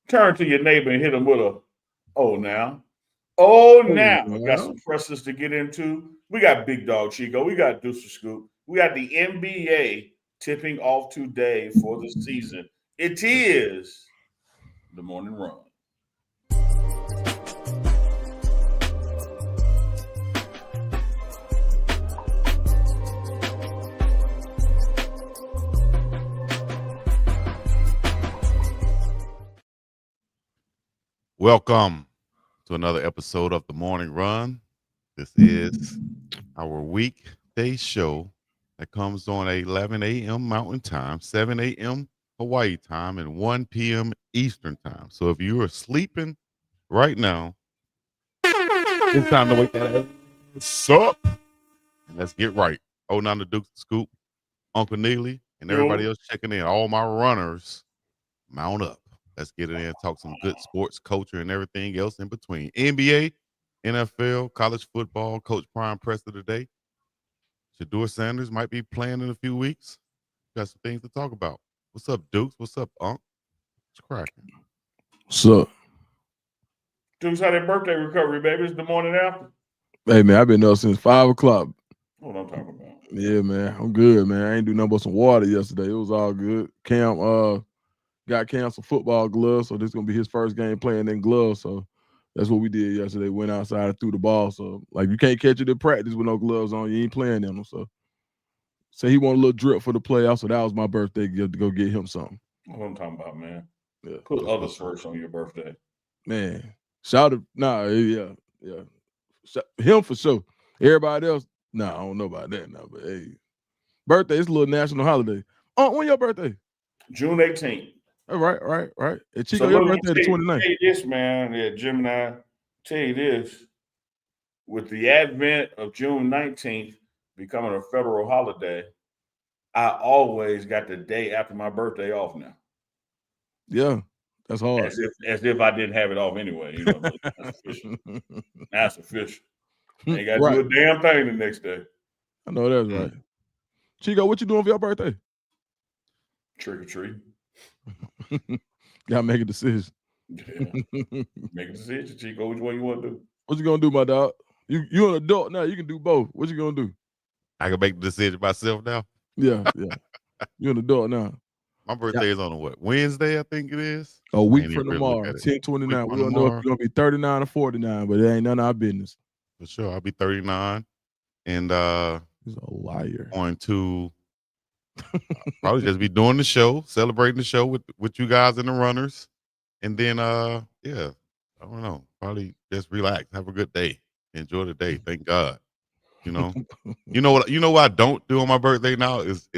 Turn to your neighbor and hit him with a, oh, now. Oh, Oh, now. Got yeah. some presses to get into. We got Big Dog Chico. We got Deuce Scoop. We got the NBA tipping off today for the season. It is the morning run. Welcome to another episode of the Morning Run. This is our weekday show that comes on at 11 a.m. Mountain Time, 7 a.m. Hawaii time, and 1 p.m. Eastern Time. So if you are sleeping right now, it's time to wake that ass up. And let's get right. Holding on to Duke Scoop, Uncle Neely, and everybody else checking in. All my runners, mount up. Let's get in and talk some good sports, culture, and everything else in between. NBA, NFL, college football, Coach Prime Press of the day. Shador Sanders might be playing in a few weeks. Got some things to talk about. What's up, Dukes? What's up, Unc? What's cracking? So, Dukes had their birthday recovery, baby. It's the morning after. hey, man, I've been up since 5 o'clock. What I'm talking about. Yeah, man, I'm good, man. I ain't do nothing but some water yesterday. It was all good. Cam got Cam some football gloves, so this is going to be his first game playing in gloves. So that's what we did yesterday. Went outside and threw the ball. So, like, you can't catch it in practice with no gloves on. You ain't playing in them. So he wanted a little drip for the playoffs, so that was my birthday to go get him something. What I'm talking about, man. Yeah. Put others first on your birthday. Man, shout out. Nah, yeah. Him for sure. Everybody else, nah, I don't know about that now, but hey. Birthday, it's a little national holiday. Oh, when your birthday? June 18th. All right. And Chico, So your look, birthday the 29th. Tell you this, man. Yeah, Gemini. Tell you this. With the advent of June 19th becoming a federal holiday, I always got the day after my birthday off now. Yeah, that's hard. As if I didn't have it off anyway. You know, that's official. That's official. Ain't got to do a damn thing the next day. I know that's right. Chico, what you doing for your birthday? Trick or treat. Gotta make a decision. Yeah. Make a decision, Chico. Which one you want to do? What you gonna do, my dog? You an adult now. You can do both. What you gonna do? I can make the decision myself now. Yeah. You're an adult now. My birthday is on what? Wednesday, I think it is. A week from tomorrow, 10/29. We don't know if you're gonna be 39 or 49, but it ain't none of our business. For sure, I'll be 39, and he's a liar. Going to probably just be doing the show, celebrating the show with you guys and the runners, and then yeah, I don't know, probably just relax, have a good day, enjoy the day. Thank God, you know. you know what I don't do on my birthday now is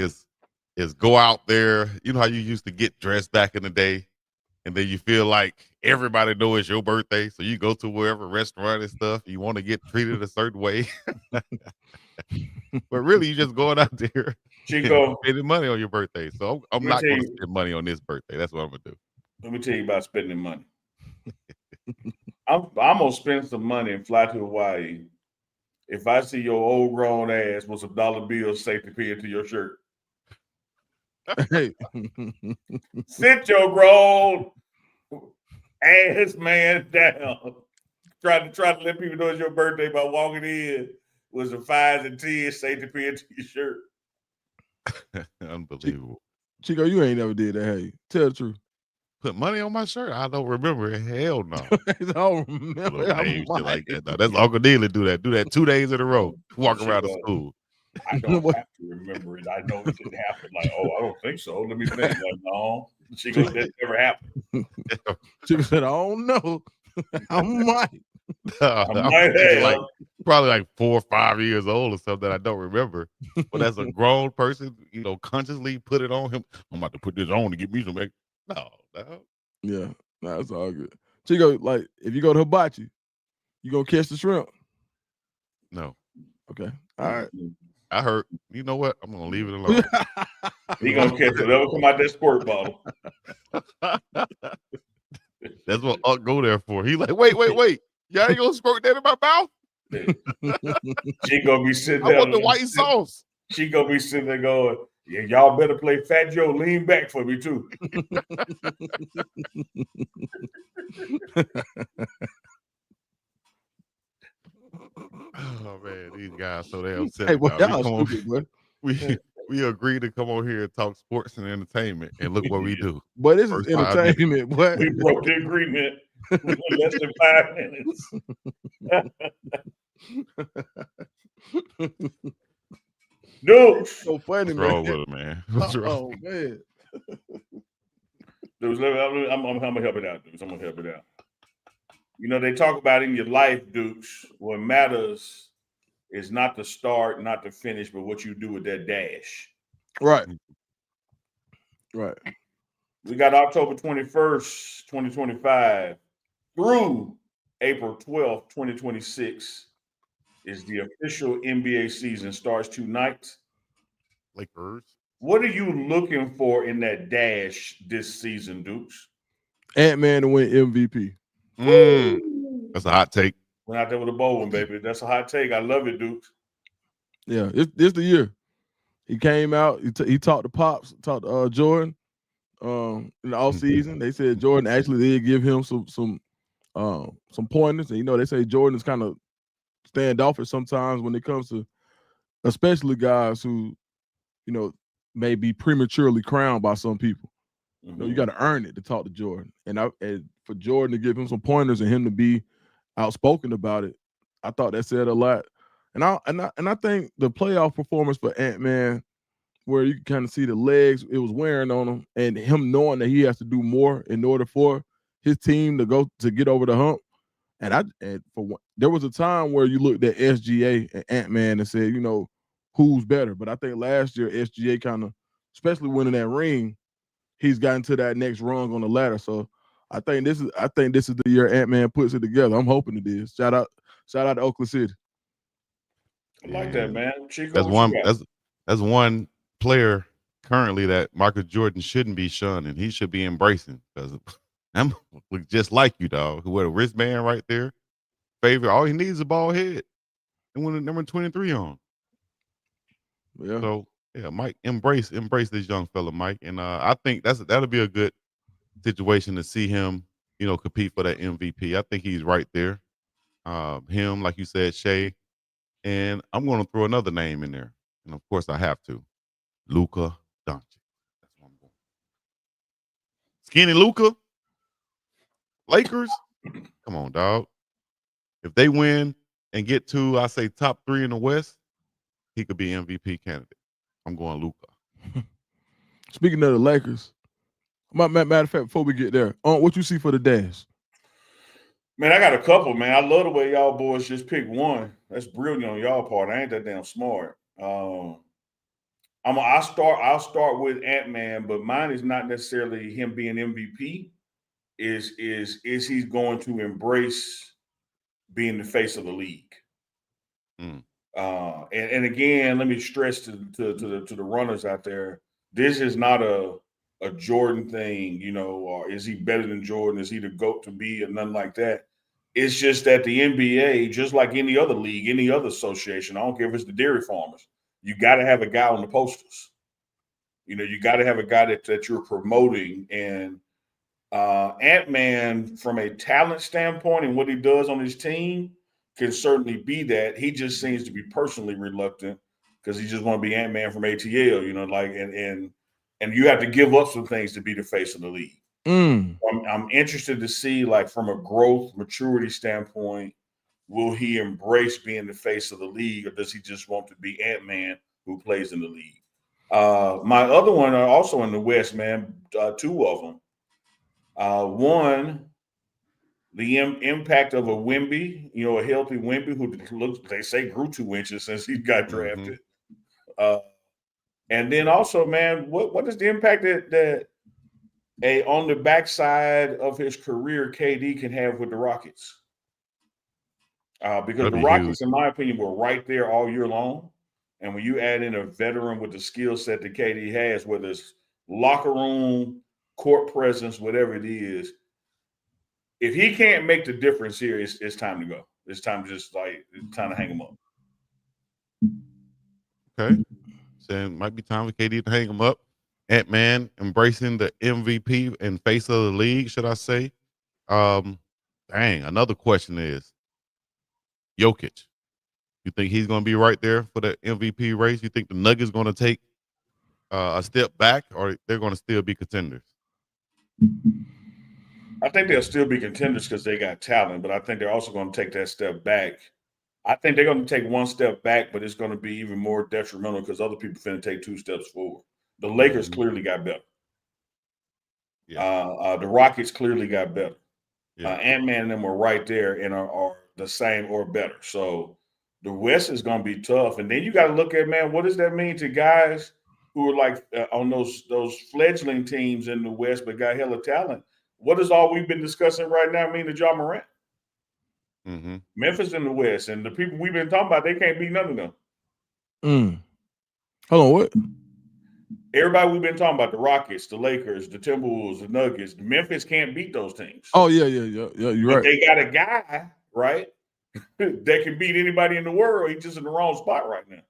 go out there. You know how you used to get dressed back in the day, and then you feel like everybody knows it's your birthday, so you go to wherever restaurant and stuff. You want to get treated a certain way, but really you just going out there, Chico, spending money on your birthday. So I'm not going to spend money on this birthday. That's what I'm gonna do. Let me tell you about spending money. I'm gonna spend some money and fly to Hawaii if I see your old grown ass with some dollar bills safety pin to your shirt. Hey, sit your grown ass man down. Try to let people know it's your birthday by walking in with some 5s and 10s safety pin to your shirt. Unbelievable. Chico, you ain't never did that, hey. Tell the truth. Put money on my shirt? I don't remember it. Hell no. I don't remember. Shit like that. No, that's Uncle Neely do that. Do that 2 days in a row. Walk around the school. I don't have to remember it. I know it didn't happen. Like, oh, I don't think so. Let me think. Like, no. Chico, that never happened. Chico said, I don't know. I might. Probably like 4 or 5 years old or something that I don't remember. But as a grown person, consciously put it on him. I'm about to put this on to get me some egg. No. Yeah, that's all good. Chico, like, if you go to hibachi, you gonna catch the shrimp? No. Okay. All right. I heard. You know what? I'm gonna leave it alone. He gonna catch it. That'll come out that squirt bottle. That's what Unc go there for. He like, wait. Y'all ain't gonna squirt that in my mouth? She gonna be sitting there. I want the white sauce. She gonna be sitting there going, Yeah, y'all better play Fat Joe lean back for me too. Oh man, these guys so damn Hey, silly. boy, Dog. y'all stupid, boy. We agreed to come on here and talk sports and entertainment, and look what we do. But this is First 5 minutes. entertainment, boy. We broke the agreement within less than 5 minutes. Dude, So funny, What's man. wrong with it, man? What's wrong? Oh man. dudes, I'm gonna help it out, dudes. I'm gonna help it out. You know, they talk about in your life, dudes, what matters is not the start, not the finish, but what you do with that dash. Right. Right. We got October 21st, 2025 through April 12th, 2026 is the official NBA season. Starts tonight. Lakers. What are you looking for in that dash this season, Dukes? Ant-Man to win MVP. That's a hot take. Went out there with a bowling, baby. That's a hot take. I love it, Dukes. Yeah, it's the year. He came out. He talked to Pops, talked to Jordan in the off season. They said Jordan actually did give him some pointers. And they say Jordan is kind of standoffish sometimes when it comes to, especially guys who may be prematurely crowned by some people. You got to earn it to talk to Jordan, and for Jordan to give him some pointers and him to be outspoken about it, I thought that said a lot. And I think the playoff performance for Ant-Man, where you can kind of see the legs, it was wearing on him, and him knowing that he has to do more in order for his team to get over the hump. There was a time where you looked at SGA and Ant-Man and said, who's better? But I think last year SGA kind of, especially winning that ring, he's gotten to that next rung on the ladder. So I think this is the year Ant-Man puts it together. I'm hoping it is. Shout out to Oakland City. I like that, man. Chico, that's one player currently that Michael Jordan shouldn't be shunning. He should be embracing, because I'm just like you, dog. Who wear a wristband right there. Favorite, all he needs is a bald head and when the number 23 on. Yeah. So yeah, Mike, embrace this young fella, Mike. And I think that'll be a good situation to see him, compete for that MVP. I think he's right there. Him, like you said, Shay. And I'm going to throw another name in there. And of course I have to. Luka Doncic. That's what I'm going. Skinny Luka. Lakers. Come on, dog. If they win and get to, I say, top 3 in the West, he could be MVP candidate. I'm going Luka. Speaking of the Lakers, matter of fact, before we get there, what you see for the dash? Man, I got a couple, man. I love the way y'all boys just pick one. That's brilliant on y'all part. I ain't that damn smart. I'll start with Ant-Man, but mine is not necessarily him being MVP. Is he's going to embrace being the face of the league? And again, let me stress to the runners out there: this is not a Jordan thing, or is he better than Jordan? Is he the GOAT to be, or nothing like that? It's just that the NBA, just like any other league, any other association, I don't care if it's the dairy farmers, you got to have a guy on the posters. You got to have a guy that you're promoting. And Ant-Man, from a talent standpoint and what he does on his team, can certainly be that. He just seems to be personally reluctant because he just want to be Ant-Man from ATL, and you have to give up some things to be the face of the league. I'm interested to see, like, from a growth, maturity standpoint, will he embrace being the face of the league, or does he just want to be Ant-Man who plays in the league? My other one are also in the West, man, 2 of them. One, the impact of a Wemby, a healthy Wemby who looks, they say, grew 2 inches since he got drafted. And then also, man, what is the impact that on the backside of his career KD can have with the Rockets? Because the Rockets, in my opinion, were right there all year long. And when you add in a veteran with the skill set that KD has, whether it's locker room, court presence, whatever it is, if he can't make the difference here, it's time to go. It's time to hang him up. Okay. saying might be time for KD to hang him up. Ant-Man embracing the MVP and face of the league, should I say? Another question is Jokic. You think he's going to be right there for the MVP race? You think the Nuggets going to take a step back, or they're going to still be contenders? I think they'll still be contenders because they got talent, but I think they're also going to take that step back. I think they're going to take one step back, but it's going to be even more detrimental because other people finna take 2 steps forward. The Lakers clearly got better. Yeah. The Rockets clearly got better. Yeah. Ant-Man and them were right there and are the same or better. So the West is going to be tough. And then you got to look at, man, what does that mean to guys who are like on those fledgling teams in the West but got hella talent? What does all we've been discussing right now mean to Ja Morant? Mm-hmm. Memphis in the West, and the people we've been talking about, they can't beat none of them. Hold on, what? Everybody we've been talking about, the Rockets, the Lakers, the Timberwolves, the Nuggets, Memphis can't beat those teams. Oh, yeah, you're right. They got a guy, right, that can beat anybody in the world. He's just in the wrong spot right now.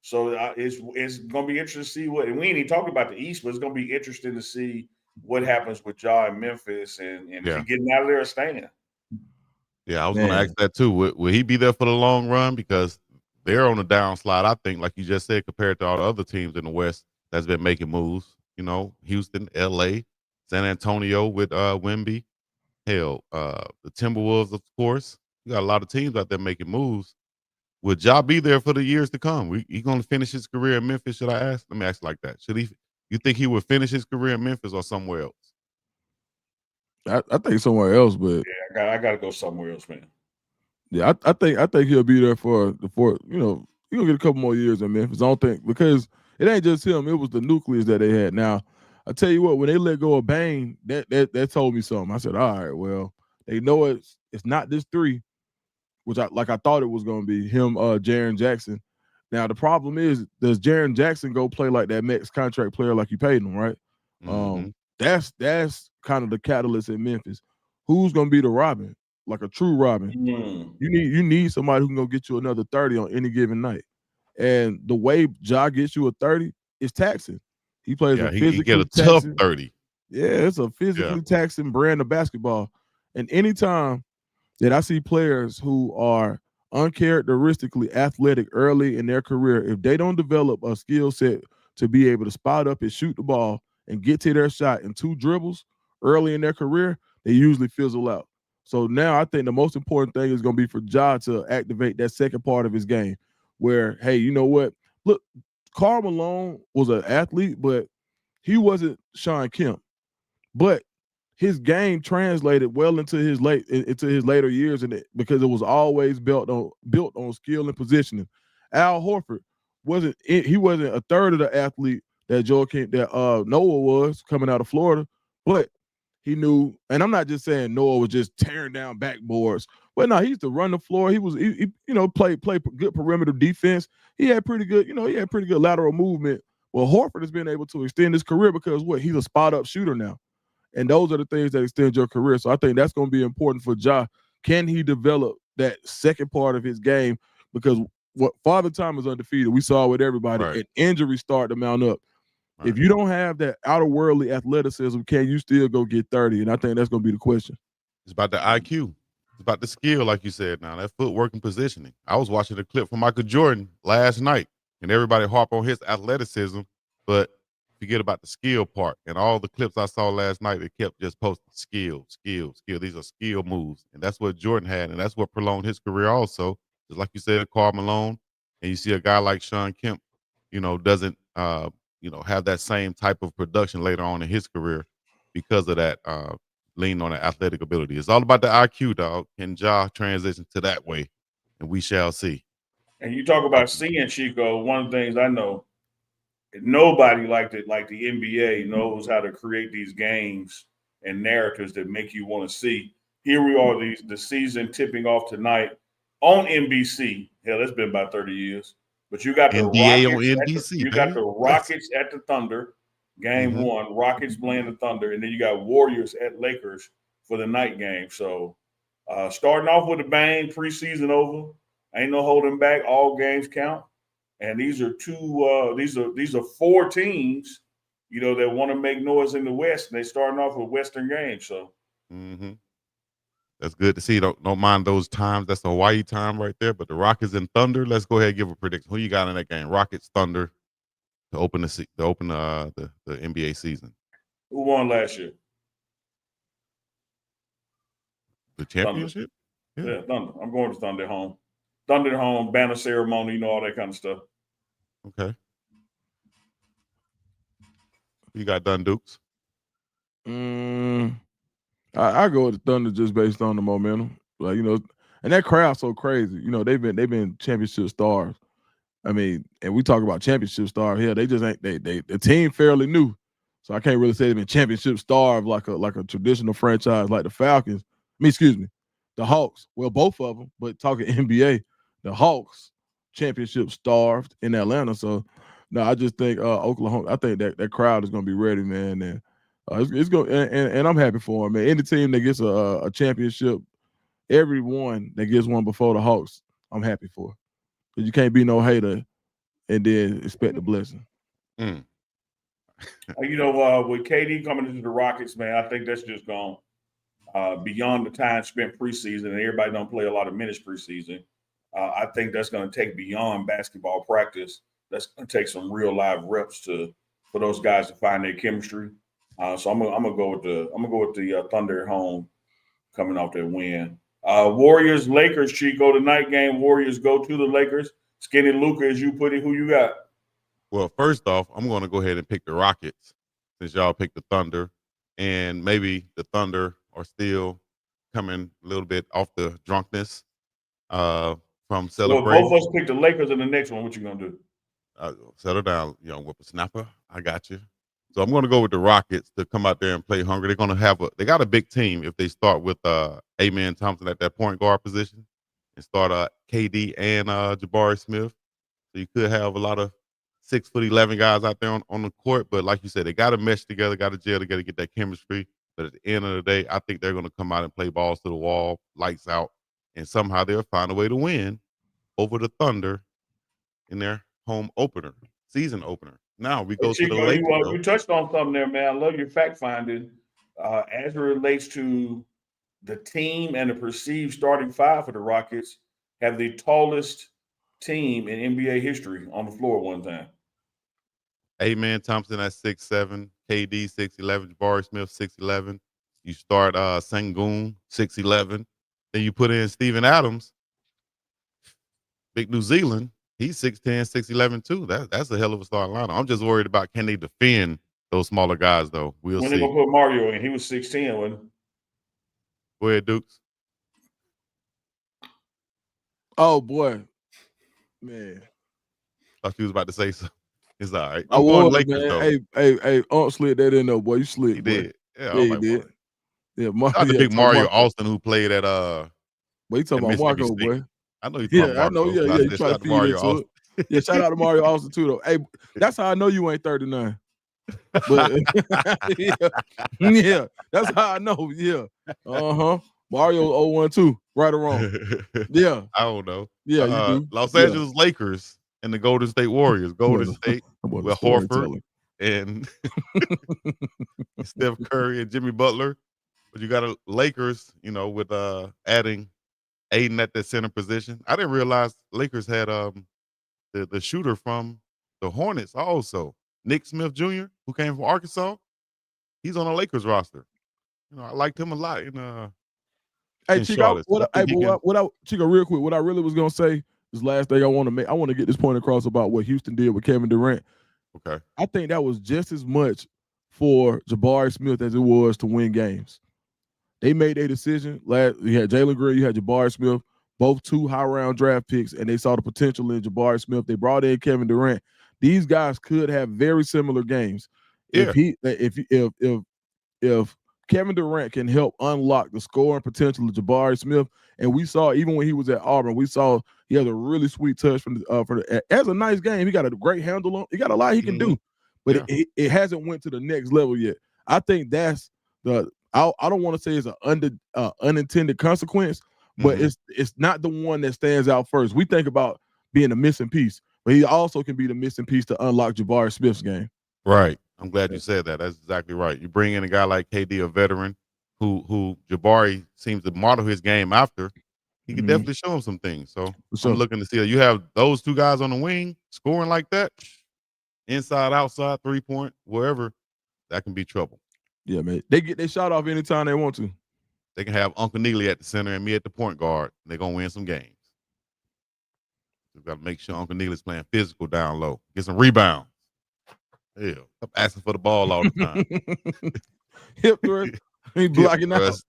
So it's going to be interesting to see what – and we ain't even talking about the East, but it's going to be interesting to see what happens with Ja in Memphis and if he's getting out of there or staying. Yeah, I was going to ask that too. Will he be there for the long run? Because they're on a downslide, I think, like you just said, compared to all the other teams in the West that's been making moves. You know, Houston, L.A., San Antonio with Wemby. Hell, the Timberwolves, of course. You got a lot of teams out there making moves. Would Ja be there for the years to come? He going to finish his career in Memphis, should I ask? Let me ask like that. You think he would finish his career in Memphis or somewhere else? I think somewhere else, but I got to go somewhere else, man. Yeah, I think he'll be there for he'll get a couple more years in Memphis. I don't think because it ain't just him; it was the nucleus that they had. Now, I tell you what, when they let go of Bane, that told me something. I said, all right, well, they know it's not this 3, which I thought it was going to be him, Jaren Jackson. Now the problem is, does Jaren Jackson go play like that max contract player like you paid him, right? Mm-hmm. That's kind of the catalyst in Memphis. Who's going to be the Robin, like a true Robin? You need somebody who can go get you another 30 on any given night. And the way Ja gets you a 30 is taxing. He plays a physically he get a taxing, tough 30. Yeah, it's a physically taxing brand of basketball. And anytime that I see players who are uncharacteristically athletic early in their career, if they don't develop a skill set to be able to spot up and shoot the ball and get to their shot in 2 dribbles early in their career, they usually fizzle out. So now I think the most important thing is going to be for Ja to activate that second part of his game where, hey, you know what? Look, Karl Malone was an athlete, but he wasn't Sean Kemp. But his game translated well into his later years, because it was always built on skill and positioning. Al Horford wasn't a third of the athlete that Noah was coming out of Florida, but he knew, and I'm not just saying Noah was just tearing down backboards, but no, he used to run the floor. He play good perimeter defense. He had pretty good lateral movement. Well, Horford has been able to extend his career because he's a spot up shooter now. And those are the things that extend your career. So I think that's going to be important for Ja. Can he develop that second part of his game? Because Father Time is undefeated. We saw with everybody, and injuries start to mount up. Right. If you don't have that outer worldly athleticism, can you still go get 30? And I think that's going to be the question. It's about the IQ. It's about the skill, like you said. Now that footwork and positioning. I was watching a clip from Michael Jordan last night, and everybody harp on his athleticism, but forget about the skill part. And all the clips I saw last night, they kept just posting skill. These are skill moves. And that's what Jordan had, and that's what prolonged his career also. Just like you said, Karl Malone, and you see a guy like Sean Kemp, doesn't have that same type of production later on in his career because of that lean on the athletic ability. It's all about the IQ, dog. Can Ja transition to that way? And we shall see. And you talk about seeing, Chico, one of the things I know, nobody like the NBA knows how to create these games and narratives that make you want to see. Here we are, the season tipping off tonight on NBC. Hell, it's been about 30 years. But you got the NBA Rockets on NBC. Got the Rockets at the Thunder, game 1. Rockets playing the Thunder, and then you got Warriors at Lakers for the night game. So starting off with a bang, preseason over. Ain't no holding back. All games count. And these are these are four teams, that want to make noise in the West, and they starting off with Western games. So that's good to see. Don't mind those times. That's a Hawaii time right there. But the Rockets and Thunder. Let's go ahead and give a prediction. Who you got in that game? Rockets, Thunder, to open the NBA season. who won last year? The championship. Yeah, Thunder. I'm going to Thunder at home. Thunder at home, banner ceremony, all that kind of stuff. Okay. You got done, Dukes. I go with the Thunder just based on the momentum, and that crowd's so crazy. They've been championship stars. I mean, and we talk about championship star here. They just ain't the team fairly new, so I can't really say they've been championship star like a traditional franchise like the Falcons. The Hawks. Well, both of them, but talking NBA, the Hawks championship starved in Atlanta. So no, I just think Oklahoma. I think that crowd is going to be ready, man, and it's going. And I'm happy for them, man. Any team that gets a championship, everyone that gets one before the Hawks, I'm happy for. Because you can't be no hater and then expect a blessing. With KD coming into the Rockets, man, I think that's just gone beyond the time spent preseason, and everybody don't play a lot of minutes preseason. I think that's going to take beyond basketball practice. That's going to take some real live reps for those guys to find their chemistry. So I'm gonna go with the Thunder at home coming off that win. Warriors Lakers, Chico, the night game. Warriors go to the Lakers. Skinny Luka, as you put it, who you got? Well, first off, I'm going to go ahead and pick the Rockets since y'all picked the Thunder, and maybe the Thunder are still coming a little bit off the drunkenness from celebrating. Well, both of us picked the Lakers in the next one. What you gonna do? Settle down, young whippersnapper. I got you. So I'm going to go with the Rockets to come out there and play hungry. They're going to they got a big team if they start with Amen Thompson at that point guard position and start KD and Jabari Smith. So you could have a lot of 6'11" guys out there on the court. But like you said, they got to mesh together, got to gel together, get that chemistry. But at the end of the day, I think they're going to come out and play balls to the wall, lights out, and somehow they'll find a way to win over the Thunder in their home opener, season opener. Now we go to the Lakers. You touched on something there, man. I love your fact finding as it relates to the team and the perceived starting five for the Rockets. Have the tallest team in NBA history on the floor one time. Amen Thompson at 6'7", KD 6'11", Jabari Smith 6'11". You start Sengun 6'11". Then you put in Steven Adams, big New Zealand. He's 6'10", 6'11" too. That's a hell of a starting lineup. I'm just worried about can they defend those smaller guys though. We'll see. When they gonna put Mario in? He was 6'10", wasn't he? Go ahead, Dukes. Oh boy, man. Thought you was about to say something. It's all right. I'm going Lakers, man. Though. Hey, slid that in there, boy. You slid. He boy. Did. Yeah, he did. Boy. Yeah, the big Mario Austin who played at But you talking about Marco, boy. I know you talking about Marco. I know. Yeah, you try to feed into it. Yeah, shout out to Mario Austin too, though. Hey, that's how I know you ain't 39. But yeah, that's how I know. Yeah, Mario 01 too, right or wrong. Yeah, I don't know. Yeah, you do. Los Angeles Lakers and the Golden State Warriors. Golden State with Horford and Steph Curry and Jimmy Butler. But you got a Lakers, with adding Aiden at the center position. I didn't realize Lakers had the shooter from the Hornets also, Nick Smith Jr., who came from Arkansas. He's on the Lakers roster. I liked him a lot Hey, Chico, Chico, real quick, what I really was gonna say is last thing I want to get this point across about what Houston did with Kevin Durant. Okay. I think that was just as much for Jabari Smith as it was to win games. They made a decision. You had Jalen Green, you had Jabari Smith, both 2 high-round draft picks, and they saw the potential in Jabari Smith. They brought in Kevin Durant. These guys could have very similar games. Yeah. If Kevin Durant can help unlock the scoring potential of Jabari Smith, and we saw even when he was at Auburn, we saw he has a really sweet touch as a nice game. He got a great handle on. He got a lot he can do, but it hasn't went to the next level yet. I think that's I don't want to say it's an unintended consequence, but it's not the one that stands out first. We think about being a missing piece, but he also can be the missing piece to unlock Jabari Smith's game. Right. I'm glad you said that. That's exactly right. You bring in a guy like KD, a veteran, who Jabari seems to model his game after. He can definitely show him some things. So I'm looking to see you have those two guys on the wing scoring like that, inside, outside, 3-point, wherever. That can be trouble. Yeah, man. They get their shot off anytime they want to. They can have Uncle Neely at the center and me at the point guard. And they're gonna win some games. We've got to make sure Uncle Neely's playing physical down low. Get some rebounds. Hell, stop asking for the ball all the time. Hip thrust. He blocking out.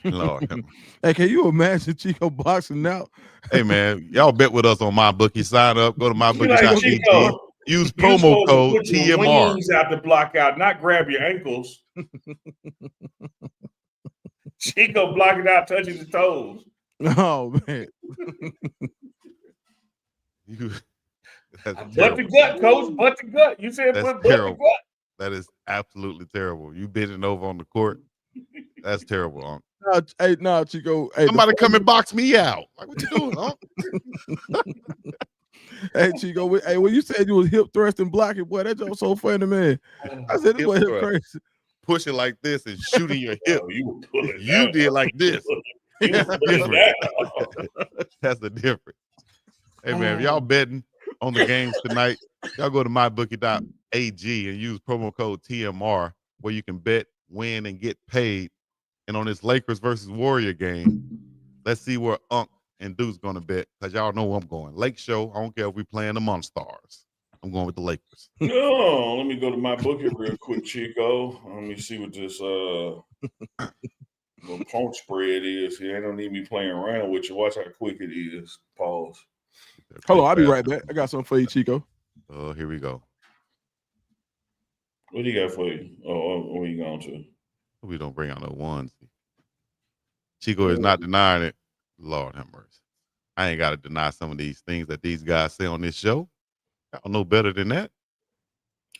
Lord. Hey, can you imagine Chico boxing out? Hey, man, y'all bet with us on MyBookie. Sign up. Go to MyBookie.ag. Like, use promo code TMR. Wings out to block out, not grab your ankles. Chico blocking out, touching his toes. Oh, man. Butt the gut, coach. Butt the gut. You said butt the gut. That is absolutely terrible. You bending over on the court. That's terrible, Unc. Nah, Chico. Hey, somebody come and box me out. Like, what you doing, Unc? Hey, Chico. Hey, when you said you was hip thrust and blocking, boy, that joke so funny, man. I said, this boy hip crazy. Pushing like this and shooting your hip. You did like this. That's the difference. Hey, man, if y'all betting on the games tonight, y'all go to mybookie.ag and use promo code TMR where you can bet, win, and get paid. And on this Lakers versus Warrior game, let's see where Unc and Duke's going to bet, because y'all know where I'm going. Lake Show, I don't care if we playing the Monstars. I'm going with the Lakers. No, let me go to my bookie real quick, Chico. Let me see what this little punch spread is. Here, I don't need me playing around with you. Watch how quick it is. Pause. Hold on, I'll be right back. I got something for you, Chico. Oh, here we go. What do you got for you? Where you going to? We don't bring out no ones. Chico is not denying it. Lord have mercy. I ain't got to deny some of these things that these guys say on this show. I don't know better than that.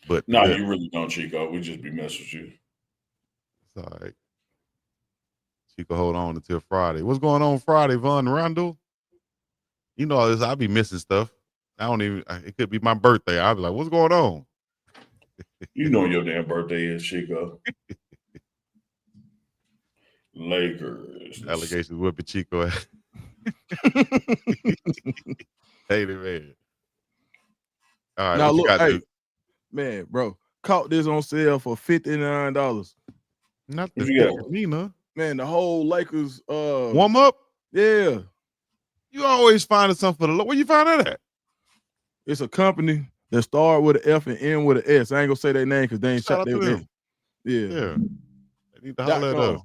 But no, you really don't, Chico. We just be messing with you. It's all right. Chico, hold on until Friday. What's going on Friday, Von Randall? You know, I'll be missing stuff. It could be my birthday. I'll be like, what's going on? You know your damn birthday is, Chico. Lakers. Allegations whipping Chico. Hey, man. All right. Now look, hey, man, bro, caught this on sale for $59. Not the Nina. Man, the whole Lakers warm up. Yeah. You always finding something for the where you find that at? It's a company that start with an F and end with an S. I ain't gonna say their name because they ain't shot their name. Yeah. They need to holler at us.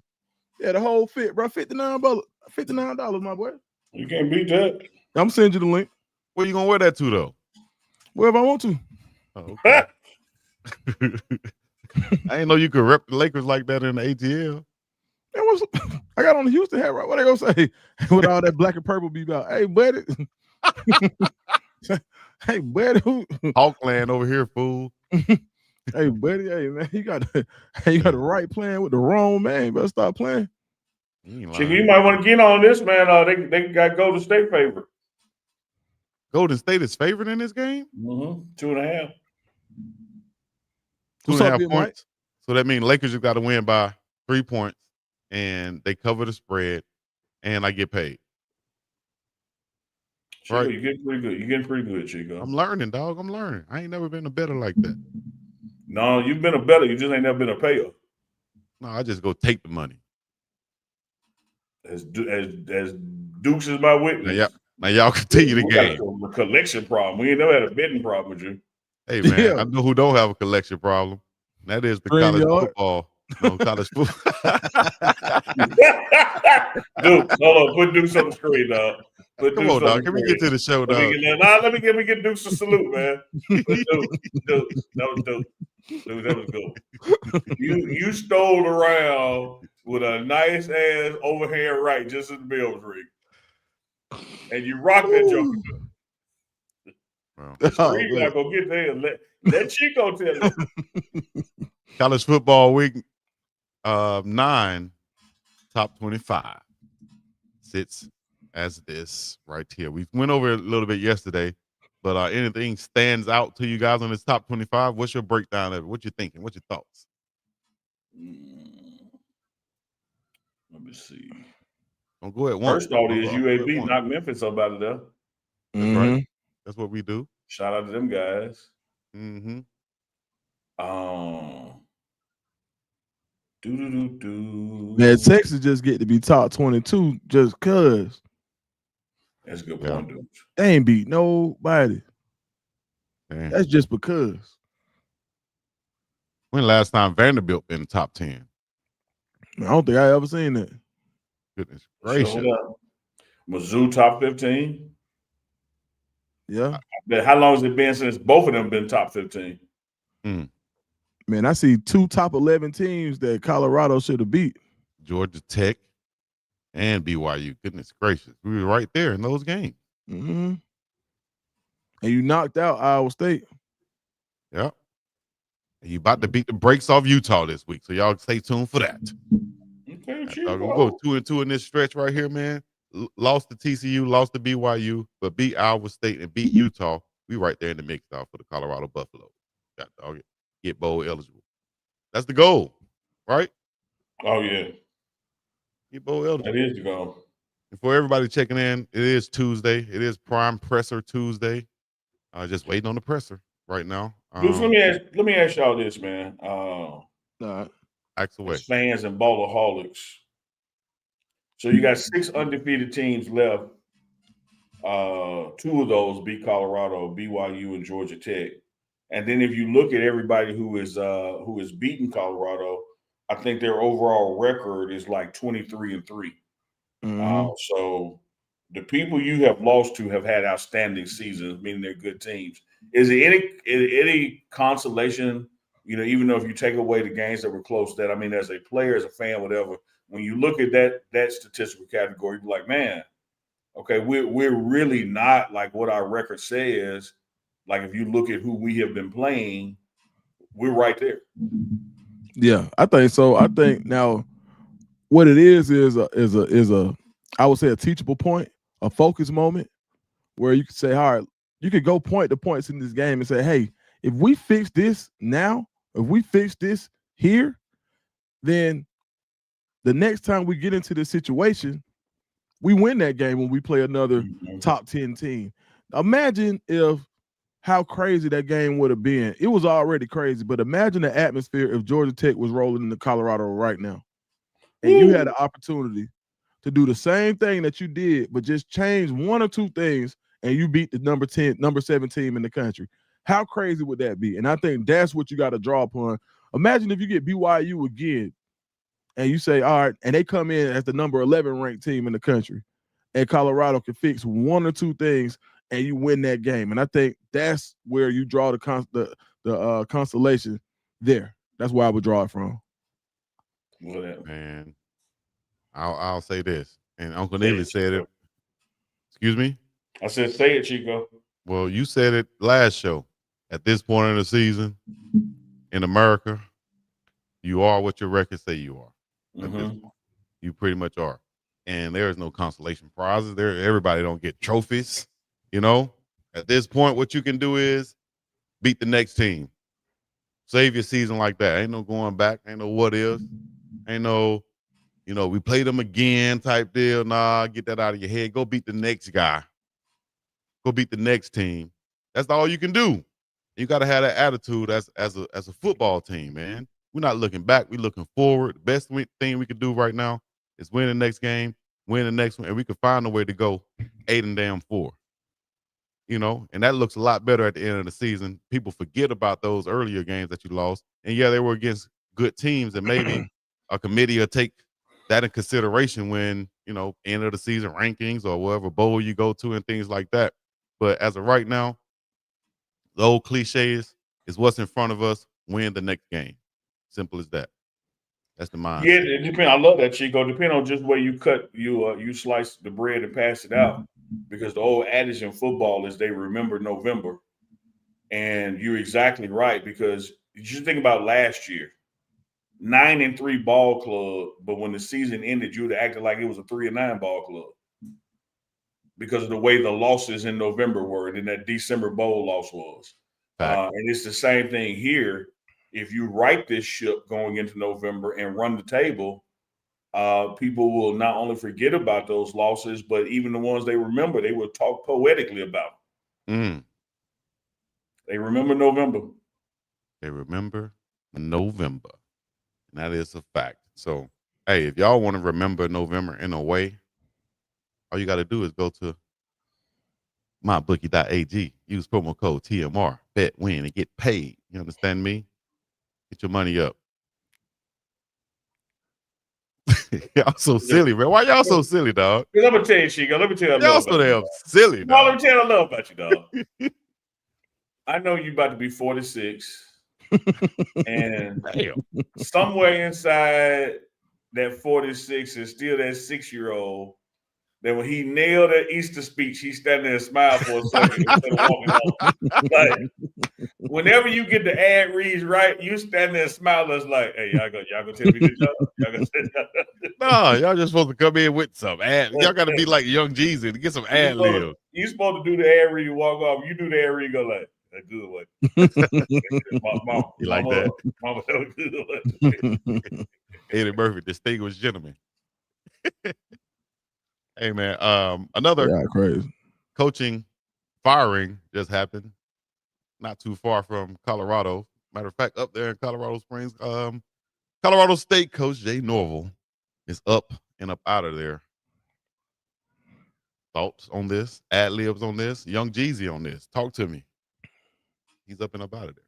Yeah, the whole fit, bro. $59, my boy. You can't beat that. I'm sending you the link. Where you gonna wear that to though? Wherever I want to. Oh, okay. I didn't know you could rep the Lakers like that in the ATL. I got on the Houston hat, right? What they gonna say? With all that black and purple be about? Hey, buddy. Hey, buddy. Hawkland over here, fool. Hey, buddy. Hey, man. You got the right plan with the wrong man. You better stop playing. You might want to get on this, man. They got Golden State favorite. Golden State is favored in this game? 2.5. 2.5 points. So that means Lakers just got to win by 3 points, and they cover the spread, and I get paid. Chico, right? You're getting pretty good. Chico. I'm learning, dog. I'm learning. I ain't never been a better like that. No, you've been a better. You just ain't never been a payer. No, I just go take the money. As Dukes is my witness. Now y'all continue the game. Got a collection problem. We ain't never had a betting problem with you. Hey, man, I know who don't have a collection problem. That is the college football. No, college football. Dukes, hold on. Put Dukes on the screen, dog. Come on, dog. Can we get to the show, dog? Let me get Dukes a salute, man. Dukes. That was Dukes. Dude, that was good. You stole around with a nice ass overhand right just as the bell was ringing. And you rocked that joke. You're not gonna get there. Let Chico tell you. College football week 9, top 25 sits as this right here. We went over it a little bit yesterday. But anything stands out to you guys on this top 25? What's your breakdown of it? What you thinking? What's your thoughts? Let me see. Don't go at once. First thought Don't is go at UAB once. knocked Memphis up out of there. That's right. That's what we do. Shout out to them guys. Mm-hmm. Man, Texas just get to be top 22 just cause. That's a good point, dude. They ain't beat nobody. Man. That's just because. When last time Vanderbilt been top 10? I don't think I ever seen that. Goodness gracious. Mizzou top 15. Yeah. How long has it been since both of them been top 15? Man, I see 2 top 11 teams that Colorado should have beat. Georgia Tech and BYU. Goodness gracious. We were right there in those games. Mm-hmm. And you knocked out Iowa State. Yep. And you about to beat the brakes off Utah this week. So y'all stay tuned for that. Okay, We'll go 2-2 in this stretch right here, man. Lost to TCU, lost to BYU, but beat Iowa State and beat Utah. We right there in the mix now for the Colorado Buffalo. Got to get bowl eligible. That's the goal, right? Oh, yeah. Get bowl eligible. That is the goal. And for everybody checking in, it is Tuesday. It is Prime Presser Tuesday. Just waiting on the presser right now. Bruce, let me ask y'all this, man. Ask away. As fans and ballaholics. So you got 6 undefeated teams left. 2 of those beat Colorado, BYU, and Georgia Tech. And then if you look at everybody who is beaten Colorado, I think their overall record is like 23-3. Mm-hmm. So the people you have lost to have had outstanding seasons, meaning they're good teams. Is there any consolation, even though if you take away the games that were close, that, I mean, as a player, as a fan, whatever, when you look at that statistical category, you're like, man, okay, we're really not like what our record says. Like if you look at who we have been playing, we're right there. Yeah, I think so. I think now what it is a I would say a teachable point, a focus moment where you could say, all right, you could go point to points in this game and say, hey, if we fix this now, if we fix this here, then the next time we get into this situation, we win that game when we play another top 10 team. Imagine how crazy that game would have been. It was already crazy, but imagine the atmosphere if Georgia Tech was rolling into Colorado right now. And you had an opportunity to do the same thing that you did, but just change 1 or 2 things, and you beat the number 7 team in the country. How crazy would that be? And I think that's what you got to draw upon. Imagine if you get BYU again, and you say, all right, and they come in as the number 11 ranked team in the country, and Colorado can fix 1 or 2 things, and you win that game. And I think that's where you draw the constellation there. That's where I would draw it from. Man, I'll say this, and Uncle Neely said it. Excuse me? I said, say it, Chico. Well, you said it last show. At this point in the season, in America, you are what your records say you are. At this point, you pretty much are. And there is no consolation prizes. Everybody don't get trophies. At this point, what you can do is beat the next team. Save your season like that. Ain't no going back. Ain't no what ifs. Ain't no, we play them again type deal. Nah, get that out of your head. Go beat the next guy. Go beat the next team. That's all you can do. You got to have that attitude as a football team, man. We're not looking back. We're looking forward. The best thing we could do right now is win the next game, win the next one, and we could find a way to go 8-4. And that looks a lot better at the end of the season. People forget about those earlier games that you lost. And yeah, they were against good teams, and maybe a committee will take that in consideration when, end of the season rankings or whatever bowl you go to and things like that. But as of right now, the old cliches is what's in front of us, win the next game. Simple as that. That's the mindset. Yeah, it depends. I love that, Chico. Depending on just where you cut, you slice the bread and pass it out. Because the old adage in football is they remember November. And you're exactly right, because just think about last year. 9-3 ball club, but when the season ended, you'd have acted like it was a 3-9 ball club. because of the way the losses in November were, and then that December bowl loss was. And it's the same thing here. If you right this ship going into November and run the table, people will not only forget about those losses, but even the ones they remember, they will talk poetically about. They remember November. They remember November. And that is a fact. So, hey, if y'all want to remember November in a way, all you got to do is go to mybookie.ag. Use promo code TMR. Bet, win, and get paid. You understand me? Get your money up. Y'all so silly, man. Why y'all so silly, dog? Let me tell you, Chico. Let me tell you, y'all so damn silly, dog. Let me tell you, I love about you, dog. I know you about to be 46, and somewhere inside that 46 is still that 6-year-old. That when he nailed that Easter speech, he standing there and smile for a second instead of walking off. Like, whenever you get the ad reads right, you stand there and smile. It's like, hey, y'all gonna tell me good job? No, y'all just supposed to come in with some ad. Y'all got to be like Young Jeezy to get some ad libs. You supposed to do the ad read, you walk off. You do the ad read, go like, a good one. Mama, you like that? Mama, that was good one. Eddie Murphy, distinguished gentleman. Hey man, another crazy coaching firing just happened, not too far from Colorado. Matter of fact, up there in Colorado Springs, Colorado State coach Jay Norvell is up and up out of there. Thoughts on this? Ad libs on this? Young Jeezy on this? Talk to me. He's up and up out of there.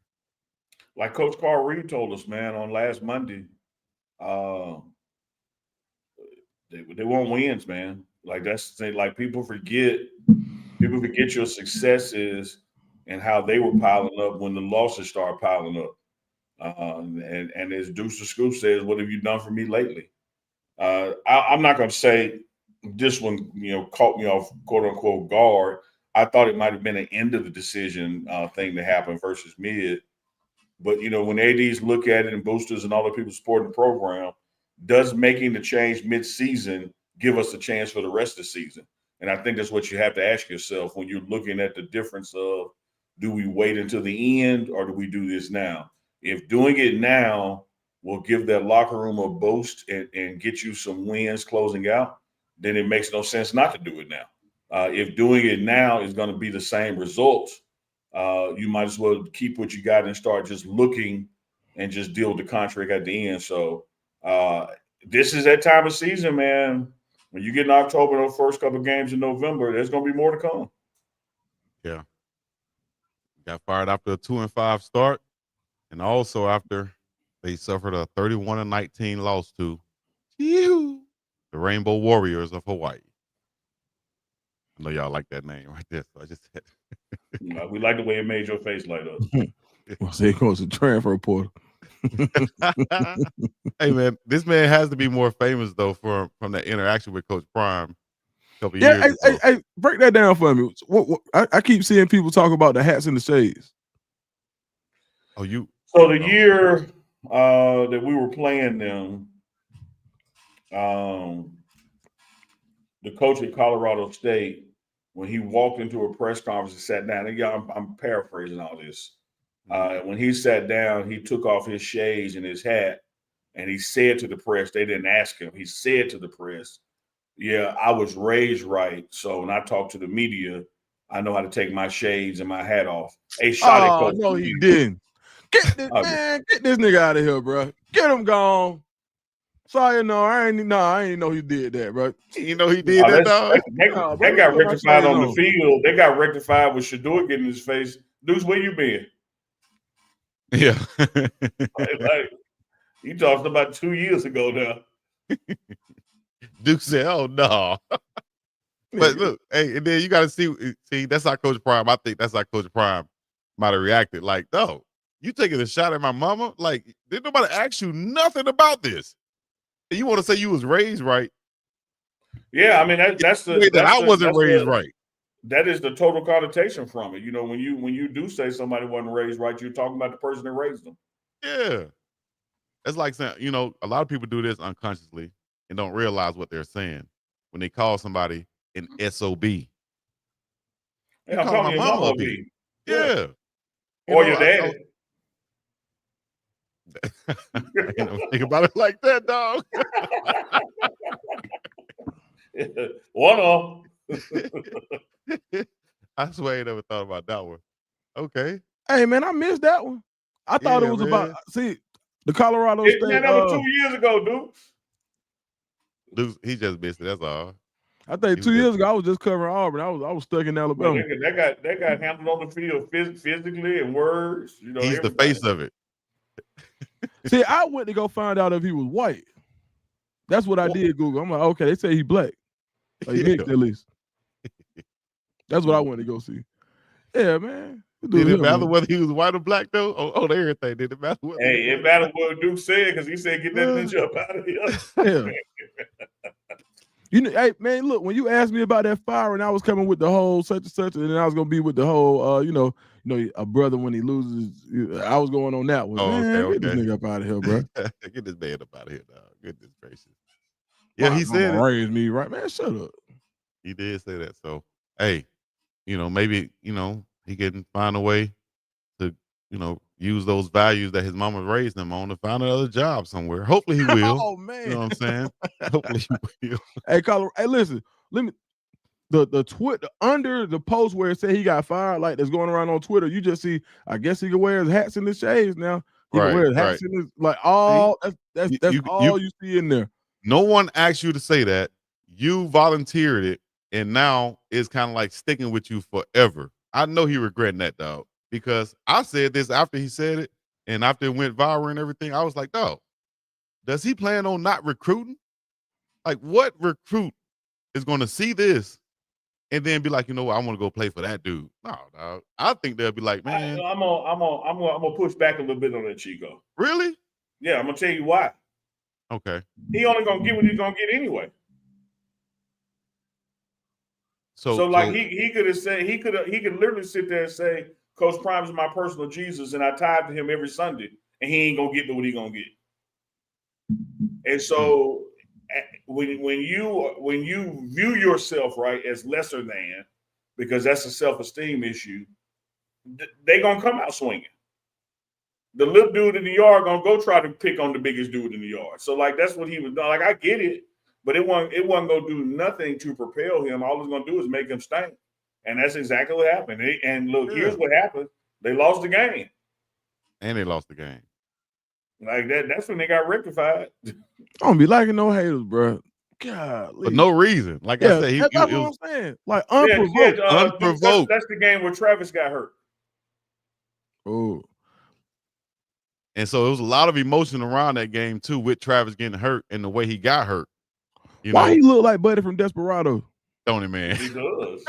Like Coach Carl Reed told us, man, on last Monday, they want wins, man. Like that's the thing. Like people forget your successes and how they were piling up when the losses started piling up. And as Deuce the Scoop says, what have you done for me lately? I'm not going to say this one, caught me off quote unquote guard. I thought it might have been an end of the decision thing to happen versus mid. But, when ADs look at it and boosters and all the people supporting the program, does making the change mid-season give us a chance for the rest of the season? And I think that's what you have to ask yourself when you're looking at the difference of, do we wait until the end or do we do this now? If doing it now will give that locker room a boost and get you some wins closing out, then it makes no sense not to do it now. If doing it now is going to be the same results, you might as well keep what you got and start just looking and just deal with the contract at the end. So this is that time of season, man. When you get in October, those first couple of games in November, there's going to be more to come. Yeah. Got fired after a 2-5 start. And also after they suffered a 31-19 loss to the Rainbow Warriors of Hawaii. I know y'all like that name right there. So I just said we like the way it made your face light up. Well, so he goes to transfer portal. Hey man, this man has to be more famous though from that interaction with Coach Prime a couple years ago. Hey, break that down for me. What I keep seeing people talk about the hats and the shades. So the year that we were playing them, the coach at Colorado State, when he walked into a press conference and sat down, and I'm paraphrasing all this. When he sat down, he took off his shades and his hat, and he said to the press, they didn't ask him, he said to the press, yeah, I was raised right. So when I talk to the media, I know how to take my shades and my hat off. A shot at Coach. No, he didn't. Get this nigga out of here, bro. Get him gone. Sorry, I ain't know he did that, bro. You know he did that, dog. They got rectified on the field. They got rectified with Shedeur getting in his face. Deuce, where you been? Yeah. like, you talked about 2 years ago now. Duke said, oh, no. But look, hey, and then you got to see, that's how Coach Prime, I think that's how Coach Prime might have reacted. Like, no, you taking a shot at my mama? Like, didn't nobody ask you nothing about this? And you want to say you was raised right? Yeah, I mean, that's the way that I wasn't raised right. That is the total connotation from it. When you do say somebody wasn't raised right, you're talking about the person that raised them. Yeah. It's like saying, a lot of people do this unconsciously and don't realize what they're saying when they call somebody an SOB You call my mama a B. Yeah. Or your daddy. I ain't never think about it like that, dog. One of them. I swear I ain't never thought about that one. Okay. Hey, man, I missed that one. I thought it was about, see, the Colorado State. Man, that was 2 years ago, dude. He just missed it. That's all. I think 2 years ago I was just covering Auburn. I was stuck in Alabama. Man, that got handled on the field physically and words. You know, he's the face of it. See, I went to go find out if he was white. That's what I did. Google. I'm like, okay, they say he black. Like mixed at least. That's what I went to go see. Yeah, man. Did it matter whether he was white or black though? On everything. Did it matter? Hey, it mattered what Duke said because he said get that bitch up out of here. Yeah. You know, hey man, look, when you asked me about that fire and I was coming with the whole such and such, and then I was gonna be with the whole you know, a brother when he loses, I was going on that one. Oh, man, okay. Get this nigga up out of here, bro. Get this man up out of here, dog. Goodness gracious. Yeah, he said it. Raised me, right, man. Shut up. He did say that. So, hey, maybe, he can find a way to, use those values that his mama raised him on to find another job somewhere. Hopefully he will. Oh man. You know what I'm saying? Hopefully he will. Hey, Colorado, hey, listen, let me the Twitter under the post where it said he got fired, like that's going around on Twitter, you just see, I guess he can wear his hats and his shades now. He can wear his hats and his, like all that's all you see in there. No one asked you to say that. You volunteered it, and now it's kind of like sticking with you forever. I know he regretting that, dog, because I said this after he said it, and after it went viral and everything, I was like, dog, does he plan on not recruiting? Like, what recruit is going to see this and then be like, I want to go play for that dude? No, dog. I think they'll be like, man, I'm gonna push back a little bit on that, Chico. Really? Yeah, I'm gonna tell you why. Okay. He only gonna get what he's gonna get anyway. So he could have said he could literally sit there and say, Coach Prime is my personal Jesus, and I tithe to him every Sunday, and he ain't gonna get what he gonna get. And so when you view yourself right as lesser than, because that's a self-esteem issue, they gonna come out swinging. The little dude in the yard gonna go try to pick on the biggest dude in the yard. So like that's what he was doing. Like I get it, but it wasn't gonna do nothing to propel him. All it's gonna do is make him stink, and that's exactly what happened. And look, here's what happened: they lost the game, and they lost the game. Like that. That's when they got rectified. I don't be liking no haters, bro. God, for no reason. Like I said, that's what I'm saying. Like unprovoked. Unprovoked. That's the game where Travis got hurt. Oh. And so it was a lot of emotion around that game too, with Travis getting hurt and the way he got hurt. Why he look like Buddy from Desperado? Don't he, man? He does.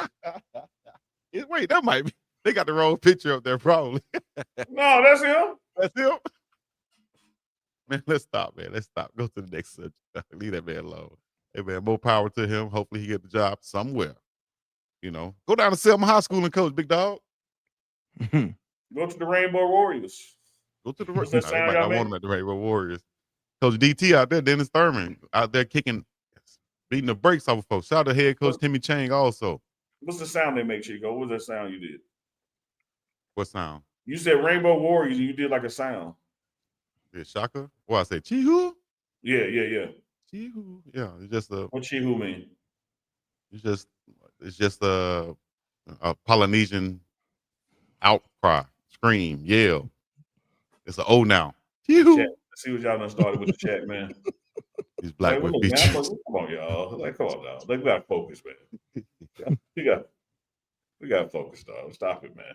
Wait, that might be. They got the wrong picture up there, probably. No, that's him. That's him. Man, let's stop, man. Let's stop. Go to the next subject. Leave that man alone. Hey, man, more power to him. Hopefully he get the job somewhere. Go down to Selma High School and coach, big dog. Go to the Rainbow Warriors. Go to the I want him at the Rainbow Warriors. Coach DT out there, Dennis Thurman out there beating the brakes off of folks. Shout out to head coach Timmy Chang also. What's the sound they make, Chico? What was that sound you did? What sound? You said Rainbow Warriors and you did like a sound. Yeah, Shaka? Well, I say Chihu? Yeah. Chihu. Yeah, it's just a. What Chihu mean? It's just a Polynesian outcry, scream, yell. It's an O now. Chihu. Let's see what y'all done started with the chat, man. These black like, features. Come on, y'all. Like, come on, now. Like, we got to focus, man. we got to focus, dog. Stop it, man.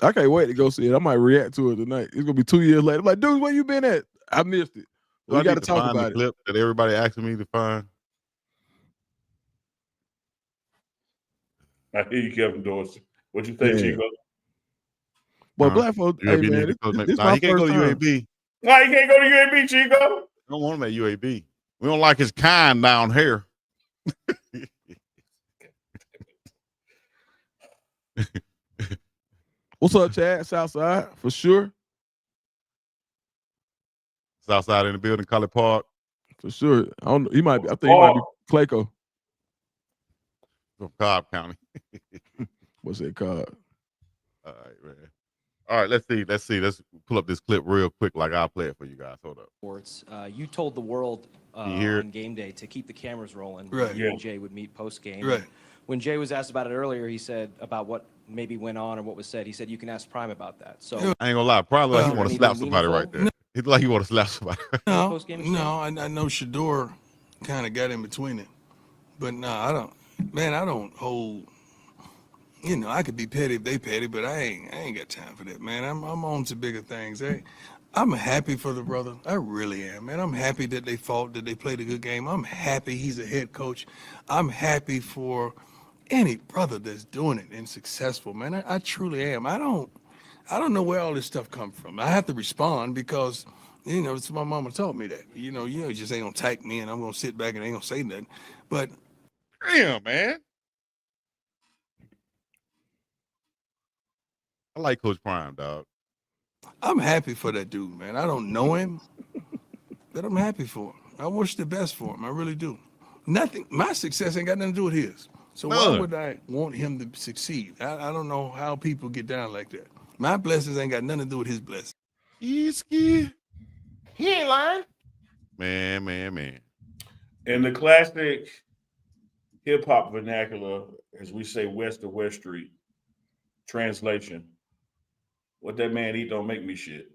I can't wait to go see it. I might react to it tonight. It's gonna be 2 years later. I'm like, dude, where you been at? I missed it. We got to talk about it. Clip that everybody asking me to find. I hear you, Kevin Dorsey. What you think, Chico? Well, black folks, hey, man, he can't go to UAB. Why he can't go to UAB, Chico? I don't want him at UAB. We don't like his kind down here. What's up, Chad? Southside, for sure. Southside in the building, College Park. For sure. I don't know. He might be. I think he might be Clayco. From Cobb County. what's that called? All right, man. All right, let's see. Let's pull up this clip real quick. Like I'll play it for you guys. Hold up. You told the world on game day to keep the cameras rolling. Right. You and Jay would meet post game. Right. When Jay was asked about it earlier, he said about what maybe went on or what was said. He said you can ask Prime about that. So I ain't gonna lie. Probably like he want to slap somebody right there. He's like he want to slap somebody. No, I know Shedeur kind of got in between it, but no, I don't. Man, I don't hold. You know, I could be petty if they petty, but I ain't got time for that, man. I'm on to bigger things. I'm happy for the brother. I really am, man. I'm happy that they fought, that they played a good game. I'm happy he's a head coach. I'm happy for any brother that's doing it and successful, man. I truly am. I don't know where all this stuff comes from. I have to respond because, you know, it's my mama taught me that. You just ain't gonna attack me and I'm gonna sit back and ain't gonna say nothing. But Damn, man. I like Coach Prime, dog. I'm happy for that dude, man. I don't know him, but I'm happy for him. I wish the best for him. I really do. Nothing. My success ain't got nothing to do with his. So why would I want him to succeed? I don't know how people get down like that. My blessings ain't got nothing to do with his blessings. He ain't lying. Man. In the classic hip hop vernacular, as we say, west to West Street, translation, what that man eat don't make me shit.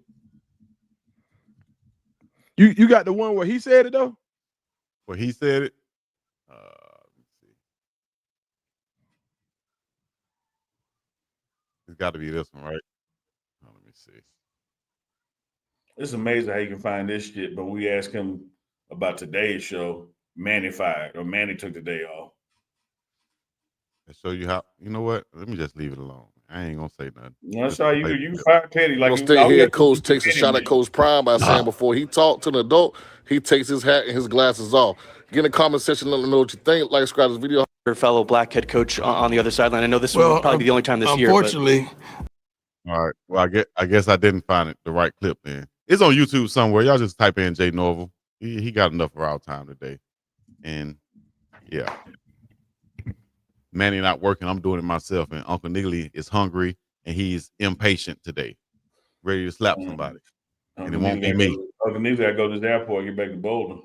You got the one where he said it though? Where he said it? Let's see. It's got to be this one, right? Let me see. It's amazing how you can find this shit, but we ask him about today's show, Manny fired, or Manny took the day off. I show you how. You know what? Let me just leave it alone. I ain't gonna say nothing. That's how you find Teddy. Like State head coach takes a shot at Coach Prime by saying before he talked to an adult, he takes his hat and his glasses off. Get in the comment section, let me know what you think. Like, subscribe to this video. Your fellow black head coach on the other sideline. I know this will probably be the only time this year. Unfortunately. All right. Well, I guess I didn't find it the right clip then. It's on YouTube somewhere. Y'all just type in Jay Norville. He got enough for our time today. And yeah. Manny not working. I'm doing it myself. And Uncle Neely is hungry and he's impatient today. Ready to slap somebody. And it won't be me. Uncle Neely gotta go to the airport and get back to Boulder.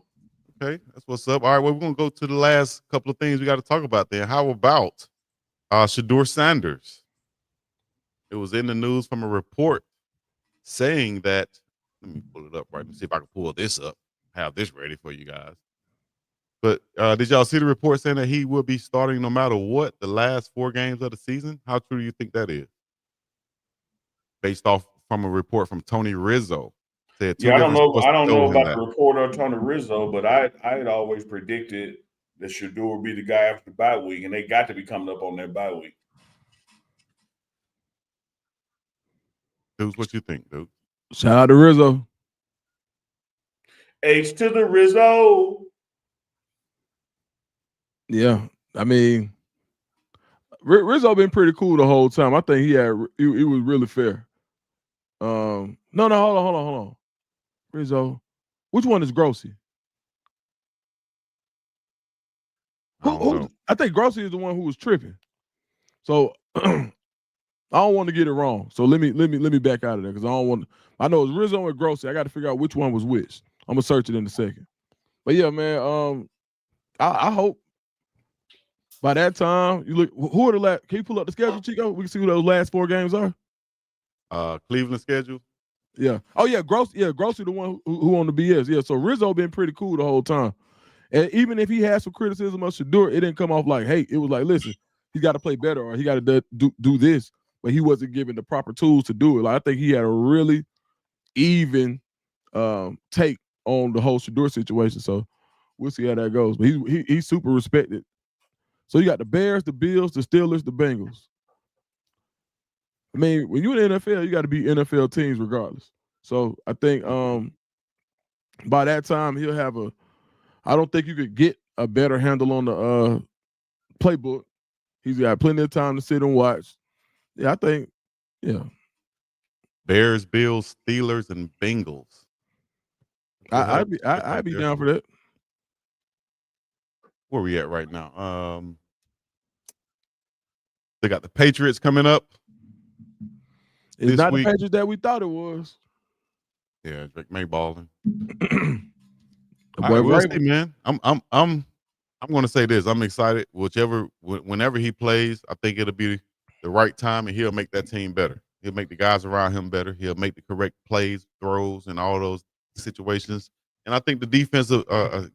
Okay, that's what's up. All right, well, we're gonna go to the last couple of things we got to talk about then. How about Shador Sanders? It was in the news from a report saying that, let me pull it up right and see if I can pull this up, have this ready for you guys. But did y'all see the report saying that he will be starting no matter what the last 4 games of the season? How true do you think that is? Based off from a report from Tony Rizzo. Said I don't know about the report on Tony Rizzo, but I had always predicted that Shedeur would be the guy after the bye week, and they got to be coming up on their bye week. Dude, what you think, dude? Shout out to Rizzo. H to the Rizzo. Yeah, I mean, Rizzo been pretty cool the whole time. I think he was really fair. No, hold on. Rizzo, which one is Grossy? I think Grossy is the one who was tripping. So I don't want to get it wrong. So let me back out of there because I don't want. I know it's Rizzo and Grossy. I got to figure out which one was which. I'm gonna search it in a second. But yeah, man. I hope by that time you look. Who are the last? Can you pull up the schedule, Chico? We can see who those last 4 games are. Cleveland schedule. Yeah. Oh yeah, Grossy the one who on the BS. Yeah. So Rizzo been pretty cool the whole time. And even if he had some criticism of Shedeur, it didn't come off like hate. It was like, listen, he's got to play better or he got to do this. But he wasn't given the proper tools to do it. Like I think he had a really even take on the whole Shedeur situation. So we'll see how that goes. But he's super respected. So you got the Bears, the Bills, the Steelers, the Bengals. I mean, when you're in the NFL, you got to be NFL teams regardless. So I think by that time he'll have I don't think you could get a better handle on the playbook. He's got plenty of time to sit and watch. Yeah, I think, yeah. Bears, Bills, Steelers, and Bengals. I'd be down for that. Where we at right now? They got the Patriots coming up. It's This not week. the Patriots that we thought it was. Yeah, Drake May balling. The All boy right, we'll Vrabel. see, man. I'm going to say this. I'm excited. Whenever he plays, I think it'll be the right time, and he'll make that team better. He'll make the guys around him better. He'll make the correct plays, throws, and all those situations. And I think the defense will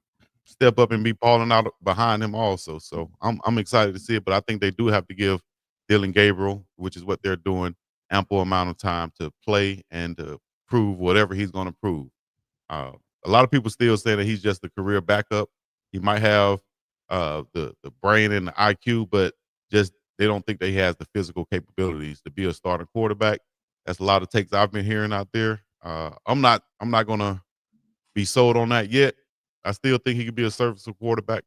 step up and be balling out behind him also. So I'm excited to see it. But I think they do have to give Dylan Gabriel, which is what they're doing, ample amount of time to play and to prove whatever he's going to prove. A lot of people still say that he's just a career backup. He might have the brain and the IQ, but just they don't think that he has the physical capabilities to be a starting quarterback. That's a lot of takes I've been hearing out there. I'm not gonna be sold on that yet. I still think he could be a serviceable quarterback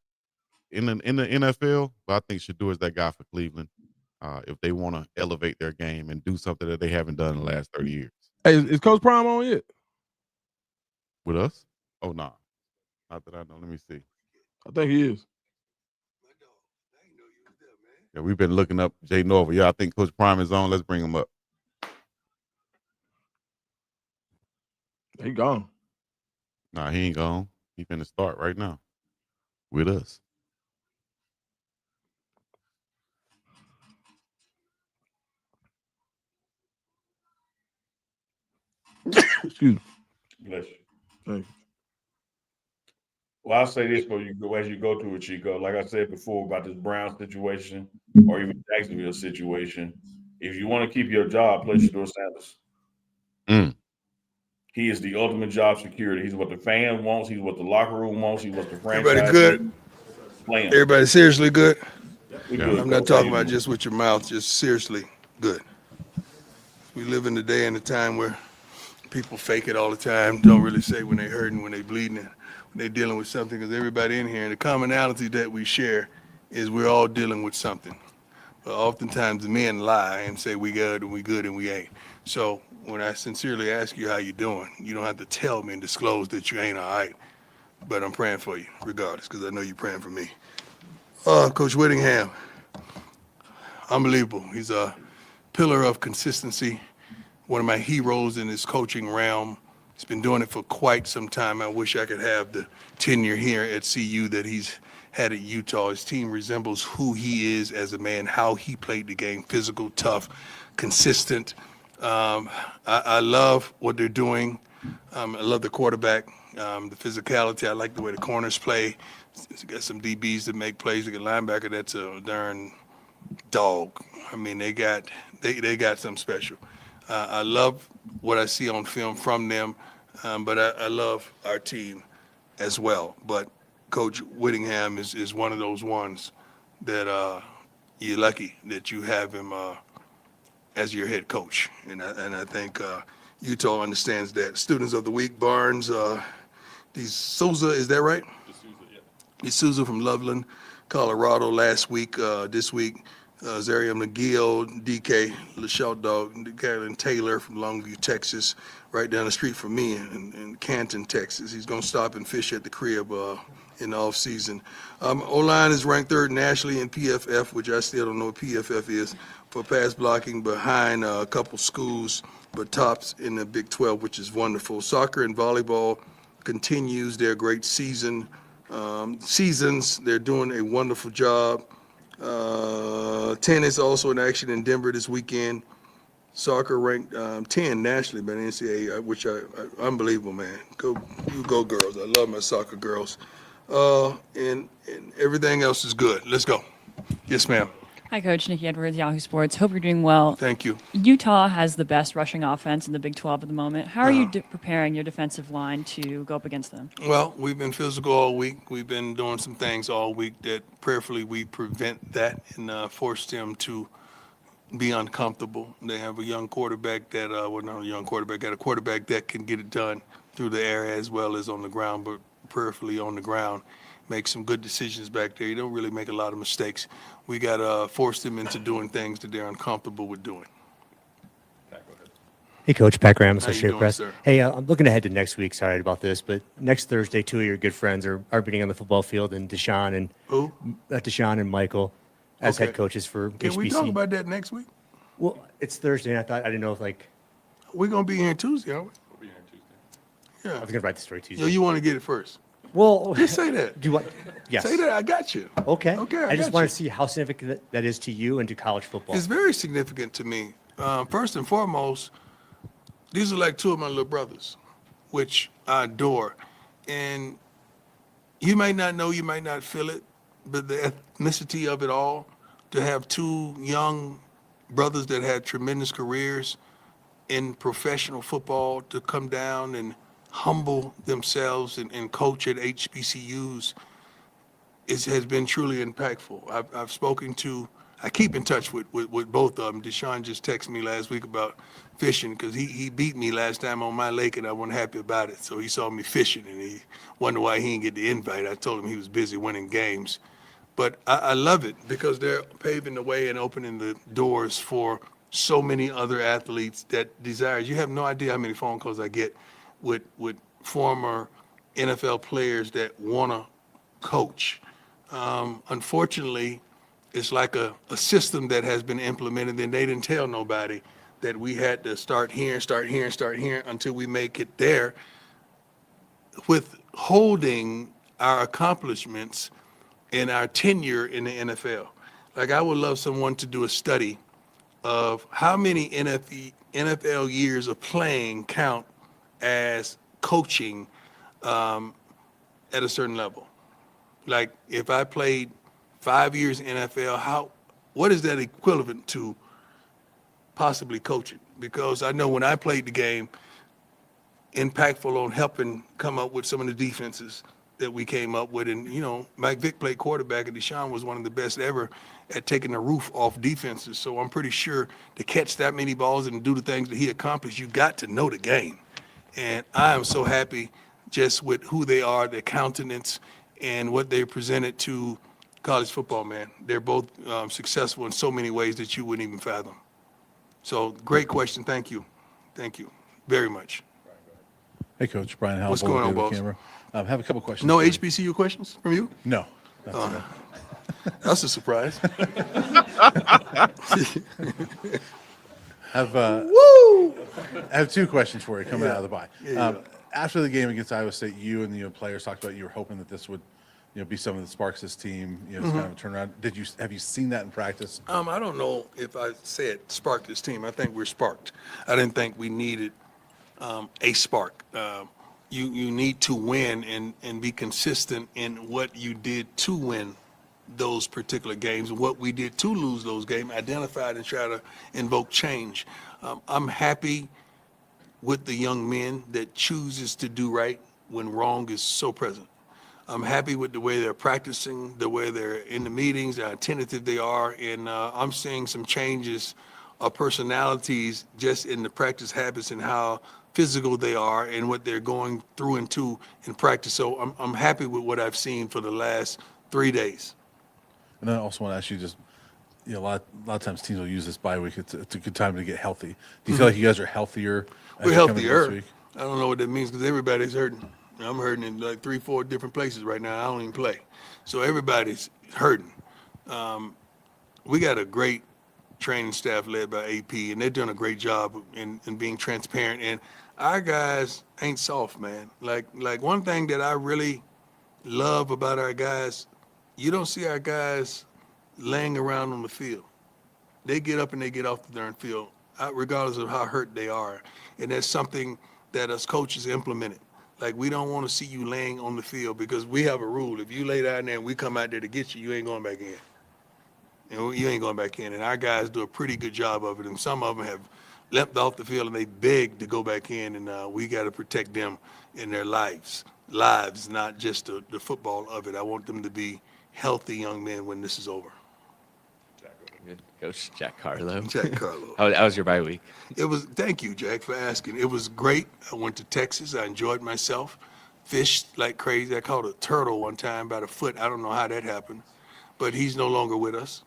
in the NFL, but I think Shedeur is that guy for Cleveland. If they want to elevate their game and do something that they haven't done in the last 30 years. Hey, is Coach Prime on yet? With us? Oh, no. Not that I know. Let me see. I think he is. Yeah, we've been looking up Jay Norville. Yeah, I think Coach Prime is on. Let's bring him up. He gone. Nah, he ain't gone. He finna start right now with us. Excuse me. Bless you. Thank you. Well, I'll say this for you as you go through it, Chico. Like I said before about this Brown situation or even Jacksonville situation, if you want to keep your job, play Shador Sanders. He is the ultimate job security. He's what the fan wants. He's what the locker room wants. He's what the franchise Everybody good? playing. Everybody seriously good? We good, I'm not Coach. talking How you about doing? just with your mouth, just seriously good. We live in a day and a time where people fake it all the time, don't really say when they're hurting, when they're bleeding, when they're dealing with something, because everybody in here, and the commonality that we share is we're all dealing with something. But oftentimes the men lie and say we good and we ain't. So when I sincerely ask you how you doing, you don't have to tell me and disclose that you ain't all right. But I'm praying for you regardless, because I know you're praying for me. Coach Whittingham, unbelievable. He's a pillar of consistency, one of my heroes in his coaching realm. He's been doing it for quite some time. I wish I could have the tenure here at CU that he's had at Utah. His team resembles who he is as a man, how he played the game, physical, tough, consistent. I love what they're doing. I love the quarterback, the physicality. I like the way the corners play. He's got some DBs that make plays. They got linebacker that's a darn dog. I mean, they got something special. I love what I see on film from them, but I love our team as well. But Coach Whittingham is one of those ones that you're lucky that you have him as your head coach. And I think Utah understands that. Students of the week, Barnes, Souza, is that right? D'Souza from Loveland, Colorado last week. This week, Zaria McGill, DK, Shador, Carolyn Taylor from Longview, Texas, right down the street from me in Canton, Texas. He's going to stop and fish at the crib in the off season. O-line is ranked third nationally in PFF, which I still don't know what PFF is, for pass blocking behind a couple schools, but tops in the Big 12, which is wonderful. Soccer and volleyball continues their great seasons. They're doing a wonderful job. Tennis also in action in Denver this weekend. Soccer ranked 10 nationally by the NCAA, which unbelievable, man. Go girls. I love my soccer girls. And everything else is good. Let's go. Yes, ma'am. Hi, Coach. Nikki Edwards, Yahoo Sports. Hope you're doing well. Thank you. Utah has the best rushing offense in the Big 12 at the moment. How are you preparing your defensive line to go up against them? Well, we've been physical all week. We've been doing some things all week that prayerfully we prevent that and force them to be uncomfortable. They have a young quarterback that, not a young quarterback, got a quarterback that can get it done through the air as well as on the ground, but prayerfully on the ground. Make some good decisions back there. You don't really make a lot of mistakes. We got to force them into doing things that they're uncomfortable with doing. Hey, Coach. Pat Graham, How you Associated doing, Press. sir? Hey, I'm looking ahead to next week. Sorry about this, but next Thursday, two of your good friends are meeting on the football field, and Deshaun Who? and Michael. as Okay. head coaches for Can HBC. we talk about that next week? Well, it's Thursday, and I didn't know if We're gonna be here Tuesday, aren't we? I Yeah. was gonna write the story Tuesday. Yo, you want to get it first? Well, Just say that. do you want? Yes. Say that. I got you. Okay. Okay, I just got want you. to see how significant that is to you and to college football. It's very significant to me. First and foremost, these are like two of my little brothers, which I adore. And you might not know, you might not feel it, but the ethnicity of it all, to have two young brothers that had tremendous careers in professional football to come down and humble themselves and coach at HBCUs has been truly impactful. I've spoken to, I keep in touch with both of them. Deshaun just texted me last week about fishing because he beat me last time on my lake and I wasn't happy about it. So he saw me fishing and he wondered why he didn't get the invite. I told him he was busy winning games. But I love it because they're paving the way and opening the doors for so many other athletes that desire. You have no idea how many phone calls I get with former NFL players that want to coach. Unfortunately, it's like a system that has been implemented and they didn't tell nobody that we had to start here until we make it there, withholding our accomplishments and our tenure in the NFL. Like I would love someone to do a study of how many NFL years of playing count as coaching at a certain level. Like if I played 5 years in NFL, what is that equivalent to possibly coaching? Because I know when I played the game, impactful on helping come up with some of the defenses that we came up with. And, Mike Vick played quarterback and Deshaun was one of the best ever at taking the roof off defenses. So I'm pretty sure to catch that many balls and do the things that he accomplished, you got to know the game. And I am so happy just with who they are, their countenance, and what they presented to college football, man. They're both successful in so many ways that you wouldn't even fathom. So great question. Thank you. Thank you very much. Hey, Coach. Brian Howell. What's going on, David boss? Camera. I have a couple questions. No for you. HBCU questions from you? No. That's it. That's a surprise. I have two questions for you coming out of the bye. Yeah. After the game against Iowa State, you and the players talked about you were hoping that this would, be something that sparks this team. It's kind of a turnaround. Have you seen that in practice? I don't know if I said spark this team. I think we're sparked. I didn't think we needed a spark. You need to win and be consistent in what you did to win those particular games and what we did to lose those games, identified and try to invoke change. I'm happy with the young men that chooses to do right when wrong is so present. I'm happy with the way they're practicing, the way they're in the meetings, how attentive they are, and I'm seeing some changes of personalities just in the practice habits and how physical they are and what they're going through into in practice. So I'm happy with what I've seen for the last 3 days. And then I also want to ask you just, a lot of times teams will use this bye week. It's a good time to get healthy. Do you feel like you guys are healthier? as We're you're coming into this healthier. week? I don't know what that means because everybody's hurting. I'm hurting in like 3-4 different places right now. I don't even play. So everybody's hurting. We got a great training staff led by AP, and they're doing a great job in being transparent. And our guys ain't soft, man. Like one thing that I really love about our guys, you don't see our guys laying around on the field. They get up and they get off the darn field, regardless of how hurt they are. And that's something that us coaches implemented. Like, we don't want to see you laying on the field because we have a rule. If you lay down there and we come out there to get you, you ain't going back in. You ain't going back in. And our guys do a pretty good job of it. And some of them have leapt off the field and they beg to go back in. And we got to protect them in their lives, not just the football of it. I want them to be healthy young men when this is over. Good Coach Jack Carlo. Jack Carlo. How was your bye week? Thank you, Jack, for asking. It was great. I went to Texas. I enjoyed myself. Fished like crazy. I caught a turtle one time by the foot. I don't know how that happened, but he's no longer with us.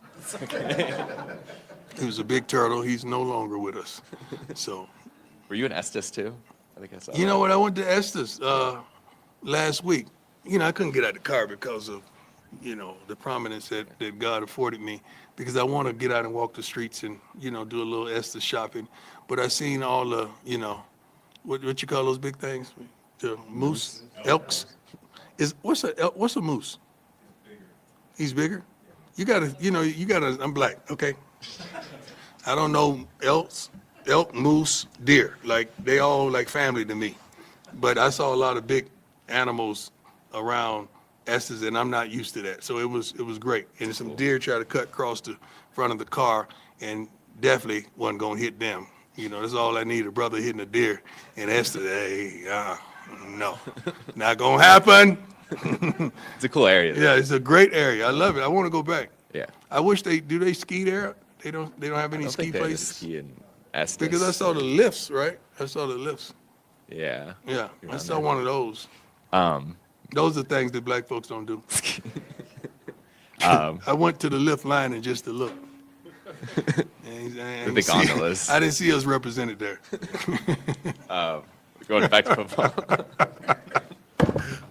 He was a big turtle. He's no longer with us. So. Were you in Estes too? I think I saw. You know what? I went to Estes last week. I couldn't get out of the car because of the prominence that God afforded me, because I want to get out and walk the streets and, do a little Esther shopping. But I seen all the, what you call those big things? The moose, elks. What's a moose? He's bigger? I'm black, okay? I don't know elk, moose, deer. Like, they all like family to me. But I saw a lot of big animals around Estes, and I'm not used to that. So it was great. And some deer tried to cut across the front of the car, and definitely wasn't going to hit them. That's all I need, a brother hitting a deer. And Estes, hey, no, not going to happen. It's a cool area. Yeah, it's a great area. I love it. I want to go back. Yeah. I wish do they ski there? They don't have any I don't ski think they have a places? ski in Estes. Because I saw the lifts, right? I saw the lifts. Yeah. Yeah, I Around saw there. one of those. Those are things that black folks don't do. I went to the lift line and just to look. The gondolas. I didn't see us represented there. Going back to football.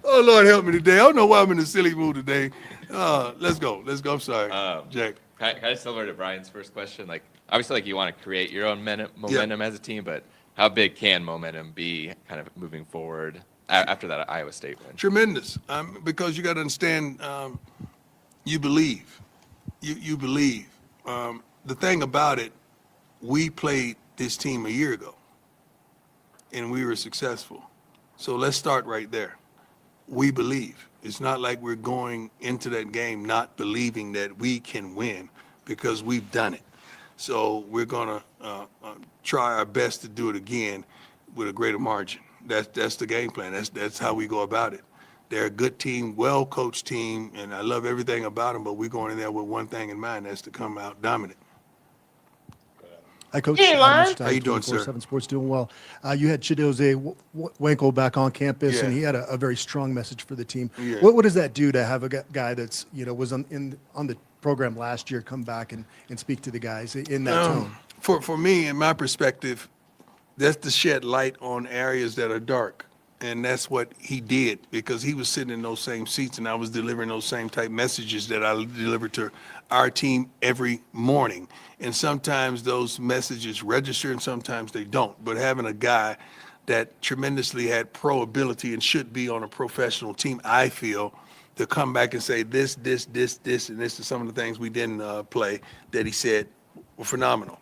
Oh, Lord, help me today. I don't know why I'm in a silly mood today. Let's go. I'm sorry, Jack. Kind of similar to Brian's first question. Like, obviously, you want to create your own momentum as a team, but how big can momentum be kind of moving forward after that Iowa State win? Tremendous, because you got to understand, you believe. You believe. The thing about it, we played this team a year ago, and we were successful. So let's start right there. We believe. It's not like we're going into that game not believing that we can win, because we've done it. So we're going to try our best to do it again with a greater margin. That's the game plan. That's how we go about it. They're a good team, well-coached team, and I love everything about them, but we're going in there with one thing in mind, that's to come out dominant. Hi, Coach. How you doing, sir? 7 Sports doing well. You had Chidozie Wanko back on campus, Yeah. and he had a very strong message for the team. Yeah. What does that do to have a guy that's was on the program last year come back and speak to the guys in that tone? For me, in my perspective, that's to shed light on areas that are dark. And that's what he did, because he was sitting in those same seats and I was delivering those same type messages that I deliver to our team every morning. And sometimes those messages register and sometimes they don't. But having a guy that tremendously had pro ability and should be on a professional team, I feel, to come back and say this, and this is some of the things we didn't play that he said were phenomenal.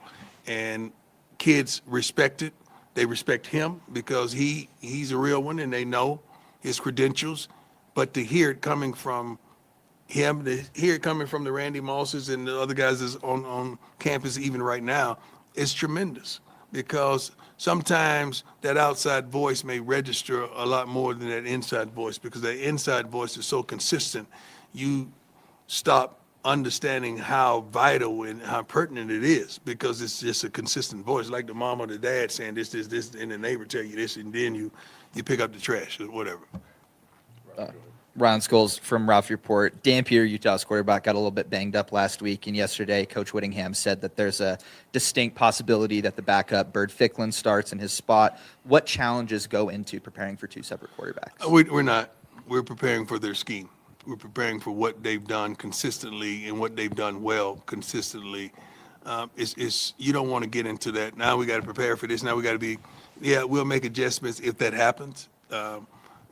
And kids respect it. They respect him because he's a real one and they know his credentials. But to hear it coming from him, to hear it coming from the Randy Mosses and the other guys that's on campus even right now, is tremendous, because sometimes that outside voice may register a lot more than that inside voice, because that inside voice is so consistent, you stop understanding how vital and how pertinent it is, because it's just a consistent voice, like the mom or the dad saying this, and the neighbor tell you this, and then you pick up the trash or whatever. Ron Scholes from Ralph Report. Dampier, Utah's quarterback, got a little bit banged up last week, and yesterday Coach Whittingham said that there's a distinct possibility that the backup Bird Ficklin starts in his spot. What challenges go into preparing for two separate quarterbacks? We're not. We're preparing for their scheme. We're preparing for what they've done consistently and what they've done well consistently. You don't want to get into that. Now we got to prepare for this. Now we got to be, we'll make adjustments if that happens,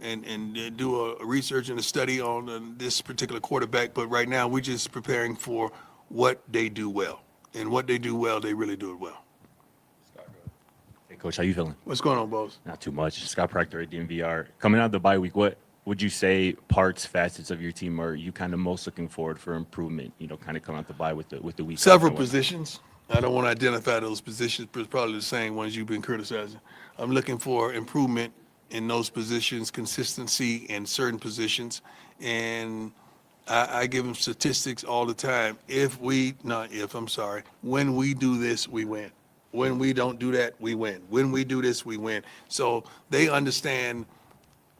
and do a research and a study on this particular quarterback. But right now we're just preparing for what they do well, and what they do well, they really do it well. Hey, Coach, how you feeling? What's going on, boss? Not too much. Scott Proctor at DMVR. Coming out of the bye week, what would you say parts, facets of your team are you kind of most looking forward for improvement? Kind of come out the bye with the week. Several positions. I don't want to identify those positions, but it's probably the same ones you've been criticizing. I'm looking for improvement in those positions, consistency in certain positions, and I give them statistics all the time. When we do this, we win. When we don't do that, we win. When we do this, we win. So they understand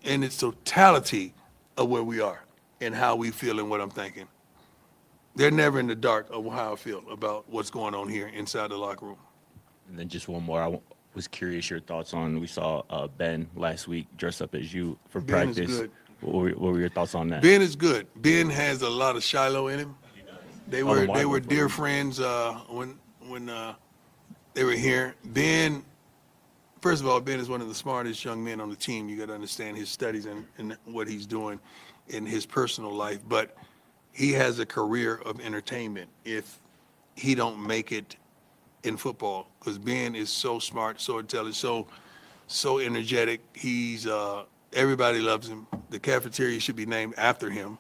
in its totality of where we are and how we feel and what I'm thinking. They're never in the dark of how I feel about what's going on here inside the locker room. And then just one more. I was curious your thoughts on, we saw Ben last week dress up as you for Ben is practice. good. What were your thoughts on that? Ben is good. Ben has a lot of Shiloh in him. They Oh, the were wide one for dear him. friends when they were here. Ben, first of all, Ben is one of the smartest young men on the team. You got to understand his studies and what he's doing in his personal life. But he has a career of entertainment if he don't make it in football, because Ben is so smart, so intelligent, so energetic. He's everybody loves him. The cafeteria should be named after him.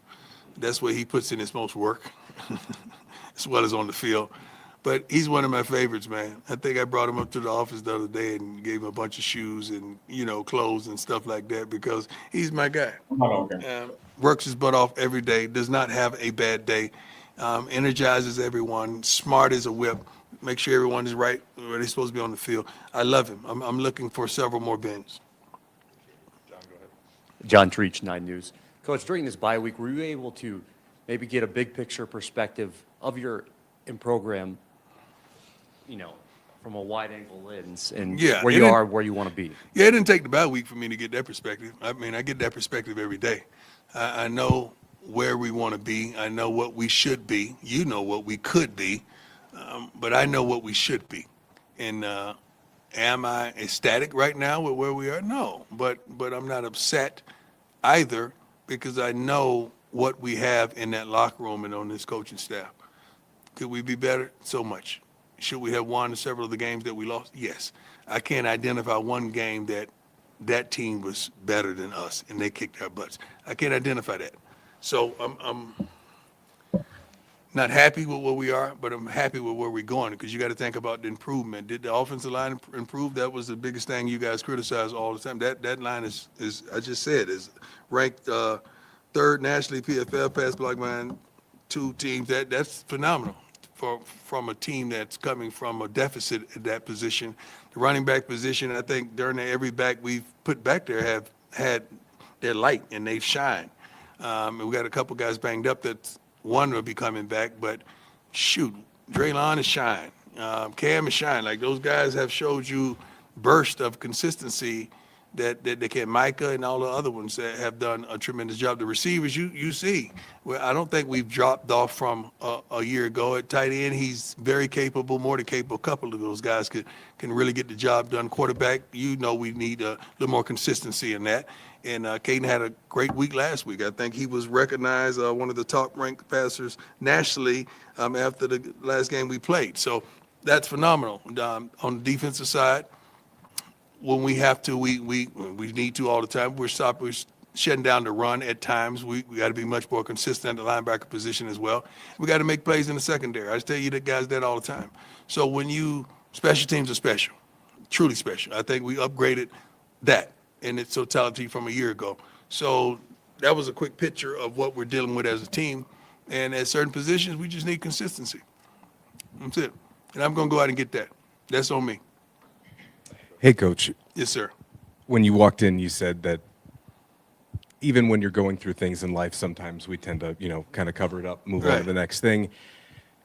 That's where he puts in his most work, as well as on the field. But he's one of my favorites, man. I think I brought him up to the office the other day and gave him a bunch of shoes and, clothes and stuff like that, because he's my guy. Works his butt off every day, does not have a bad day, energizes everyone, smart as a whip, make sure everyone is right where they're supposed to be on the field. I love him. I'm looking for several more Bens. John Treach, 9 News. Coach, during this bye week, were you able to maybe get a big picture perspective of your program, from a wide angle lens and where you are, where you want to be? Yeah, it didn't take the bye week for me to get that perspective. I mean, I get that perspective every day. I know where we want to be. I know what we should be. You know what we could be, but I know what we should be. And am I ecstatic right now with where we are? No, but I'm not upset either, because I know what we have in that locker room and on this coaching staff. Could we be better? So much. Should we have won several of the games that we lost? Yes. I can't identify one game that team was better than us and they kicked our butts. I can't identify that. So I'm not happy with where we are, but I'm happy with where we're going, because you got to think about the improvement. Did the offensive line improve? That was the biggest thing you guys criticize all the time. That line is I just said, is ranked third nationally PFL pass block line, 2 teams. That's phenomenal from a team that's coming from a deficit at that position. The running back position, I think during every back we've put back there have had their light and they've shined. And we got a couple guys banged up that one will be coming back, but shoot, Draylon is shine. Cam is shine. Like, those guys have showed you burst of consistency that they can. Micah and all the other ones that have done a tremendous job. The receivers, you see, well, I don't think we've dropped off from a year ago. At tight end, he's very capable, more than capable. A couple of those guys can really get the job done. Quarterback, we need a little more consistency in that. And Caden had a great week last week. I think he was recognized one of the top-ranked passers nationally after the last game we played. So that's phenomenal. On the defensive side, when we have to, we need to all the time. We're shutting down the run at times. We got to be much more consistent at the linebacker position as well. We got to make plays in the secondary. I just tell you that guys that all the time. So special teams are special, truly special. I think we upgraded that in its totality from a year ago. So that was a quick picture of what we're dealing with as a team. And at certain positions, we just need consistency. That's it. And I'm going to go out and get that. That's on me. Hey, Coach. Yes, sir. When you walked in, you said that even when you're going through things in life, sometimes we tend to, kind of cover it up, move on to the next thing.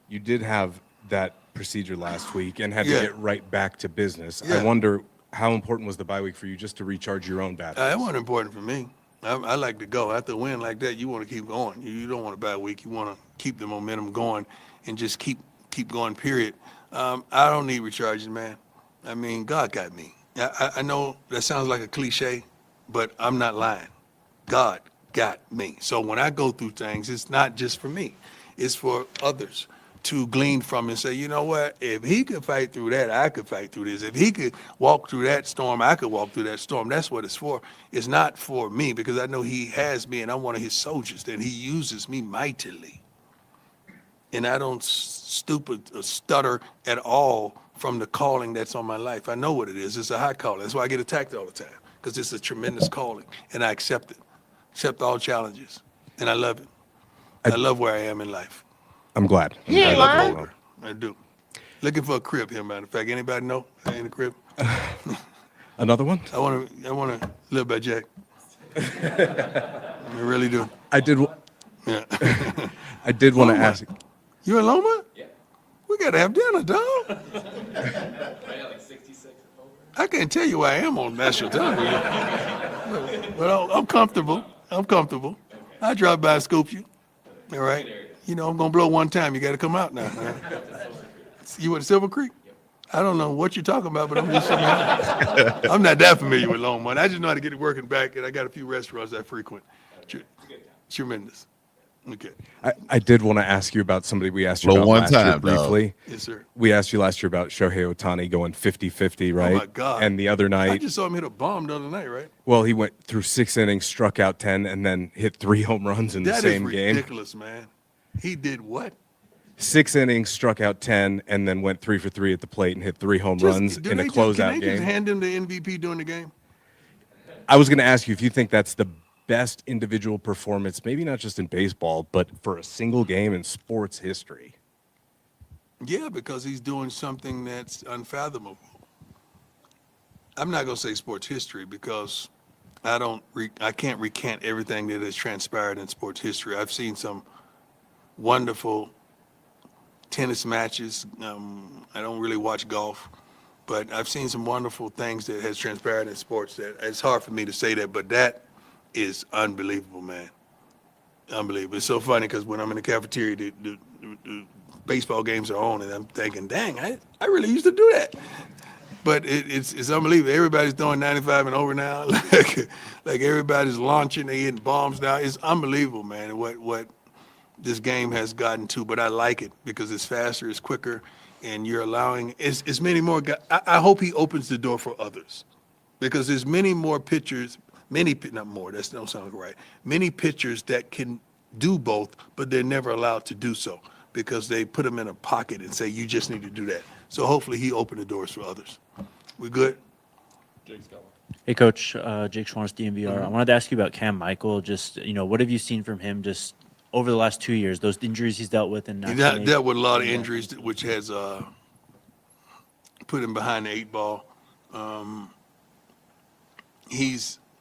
You did have that procedure last week and had to get right back to business. I wonder, how important was the bye week for you just to recharge your own batteries? That wasn't important for me. I like to go. After a win like that, you want to keep going. You don't want a bad week. You want to keep the momentum going and just keep going, period. I don't need recharging, man. I mean, God got me. I know that sounds like a cliche, but I'm not lying. God got me. So when I go through things, it's not just for me. It's for others to glean from and say, you know what, if he could fight through that, I could fight through this. If he could walk through that storm, I could walk through that storm. That's what it's for. It's not for me, because I know he has me and I'm one of his soldiers, and he uses me mightily. And I don't stutter at all from the calling that's on my life. I know what it is. It's a high calling. That's why I get attacked all the time, because it's a tremendous calling, and I accept it. Accept all challenges, and I love it. I love where I am in life. I'm glad. I love older. I do. Looking for a crib here, matter of fact. Anybody know I ain't a crib? Another one? I want to live by Jack. I really do. I did want to ask. You in Loma? Yeah. We got to have dinner, dog. I can't tell you where I am on national television. But I'm comfortable. I'm comfortable. I drop by and scoop you. All right. You know, I'm gonna blow one time. You got to come out now. Huh? You went to Silver Creek? I don't know what you're talking about, but I'm just I'm not that familiar with Longmont. I just know how to get it working back, and I got a few restaurants I frequent. Tremendous. Okay. I did want to ask you about somebody we asked you Blow about one last year time, dog. briefly. Yes, sir. We asked you last year about Shohei Ohtani going 50-50, right? Oh my God. And the other I night, just saw him hit a bomb the other night, right? well, he went through 6 innings, struck out 10, and then hit 3 home runs in the same That is game. ridiculous, man. He did what? 6 innings, struck out 10, and then went 3 for 3 at the plate and hit 3 home runs in a Can closeout they just game. hand him the MVP during the game? I was going to ask you if you think that's the best individual performance, maybe not just in baseball, but for a single game in sports history. Yeah, because he's doing something that's unfathomable. I'm not going to say sports history because I can't recant everything that has transpired in sports history. I've seen some wonderful tennis matches. I don't really watch golf, but I've seen some wonderful things that has transpired in sports that it's hard for me to say that, but that is unbelievable, man. Unbelievable. It's so funny because when I'm in the cafeteria, the baseball games are on, and I'm thinking, dang, I really used to do that. But it's unbelievable. Everybody's throwing 95 and over now. like everybody's launching, they hitting bombs now. It's unbelievable, man, what this game has gotten to. But I like it because it's faster, it's quicker, and you're allowing it's many more guys. I hope he opens the door for others because there's many more pitchers. Not more, that don't sound right. Many pitchers that can do both, but they're never allowed to do so because they put them in a pocket and say, you just need to do that. So hopefully he opened the doors for others. We good? Hey, Coach, Jake Schwannis, DMVR. I wanted to ask you about Cam Michael. Just, what have you seen from him just over the last 2 years, those injuries he's dealt with? And He dealt with a lot of injuries, which has put him behind the 8 ball.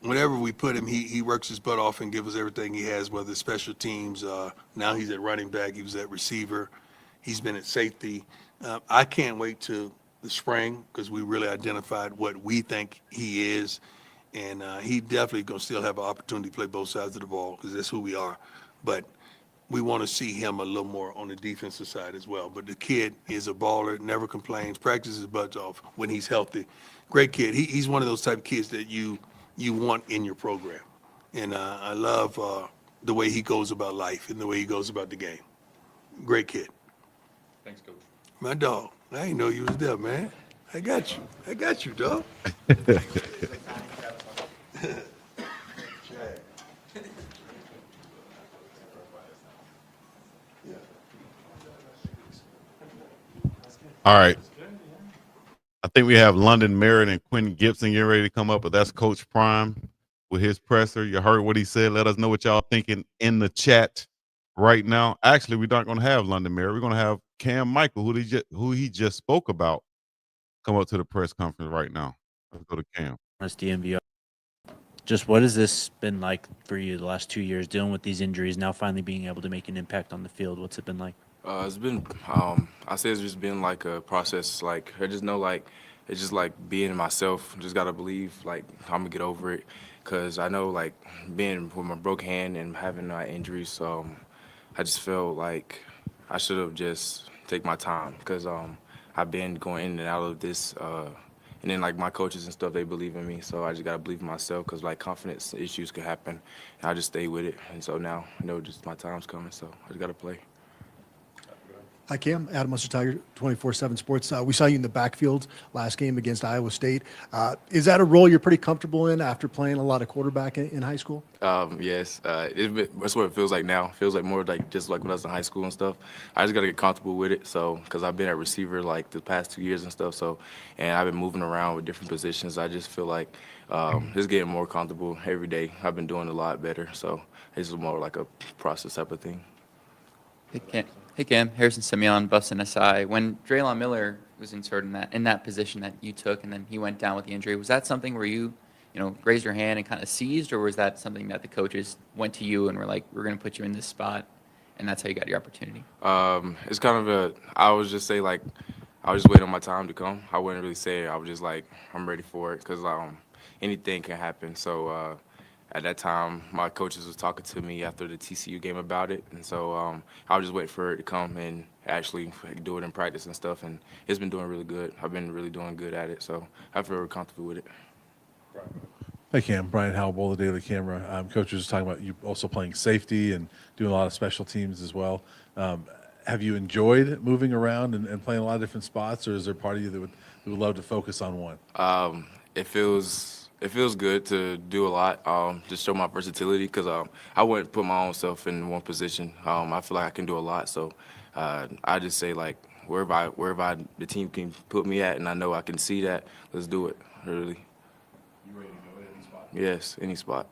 Whenever we put him, he works his butt off and gives us everything he has, whether it's special teams. Now he's at running back. He was at receiver. He's been at safety. I can't wait to the spring because we really identified what we think he is. And he definitely going to still have an opportunity to play both sides of the ball because that's who we are. But we want to see him a little more on the defensive side as well. But the kid is a baller, never complains, practices his butt off when he's healthy. Great kid. He's one of those type of kids that you want in your program. And I love the way he goes about life and the way he goes about the game. Great kid. Thanks, Coach. My dog. I didn't know you was there, man. I got you, dog. All right. I think we have London Merritt and Quentin Gibson getting ready to come up, but that's Coach Prime with his presser. You heard what he said. Let us know what y'all thinking in the chat right now. Actually, we're not going to have London Merritt. We're going to have Cam Michael, who he just spoke about, come up to the press conference right now. Let's go to Cam. That's DMVR. Just what has this been like for you the last 2 years, dealing with these injuries, now finally being able to make an impact on the field? What's it been like? It's been, I say it's just been like a process. Like, I just know, like, it's just like being myself. Just got to believe, like, I'm going to get over it. Because I know, like, being with my broke hand and having injuries, I just felt like I should have just take my time. Because I've been going in and out of this. And then, like, my coaches and stuff, they believe in me. So I just got to believe in myself because, like, confidence issues could happen. And I just stay with it. And so now I know just my time's coming. So I just got to play. Hi, Cam. Adam Munster Tiger, 24/7 Sports. We saw you in the backfield last game against Iowa State. Is that a role you're pretty comfortable in after playing a lot of quarterback in high school? Yes. That's what it feels like now. It feels like more like just like when I was in high school and stuff. I just got to get comfortable with it. So, because I've been at receiver like the past 2 years and stuff. So, and I've been moving around with different positions. I just feel like just getting more comfortable every day. I've been doing a lot better. So, it's more like a process type of thing. Hey Cam, Harrison Simeon, Buffs SI. When Draylon Miller was inserted in that position that you took, and then he went down with the injury, was that something where you raised your hand and kind of seized, or was that something that the coaches went to you and were like, we're going to put you in this spot, and that's how you got your opportunity? It's kind of I would just say like, I was just waiting on my time to come. I wouldn't really say it. I was just like, I'm ready for it because anything can happen. So at that time, my coaches was talking to me after the TCU game about it, and so I was just waiting for it to come and actually do it in practice and stuff. And it's been doing really good. I've been really doing good at it, so I feel really comfortable with it. Hey, Cam. Brian Howell, the Daily Camera. Coach was just talking about you also playing safety and doing a lot of special teams as well. Have you enjoyed moving around and playing a lot of different spots, or is there part of you that would love to focus on one? It feels good to do a lot, just show my versatility, because I wouldn't put my own self in one position. I feel like I can do a lot, so I just say, like, wherever the team can put me at, and I know I can see that, let's do it. Really. You ready to go at any spot? Yes, any spot.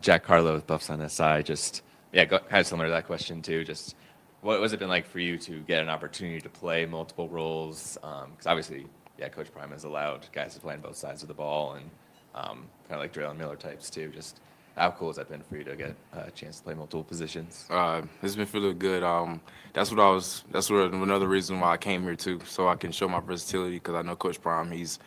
Jack Harlow with Buffs on SI. Just kind of similar to that question too. Just what has it been like for you to get an opportunity to play multiple roles? Because obviously, Coach Prime has allowed guys to play on both sides of the ball, and kind of like Draylen Miller types too. Just how cool has that been for you to get a chance to play multiple positions? It's been feeling good. That's another reason why I came here too, so I can show my versatility. Because I know Coach Prime, he's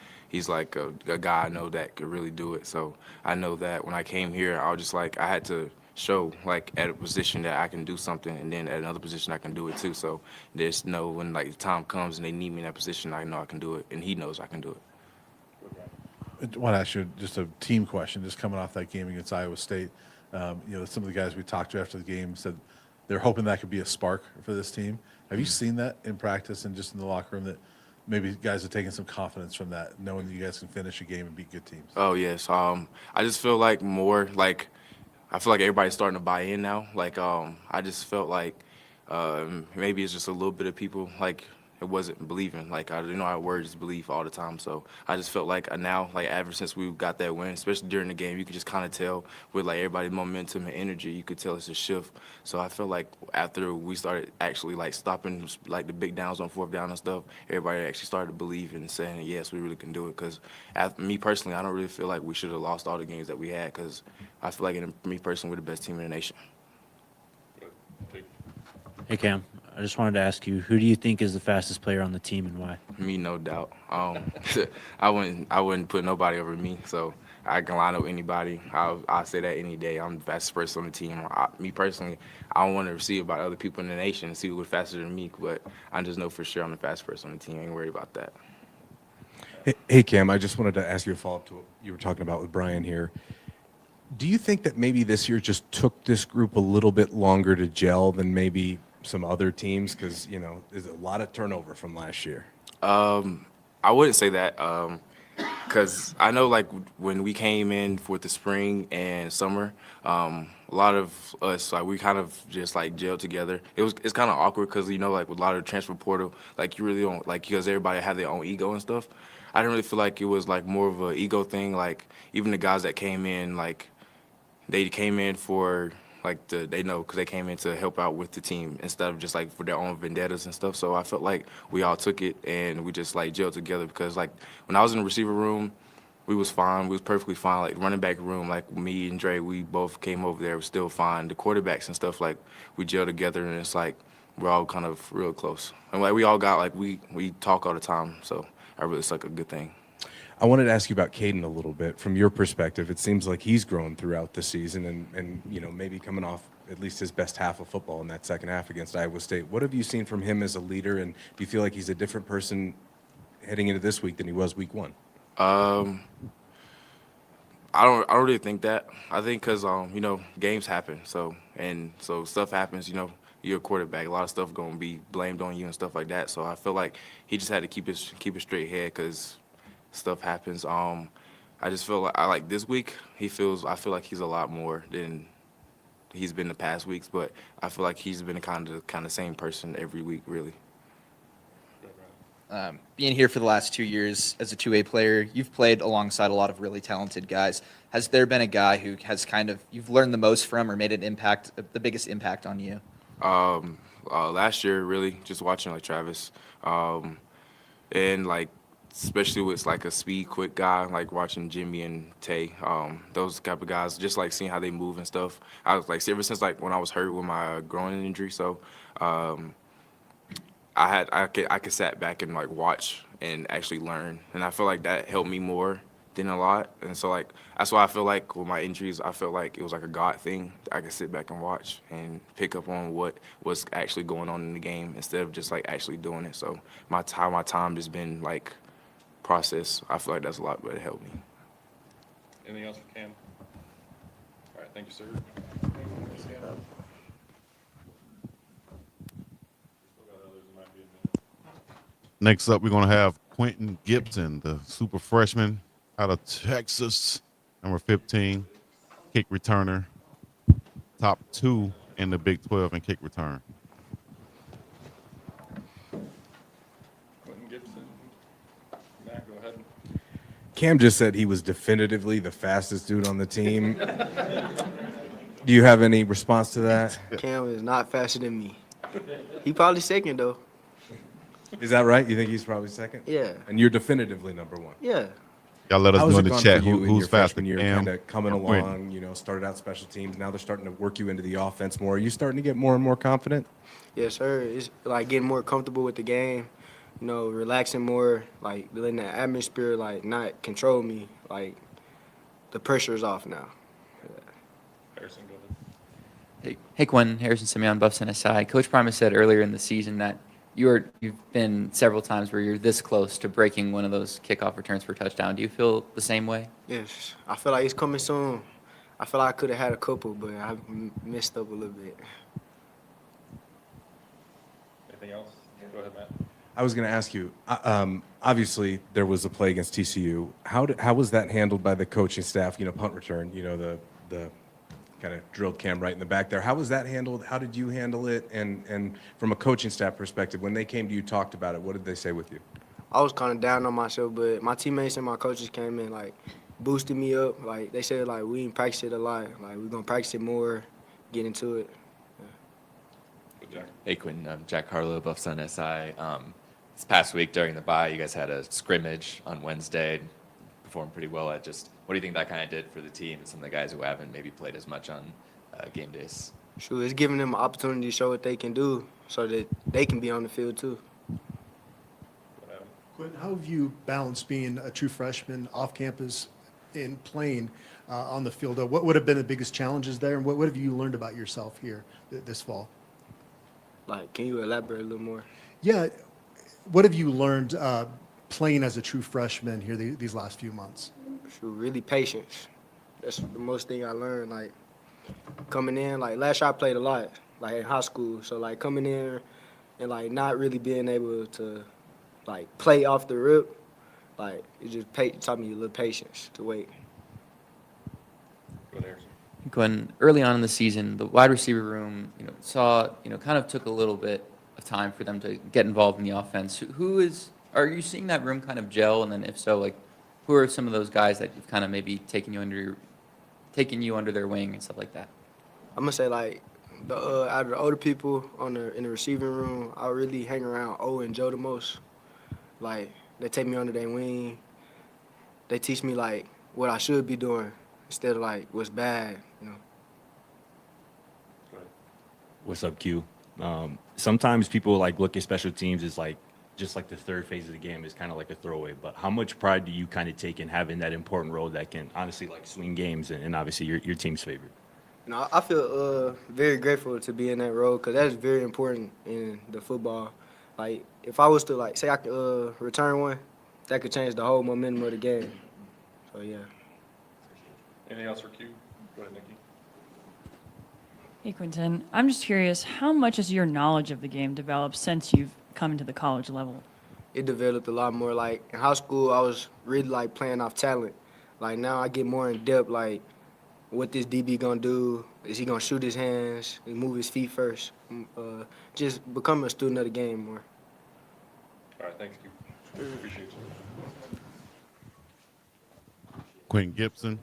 like a guy I know that could really do it. So I know that when I came here, I was just like, I had to show, like, at a position that I can do something, and then at another position I can do it too. So there's no, when like the time comes and they need me in that position, I know I can do it, and he knows I can do it. I want to ask you just a team question, just coming off that game against Iowa State. Some of the guys we talked to after the game said they're hoping that could be a spark for this team. Have you seen that in practice and just in the locker room, that maybe guys are taking some confidence from that, knowing that you guys can finish a game and beat good teams? Oh, yes. I just feel like I feel like everybody's starting to buy in now. Like, I just felt like maybe it's just a little bit of people, like, it wasn't believing. Like, I didn't know how words believe all the time. So I just felt like now, like, ever since we got that win, especially during the game, you could just kind of tell with, like, everybody's momentum and energy, you could tell it's a shift. So I feel like after we started actually, like, stopping, like, the big downs on fourth down and stuff, everybody actually started to believe and saying, yes, we really can do it. Because me personally, I don't really feel like we should have lost all the games that we had, because I feel like, me personally, we're the best team in the nation. Hey, Cam. I just wanted to ask you, who do you think is the fastest player on the team and why? Me, no doubt. I wouldn't put nobody over me, so I can line up anybody. I'll say that any day. I'm the fastest person on the team. Me personally, I don't want to see about other people in the nation and see who's faster than me, but I just know for sure I'm the fastest person on the team. I ain't worried about that. Hey, Cam, I just wanted to ask you a follow-up to what you were talking about with Brian here. Do you think that maybe this year just took this group a little bit longer to gel than maybe some other teams? Because, there's a lot of turnover from last year. I wouldn't say that, because I know, like, when we came in for the spring and summer, a lot of us, like, we kind of just, like, gelled together. It's kind of awkward because, like, with a lot of transfer portal, like, you really don't, like, because everybody have their own ego and stuff. I didn't really feel like it was, like, more of an ego thing. Like, even the guys that came in, like, they came in for, like, they know, because they came in to help out with the team instead of just, like, for their own vendettas and stuff. So I felt like we all took it and we just, like, gelled together, because, like, when I was in the receiver room, we was fine. We was perfectly fine. Like, running back room, like, me and Dre, we both came over there, was still fine. The quarterbacks and stuff, like, we gelled together, and it's like we're all kind of real close. And, like, we all got, like, we talk all the time, so it's like a good thing. I wanted to ask you about Caden a little bit. From your perspective, it seems like he's grown throughout the season and maybe coming off at least his best half of football in that second half against Iowa State. What have you seen from him as a leader, and do you feel like he's a different person heading into this week than he was week one? I don't really think that. I think because games happen, so stuff happens. You're a quarterback. A lot of stuff gonna be blamed on you and stuff like that. So I feel like he just had to keep a straight head, because stuff happens. I just feel like this week I feel like he's a lot more than he's been the past weeks, but I feel like he's been kind of same person every week, really. Being here for the last 2 years as a two-way player, you've played alongside a lot of really talented guys. Has there been a guy who has you've learned the most from or made the biggest impact on you? Last year, really, just watching, like, Travis, and, like, especially with, like, a speed, quick guy, like watching Jimmy and Tay, those type of guys, just, like, seeing how they move and stuff. I was, like, ever since, like, when I was hurt with my groin injury, so I could sat back and, like, watch and actually learn, and I feel like that helped me more than a lot. And so, like, that's why I feel like with my injuries, I felt like it was like a God thing. I could sit back and watch and pick up on what was actually going on in the game instead of just, like, actually doing it. So my time just been, like, processed. I feel like that's a lot better to help me. Anything else for Cam? All right, thank you, sir. Next up, we're going to have Quentin Gibson, the super freshman out of Texas, number 15, kick returner, top 2 in the Big 12 in kick return. Quentin Gibson. Matt, go ahead. Cam just said he was definitively the fastest dude on the team. Do you have any response to that? Cam is not faster than me. He probably second though. Is that right? You think he's probably second? Yeah. And you're definitively number 1. Yeah. Y'all let us How's know it in the gone chat for you in who's your faster, freshman year, Cam kind of coming or Quentin? along, you know, started out special teams. Now they're starting to work you into the offense more. Are you starting to get more and more confident? Yes, sir. It's like getting more comfortable with the game, you know, relaxing more, like letting the atmosphere like not control me. Like the pressure's off now. Harrison, go ahead. Hey, Quentin, Harrison Simeon, Buffs SI. Coach Primus said earlier in the season that you've been several times where you're this close to breaking one of those kickoff returns for touchdown. Do you feel the same way? Yes, I feel like it's coming soon. I feel like I could have had a couple, but I messed up a little bit. Anything else? Go ahead, Matt. I was going to ask you, obviously there was a play against TCU. How was that handled by the coaching staff, you know, punt return, you know, the kind of drilled Cam right in the back there. How was that handled? How did you handle it? And from a coaching staff perspective, when they came to you, talked about it, what did they say with you? I was kind of down on myself, but my teammates and my coaches came in, like, boosted me up. Like, they said, like, we didn't practice it a lot. Like, we're going to practice it more, get into it. Hey, Quentin. Jack Harlow, Buffs SI. This past week during the bye, you guys had a scrimmage on Wednesday. Performed pretty well at just, what do you think that kind of did for the team and some of the guys who haven't maybe played as much on game days? Sure, it's giving them an opportunity to show what they can do so that they can be on the field too. Quentin, how have you balanced being a true freshman off campus and playing on the field? What would have been the biggest challenges there, and what have you learned about yourself here this fall? Like, can you elaborate a little more? Yeah, what have you learned playing as a true freshman here these last few months? Sure, really patience. That's the most thing I learned. Like, coming in, like, last year I played a lot, like, in high school. So, like, coming in and, like, not really being able to, like, play off the rip, like, it just taught me a little patience to wait. Go there. When early on in the season, the wide receiver room, kind of took a little bit of time for them to get involved in the offense. Are you seeing that room kind of gel? And then if so, like, who are some of those guys that you've kind of maybe taken you under their wing and stuff like that? I'm gonna say, like, out of the older people in the receiving room, I really hang around O and Joe the most. Like, they take me under their wing. They teach me, like, what I should be doing instead of, like, what's bad, you know. What's up, Q? Sometimes people like look at special teams as like just like the third phase of the game is kind of like a throwaway. But how much pride do you kind of take in having that important role that can honestly like swing games and obviously your team's favorite? You know, I feel very grateful to be in that role because that's very important in the football. Like, if I was to, like, say I could return one, that could change the whole momentum of the game. So, yeah. Anything else for Q? Go ahead, Nikki. Hey, Quentin, I'm just curious, how much has your knowledge of the game developed since you've come into the college level? It developed a lot more. Like, in high school, I was really, like, playing off talent. Like, now I get more in depth, like, what this DB gonna do? Is he gonna shoot his hands and move his feet first? Just become a student of the game more. All right, thanks, Q. Appreciate you. Quentin Gibson.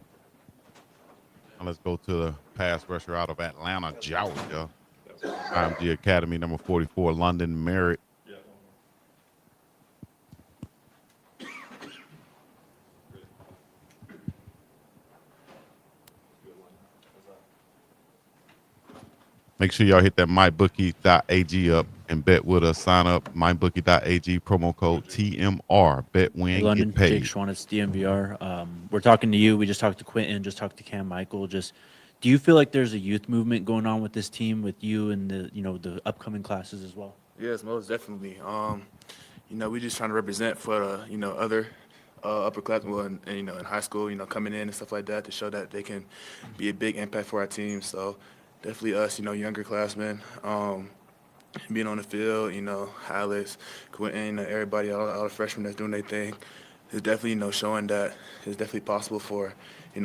Now let's go to the pass rusher out of Atlanta, Georgia. IMG Academy, number 44, London Merritt. Make sure y'all hit that mybookie.ag up and bet with us. Sign up, mybookie.ag, promo code TMR. Bet, Hey, win, London, get paid. Jake Schwan, it's DMVR. We're talking to you. We just talked to Quentin, just talked to Cam Michael. Just, do you feel like there's a youth movement going on with this team, with you and the upcoming classes as well? Yes, most definitely. We just trying to represent for other upperclassmen, and in high school, coming in and stuff like that to show that they can be a big impact for our team. So definitely us, younger classmen, being on the field, Alex, Quentin, everybody, all the freshmen that's doing their thing, is definitely showing that it's definitely possible for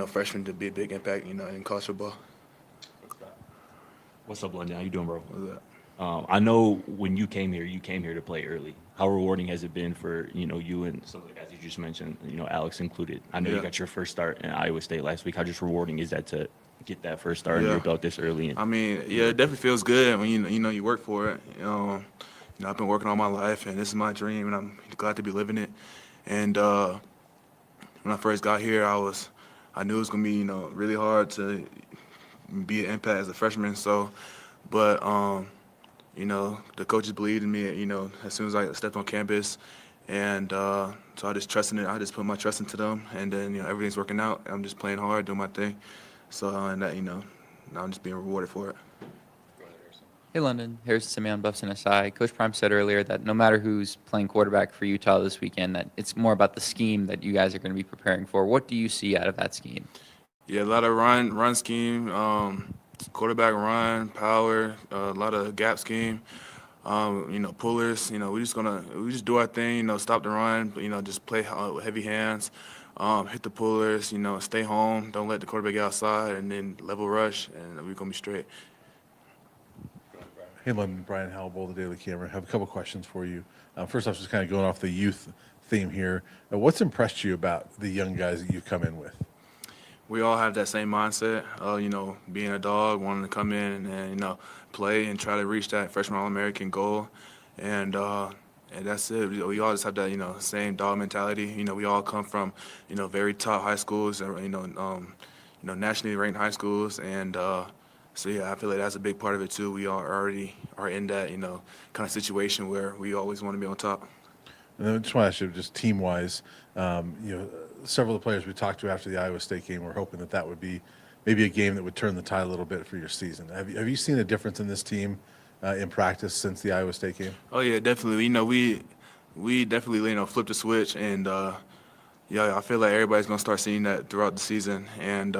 freshmen to be a big impact, in college football. What's up, London? How you doing, bro? What's up? I know when you came here to play early. How rewarding has it been for you and some of the guys you just mentioned, Alex included? I know you got your first start in Iowa State last week. How just rewarding is that to get that first start under your belt this early? I mean, it definitely feels good when you work for it. I've been working all my life, and this is my dream, and I'm glad to be living it. And when I first got here, I knew it was gonna be really hard to be an impact as a freshman. So, but the coaches believed in me, as soon as I stepped on campus. And so I just trusted it. I just put my trust into them. And then, everything's working out. I'm just playing hard, doing my thing. So, and that, now I'm just being rewarded for it. Hey, London. Harrison Simeon, Buffs SI. Coach Prime said earlier that no matter who's playing quarterback for Utah this weekend, that it's more about the scheme that you guys are going to be preparing for. What do you see out of that scheme? Yeah, a lot of run scheme, quarterback run, power, a lot of gap scheme, pullers. We just do our thing. Stop the run, just play with heavy hands, hit the pullers. Stay home, don't let the quarterback get outside, and then level rush, and we're gonna be straight. Hey, London, Brian Howell, the Daily Camera. I have a couple questions for you. First off, just kind of going off the youth theme here. What's impressed you about the young guys that you've come in with? We all have that same mindset, being a dog, wanting to come in and, play and try to reach that freshman All-American goal. And that's it. We all just have that, same dog mentality. We all come from, very top high schools, nationally ranked high schools. And so, yeah, I feel like that's a big part of it, too. We already are in that, kind of situation where we always want to be on top. And then I just want to ask you, just team-wise, several of the players we talked to after the Iowa State game were hoping that would be maybe a game that would turn the tide a little bit for your season. Have you seen a difference in this team in practice since the Iowa State game? Oh, yeah, definitely. We definitely, flipped the switch. And, I feel like everybody's going to start seeing that throughout the season. And,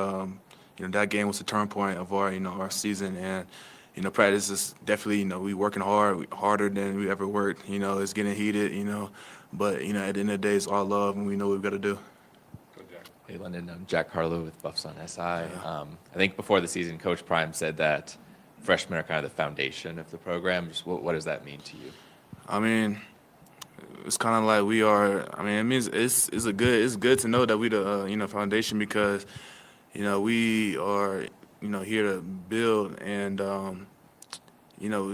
that game was the turn point of our season. And, practice is definitely, we working hard, harder than we ever worked. It's getting heated, but, at the end of the day, it's all love, and we know what we've got to do. Hey, London, I'm Jack Harlow with Buffs SI. I think before the season, Coach Prime said that freshmen are kind of the foundation of the program. Just what does that mean to you? I mean, it's kind of like we are. I mean, it means it's good to know that we the foundation, because we are here to build and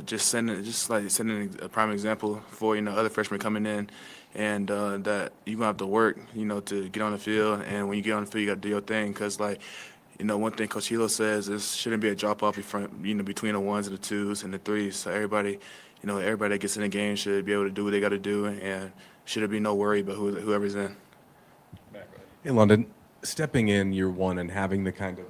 just setting a prime example for other freshmen coming in. And that you're going to have to work, to get on the field. And when you get on the field, you got to do your thing. Because, one thing Coach Hilo says is shouldn't be a drop-off between the ones and the twos and the threes. So everybody that gets in the game should be able to do what they got to do. And should be no worry about whoever's in. Hey, London, stepping in year one and having the kind of,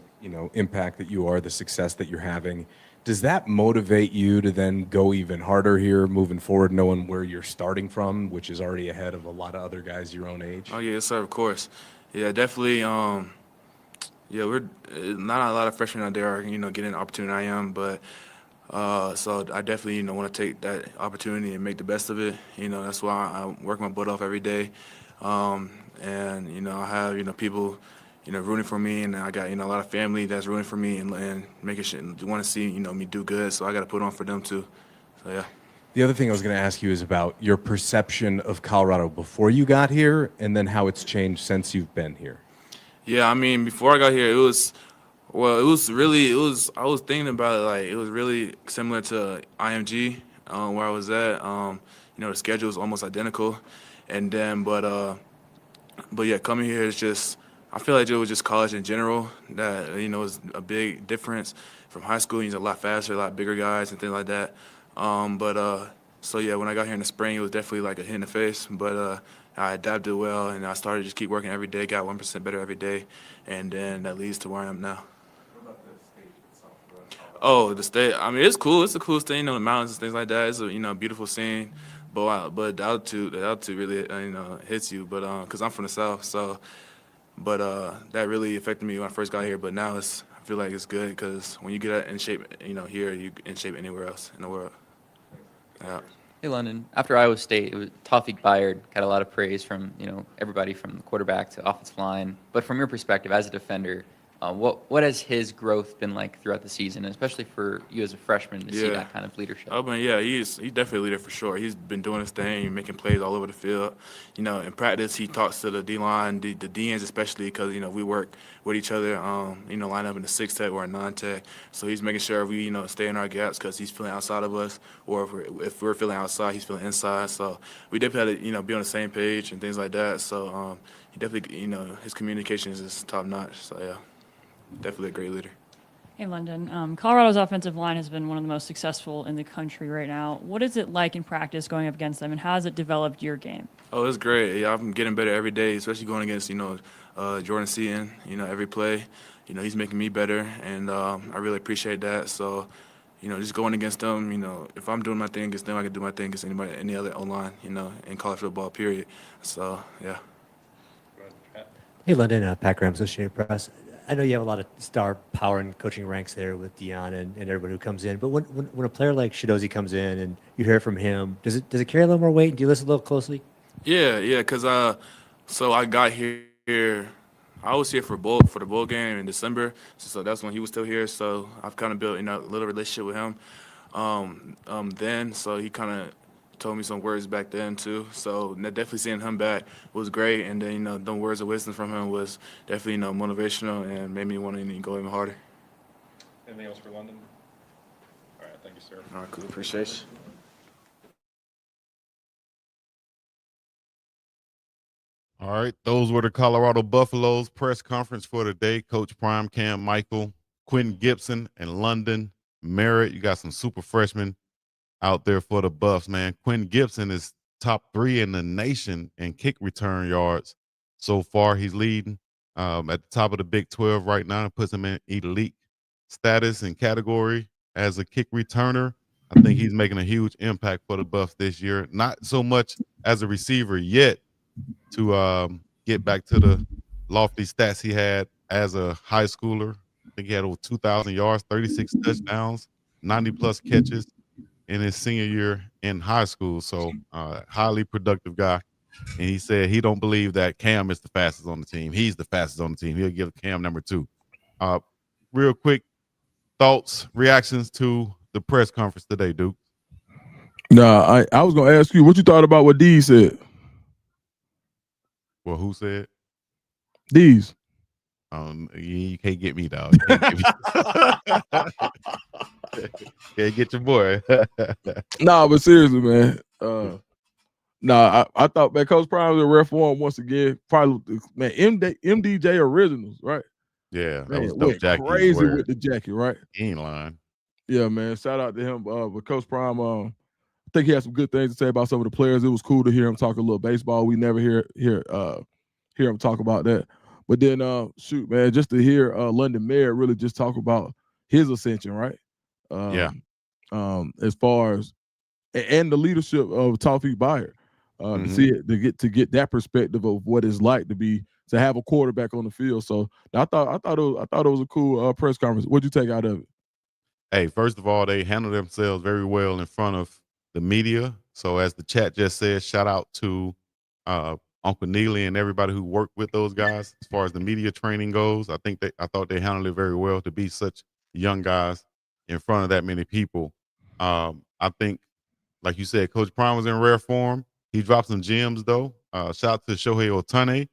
impact that you are, the success that you're having, does that motivate you to then go even harder here moving forward, knowing where you're starting from, which is already ahead of a lot of other guys your own age? Oh, yeah, sir, of course. Yeah, definitely. We're not a lot of freshmen out there are, getting an opportunity I am, but so I definitely, want to take that opportunity and make the best of it. That's why I work my butt off every day. And, I have, people, rooting for me, and I got, a lot of family that's rooting for me and making sure, want to see, me do good. So I got to put on for them too. So, yeah. The other thing I was going to ask you is about your perception of Colorado before you got here, and then how it's changed since you've been here. Yeah, I mean, before I got here, I was thinking about it, like, it was really similar to IMG, where I was at. The schedule was almost identical. And then, but yeah, coming here is just, I feel like it was just college in general that, was a big difference. from high school. He's a lot faster, a lot bigger guys and things like that. So yeah, when I got here in the spring, it was definitely like a hit in the face. But I adapted well, and I started to just keep working every day, got 1% better every day, and then that leads to where I am now. Oh, the state. I mean, it's cool. It's a cool thing, the mountains and things like that. It's a beautiful scene, but the altitude really hits you. But cause I'm from the south, but that really affected me when I first got here. But now I feel like it's good because when you get in shape, here you in shape anywhere else in the world. Yeah. Hey, London. After Iowa State, it was Tawfiq Bayard got a lot of praise from everybody from the quarterback to offensive line. But from your perspective as a defender, what has his growth been like throughout the season, especially for you as a freshman to see that kind of leadership? Oh, man, yeah, he's definitely a leader for sure. He's been doing his thing, making plays all over the field. In practice, he talks to the D-line, the DNs especially, because, we work with each other, line up in the 6-tech or a 9-tech. So he's making sure we, stay in our gaps because he's feeling outside of us, or if we're feeling outside, he's feeling inside. So we definitely had to, be on the same page and things like that. So he definitely, his communication is top-notch. So, yeah, definitely a great leader. Hey, London. Colorado's offensive line has been one of the most successful in the country right now. What is it like in practice going up against them, and how has it developed your game? Oh, it's great. Yeah, I'm getting better every day, especially going against, Jordan Seaton, every play. He's making me better, and I really appreciate that. So, just going against them, if I'm doing my thing against them, I can do my thing against any other O-line, in college football, period. So, yeah. Hey, London, Pat Graham, Associated Press. I know you have a lot of star power and coaching ranks there with Deion and everybody who comes in. But when a player like Shedeur comes in and you hear from him, does it carry a little more weight? Do you listen a little closely? Yeah, because so I got here. I was here for the bowl game in December, so that's when he was still here. So I've kind of built a little relationship with him. Then so he kind of told me some words back then too. So definitely seeing him back was great, and then the words of wisdom from him was definitely motivational and made me want to go even harder. Anything else for London? All right, thank you, sir. All right, cool. Appreciate you. All right, those were the Colorado Buffaloes press conference for today. Coach Prime, Cam Michael, Quentin Gibson, and London Merritt. You got some super freshmen out there for the Buffs, man. Quentin Gibson is top 3 in the nation in kick return yards so far. He's leading at the top of the Big 12 right now. It puts him in elite status and category as a kick returner. I think he's making a huge impact for the Buffs this year. Not so much as a receiver yet to get back to the lofty stats he had as a high schooler. I think he had over 2,000 yards, 36 touchdowns, 90-plus catches in his senior year in high school. So highly productive guy. And he said he don't believe that Cam is the fastest on the team. He's the fastest on the team. He'll give Cam number 2. Real quick thoughts, reactions to the press conference today, Duke. Nah, I was gonna ask you what you thought about what Dee said. Well, who said? Dees. You can't get me, dog. You can't get your boy. Nah, but seriously, man. I thought, man, Coach Prime was a ref for him once again. Probably, man, MDJ Originals, right? Yeah, Man, that was dope. Jackie crazy with the jacket, right? He ain't lying. Yeah, man. Shout out to him. But Coach Prime, I think he had some good things to say about some of the players. It was cool to hear him talk a little baseball. We never hear him talk about that. But then, shoot, man, just to hear London Merritt really just talk about his ascension, right? As far as and the leadership of Tawfiq Bayard, to see it, to get that perspective of what it's like to have a quarterback on the field. So I thought it was a cool press conference. What'd you take out of it? Hey, first of all, they handled themselves very well in front of the media. So as the chat just said, shout out to Uncle Neely and everybody who worked with those guys as far as the media training goes. I thought they handled it very well to be such young guys in front of that many people. I think, like you said, Coach Prime was in rare form. He dropped some gems though. Shout out to Shohei Ohtani.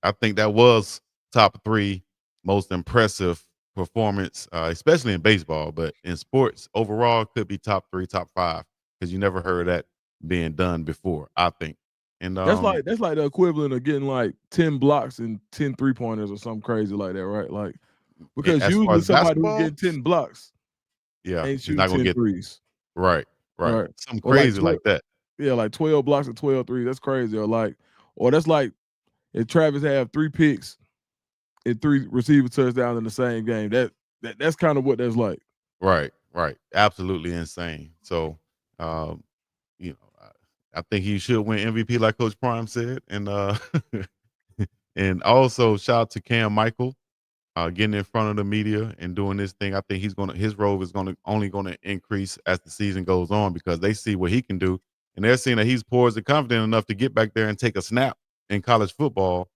I think that was top 3 most impressive performance, especially in baseball, but in sports overall could be top 3, top 5, because you never heard that being done before, I think. And that's like the equivalent of getting like 10 blocks and 10 3-pointers or something crazy like that, right? Like, Because as far usually as somebody who's basketball, getting 10 blocks yeah, ain't he's shooting not gonna 10 get threes. right. Right. Something Or like crazy like that. Yeah, like 12 blocks and 12 threes. That's crazy. Or that's like if Travis have 3 picks and 3 receiver touchdowns in the same game. That's kind of what that's like. Right. Absolutely insane. So, you know, I think he should win MVP, like Coach Prime said, and and also shout out to Cam Michael, getting in front of the media and doing this thing. I think his role is only gonna increase as the season goes on because they see what he can do, and they're seeing that he's poised and confident enough to get back there and take a snap in college football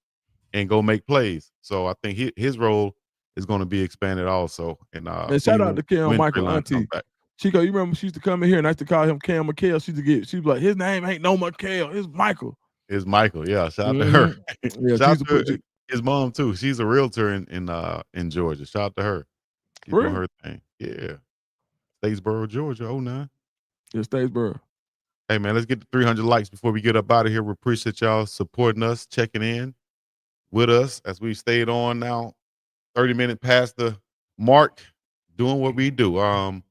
and go make plays. So I think his role is going to be expanded also. And Man, shout out to Cam when Michael Treylon comes auntie. back. Chico, you remember she used to come in here and I used to call him Cam McHale. She was like, his name ain't no McHale, it's Michael. It's Michael, yeah. Shout out to her. Yeah, Shout out she's to his mom too. She's a realtor in Georgia. Shout out to her. She's doing her thing. Yeah. Statesboro, Georgia, 09. Yeah, Statesboro. Hey man, let's get to 300 likes before we get up out of here. We appreciate y'all supporting us, checking in with us as we stayed on now 30 minutes past the mark, doing what we do. Shout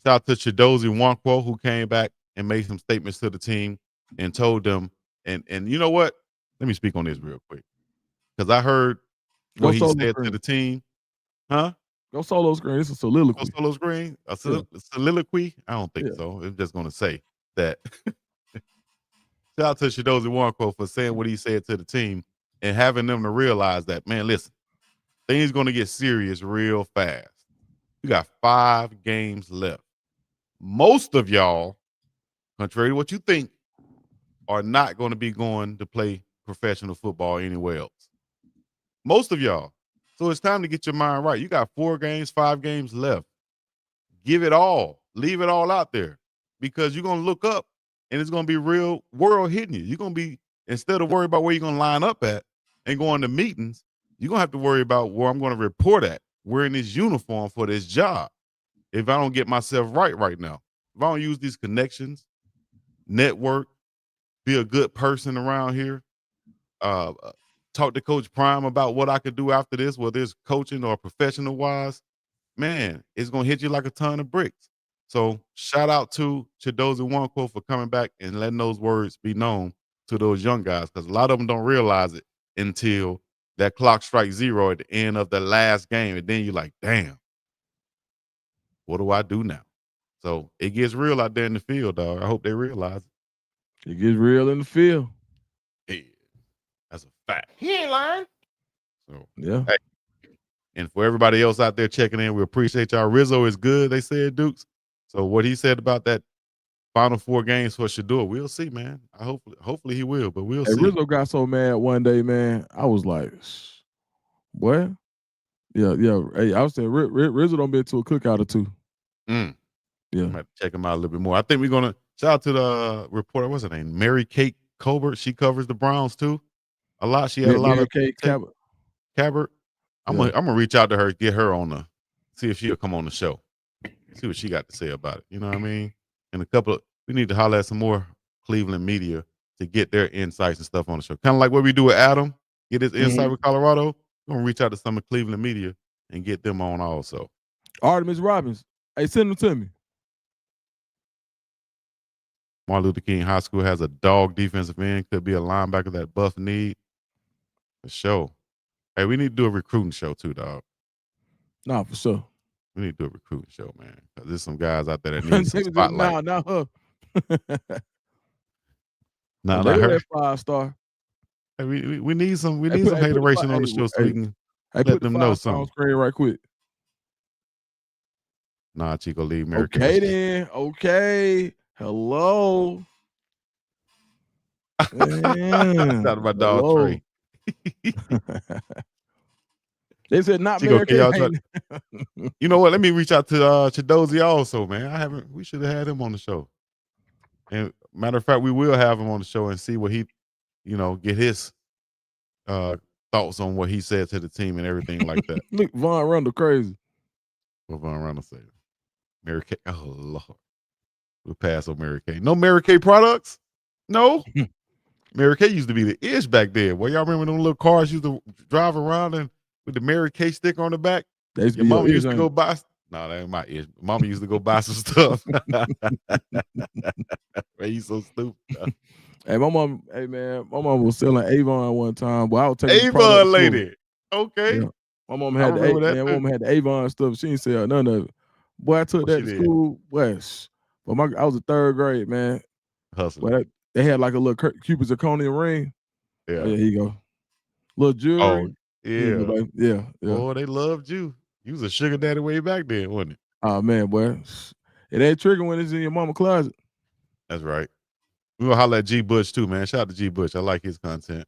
out to Chidozie Nwankwo, who came back and made some statements to the team and told them, and you know what? Let me speak on this real quick. Because I heard what he said to the team. Huh? Go solo screen. It's a soliloquy. Go solo screen? A soliloquy? I don't think so. I'm just gonna say that. Shout out to Chidozie Nwankwo for saying what he said to the team and having them to realize that, man, listen, things going to get serious real fast. You got 5 games left. Most of y'all, contrary to what you think, are not going to be going to play professional football anywhere else. Most of y'all. So it's time to get your mind right. You got 4 games, 5 games left. Give it all. Leave it all out there because you're going to look up and it's going to be real world hitting you. You're going to be, instead of worry about where you're going to line up at and going to meetings, you're going to have to worry about where I'm going to report at, wearing this uniform for this job. If I don't get myself right now, if I don't use these connections, network, be a good person around here, talk to Coach Prime about what I could do after this, whether it's coaching or professional wise, man, it's going to hit you like a ton of bricks. So shout out to Chidozie Nwankwo for coming back and letting those words be known to those young guys because a lot of them don't realize it until that clock strikes 0 at the end of the last game. And then you're like, damn, what do I do now? So it gets real out there in the field, dog. I hope they realize it. It gets real in the field. Yeah, that's a fact. He ain't lying. So, yeah. Hey, and for everybody else out there checking in, we appreciate y'all. Rizzo is good, they said, Dukes. So what he said about that final 4 games for Shedeur, we'll see, man. Hopefully he will, but we'll see. Rizzo got so mad one day, man. I was like, what? Yeah. Hey, I was saying Rizzo don't been to a cookout or 2. Yeah. I'm to check him out a little bit more. I think we're gonna shout out to the reporter. What's her name? Mary Kate Colbert. She covers the Browns too. A lot. She had a lot Mary of Kate Cabert. I'm gonna reach out to her, get her on the, see if she'll come on the show. See what she got to say about it. You know what I mean? And we need to holler at some more Cleveland media to get their insights and stuff on the show. Kind of like what we do with Adam, get his insight with Colorado. We're gonna reach out to some of Cleveland media and get them on also. Artemis Robbins. Hey, send them to me. Martin Luther King High School has a dog defensive end. Could be a linebacker that Buff need. For sure. Hey, we need to do a recruiting show too, dog. No, for sure. We need to do a recruiting show, man. Because there's some guys out there that need some spotlight. Not her. Not her. 5-star. Hey, we need some hateration on the show so we can let them know something. On screen right quick. Nah, Chico, leave Mary. Okay then. Okay. Hello. Shout out my dog Trey. They said not Chico, Mary. You know what? Let me reach out to Chidozie also, man. We should have had him on the show. And matter of fact, we will have him on the show and see what he, get his thoughts on what he said to the team and everything like that. Look, Von Rundle crazy. What Von Rundle said? Mary Kay. Oh Lord. We'll pass on Mary Kay. No Mary Kay products? No. Mary Kay used to be the ish back then. Well, y'all remember them little cars used to drive around and with the Mary Kay sticker on the back? They used to Your be mama your used to ears go ain't- buy. No, that ain't my ears. Mama used to go buy some stuff. Man, you so stupid. Hey, hey man, my mom was selling Avon one time. Well, I was taking the product to Avon school. lady. Okay. Yeah. My mom I had remember that my too. mom had the Avon stuff. She didn't sell none of it. Boy, I took What that she to did? school. But I was in 3rd grade, man. Hustling. But they had like a little Cupid zirconia ring. Yeah. Oh, yeah, here you go. Little jewelry. Oh, Here you go, yeah. baby. Yeah, yeah. Boy, they loved you. You was a sugar daddy way back then, wasn't it? Oh man, boy. It ain't triggering when it's in your mama closet. That's right. We gonna holler at G Butch too, man. Shout out to G Butch. I like his content.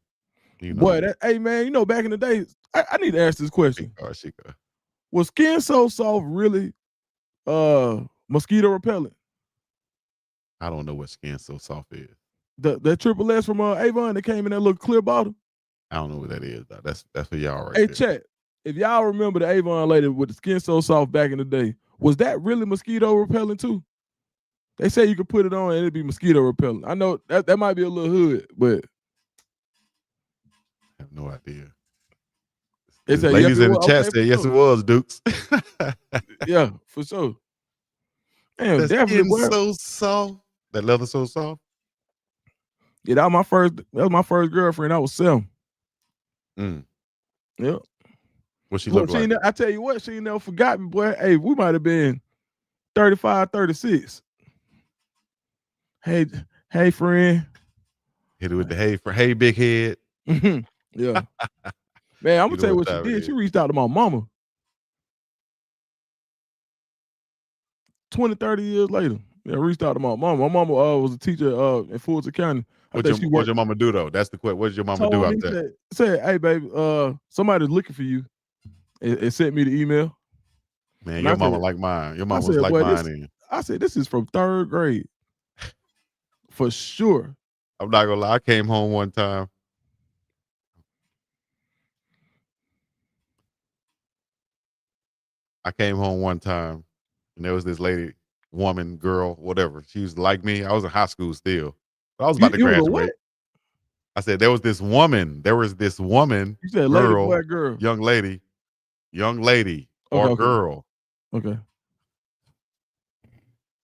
You know, Boy, hey man, you know, back in the day, I need to ask this question. Chico. Was Skin So Soft really mosquito repellent? I don't know what Skin So Soft is. The Triple S from Avon that came in that little clear bottle. I don't know what that is, though. That's for y'all right Hey, there. chat. If y'all remember the Avon lady with the Skin So Soft back in the day, was that really mosquito repellent too? They say you could put it on and it'd be mosquito repellent. I know that might be a little hood, but I have no idea. they The said ladies yes, in the chat okay, said yes, sure. it was, Dukes. Yeah, for sure. Damn, That definitely. skin so soft. That leather so soft. Yeah, that was my first girlfriend. I was 7. Mm. Yep. What she Look, look like? I tell you what, she ain't never forgot me, boy. Hey, we might have been 35, 36. Hey, friend. Hit it with the hey, big head. Yeah. Man, I'm You gonna know tell you what what she time it did. is. She reached out to my mama 20, 30 years later. Yeah, reached out to my mama. My mama was a teacher in Fulton County. What'd your mama do though? That's the question. What did your mama do Told me, after that? said, hey, baby, somebody's looking for you. It sent me the email. Man, And your I mama said, like mine. Your I mama was said, like boy, mine then. I said, this is from 3rd grade. For sure. I'm not gonna lie. I came home one time. And there was this lady, woman, girl, whatever. She was like me. I was in high school still. But I was about to You was a what? graduate. I said there was this woman. You said lady, boy, girl. young lady, or Okay. girl Okay.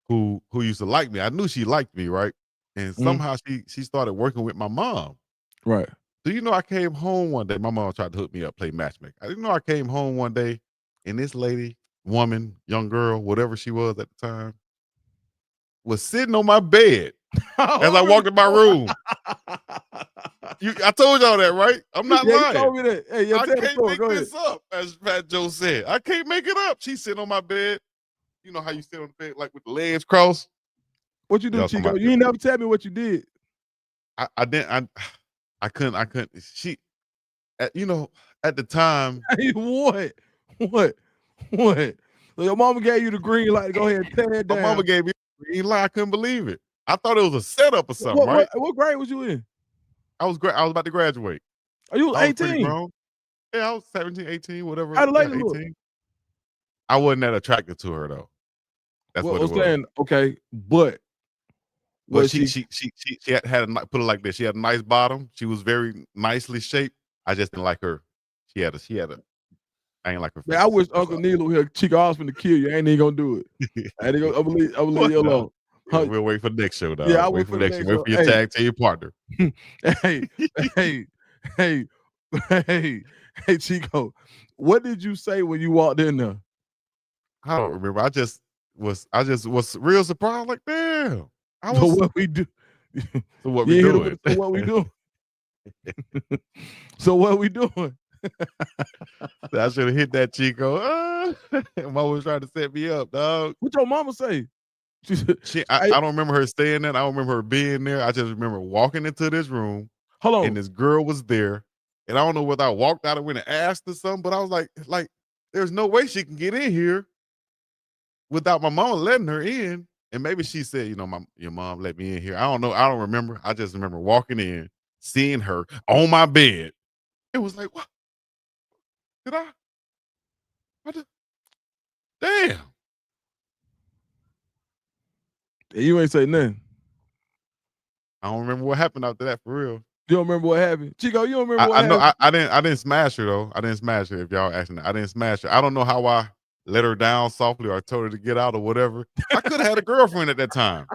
who used to like me. I knew she liked me, right? And somehow she started working with my mom. Right. Do you know I came home one day? My mom tried to hook me up, play matchmaker. I didn't know I came home one day, and this lady, woman, young girl, whatever she was at the time, was sitting on my bed as I walked in my room. I told y'all that, right? I'm not Yeah, lying. you told me that. Hey, yeah, I tell the can't story. make Go ahead. this up, as Fat Joe said. I can't make it up. She's sitting on my bed. You know how you sit on the bed, like with the legs crossed? What you do, Y'all Chico? talking You ain't never tell me what you did. I didn't. I couldn't. She, at the time, Hey, what? So your mama gave you the green light to go ahead and tear it my down. mama gave me a green light. I couldn't believe it. I thought it was a setup or something, right? What grade was you in? I was about to graduate. Oh, you was I was pretty 18. grown. Yeah, I was 17, 18, whatever. How the Yeah, lady look? 18. I wasn't that attracted to her though. That's what it was. Saying, okay, but she had put it like this. She had a nice bottom. She was very nicely shaped. I just didn't like her. She had a. I ain't like her face. Man, I wish Uncle Neely was here. Chico, I was finna kill you. I ain't even gonna do it. I ain't gonna. I'm gonna leave you alone. Yeah, we'll wait for the next show, dog. Yeah, I wait for the next show. Wait for your Hey. tag team partner. hey, Chico, what did you say when you walked in there? I don't remember. I just was real surprised. Like, damn. So what we do? So what we doing? So what we doing? So what we doing? I should have hit that, Chico. Mama was trying to set me up, dog. What your mama say? I don't remember her staying there. I don't remember her being there. I just remember walking into this room. Hold on. And this girl was there. And I don't know whether I walked out and went and asked her something, but I was like, there's no way she can get in here without my mama letting her in. And maybe she said, your mom let me in here. I don't know. I don't remember. I just remember walking in, seeing her on my bed. It was like, what? Did I? Damn. You ain't say nothing. I don't remember what happened after that for real. You don't remember what happened? Chico, you don't remember I what know happened? I didn't smash her though. I didn't smash her. If y'all asking, I didn't smash her. I don't know how I let her down softly or I told her to get out or whatever. I could have had a girlfriend at that time.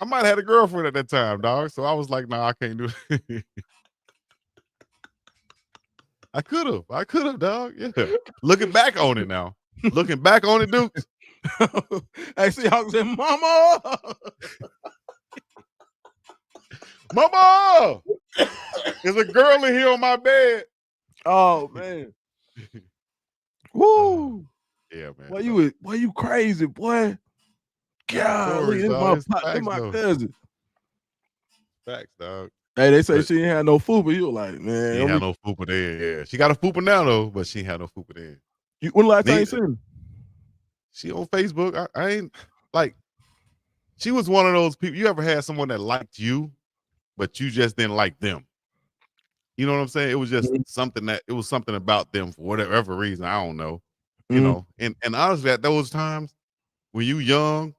I might have had a girlfriend at that time, dog. So I was like, nah, I can't do it. I could have, dog. Yeah. Looking back on it now. Looking back on it, Dukes. Hey, Seahawks said, Mama! Mama! There's a girl in here on my bed. Oh, man. Woo! Yeah, man. Boy, you crazy, boy. Golly, this my cousin. Facts, dog. Hey, they say But she ain't had no fupa. You were like, man. she ain't had no fupa then. Yeah, she got a fupa now though, but she ain't had no fupa then. When the last time you seen her? She on Facebook. I ain't like. She was one of those people. You ever had someone that liked you, but you just didn't like them? You know what I'm saying? It was just something about them for whatever reason. I don't know. You know, and honestly, at those times when you young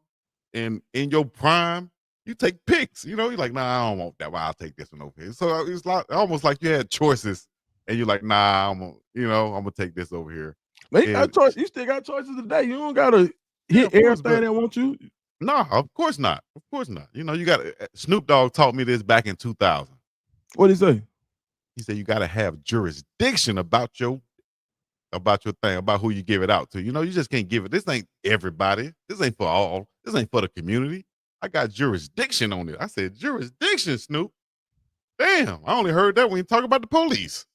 and in your prime, you take pics. You know, you're like, nah, I don't want that. Well, I'll take this one over here. So it's like almost like you had choices, and you're like, nah, I'm gonna take this over here. Man, you got choice. You still got choices today. You don't gotta hit everything that want you. No, of course not. Of course not. You know, you got Snoop Dogg taught me this back in 2000. What did he say? He said you got to have jurisdiction about your thing, about who you give it out to. You know, you just can't give it. This ain't everybody. This ain't for all. This ain't for the community. I got jurisdiction on it. I said, jurisdiction, Snoop. Damn, I only heard that when you talk about the police.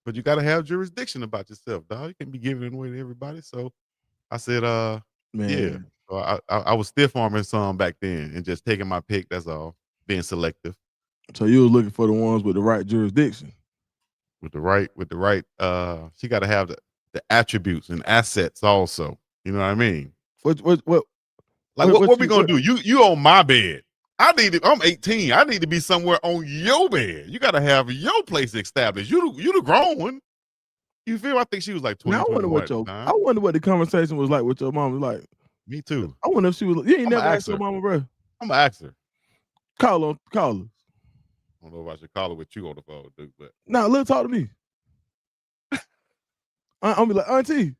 But you got to have jurisdiction about yourself, dog. You can't be giving it away to everybody. So I said, Man. yeah. So I was stiff arming some back then and just taking my pick. That's all. Being selective. So you was looking for the ones with the right jurisdiction. With the right, she got to have the attributes and assets also. You know what I mean? What we gonna do? You on my bed. I'm 18. I need to be somewhere on your bed. You got to have your place established. You the grown one. You feel? I think she was like 20. Now, I wonder what the conversation was like with your mom. Like, me too. I wonder if she was. You ain't never asked your mama, bro. I'm gonna ask her. Call her. I don't know if I should call her with you on the phone, Duke, but no, let her talk to me. I'm be like, Auntie.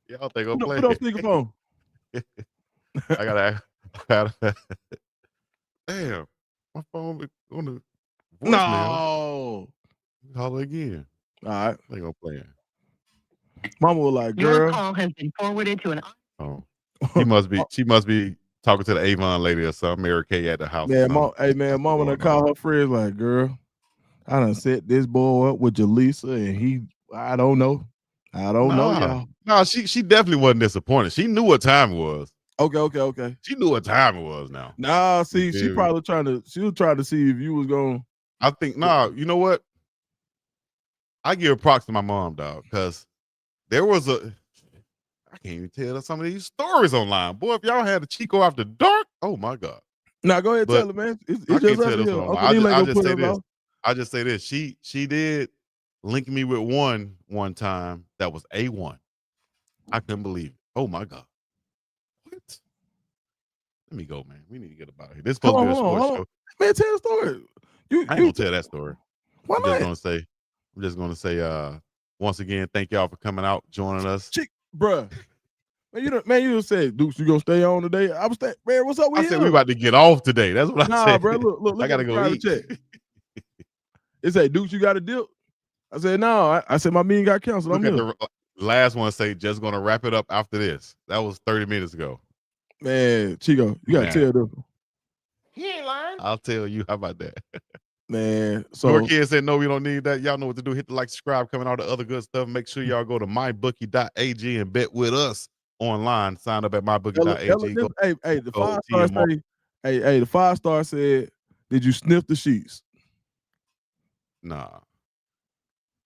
Y'all think I'm playing? Put on speakerphone. I gotta. Damn, my phone is on the voicemail. No. Call her again. All right. They gonna play it. Mama was like, girl. Your call has been forwarded to an. Oh, she must be talking to the Avon lady or something. Mary Kay at the house. Man, mama done call her friends like, girl, I done set this boy up with Jaleesa, and I don't know. I don't know, y'all. No, she definitely wasn't disappointed. She knew what time it was. Okay. She knew what time it was now. Nah, see, she was trying to see if you was going. I think, you know what? I give props to my mom, dog, because there was I can't even tell some of these stories online. Boy, if y'all had a Chico after dark, oh my God. Now go ahead and tell her, man. It's just us here. I'll just say this. She did link me with one time that was A1. I couldn't believe it. Oh my God. What? Let me go, man. We need to get about here. This is supposed to be a sports show. Man, tell the story. I ain't gonna tell that story. Why not? I'm just gonna say once again, thank y'all for coming out, joining us. Bruh. Man, you just said, Dukes, you gonna stay on today? I was staying, man, what's up with you? I said we about to get off today. That's what I said. Bro, look, I gotta go eat. Check. It said, Dukes, you got a deal? I said, no. I said, my meeting got canceled. I'm here. The last one say, just gonna wrap it up after this. That was 30 minutes ago. Man, Chico, you gotta tell them. He ain't lying. I'll tell you. How about that? Man, so your kids said no, we don't need that. Y'all know what to do. Hit the like, subscribe, coming all the other good stuff. Make sure y'all go to mybookie.ag and bet with us online. Sign up at mybookie.ag. Hey, the 5-star say, hey, the 5-star said, did you sniff the sheets? Nah.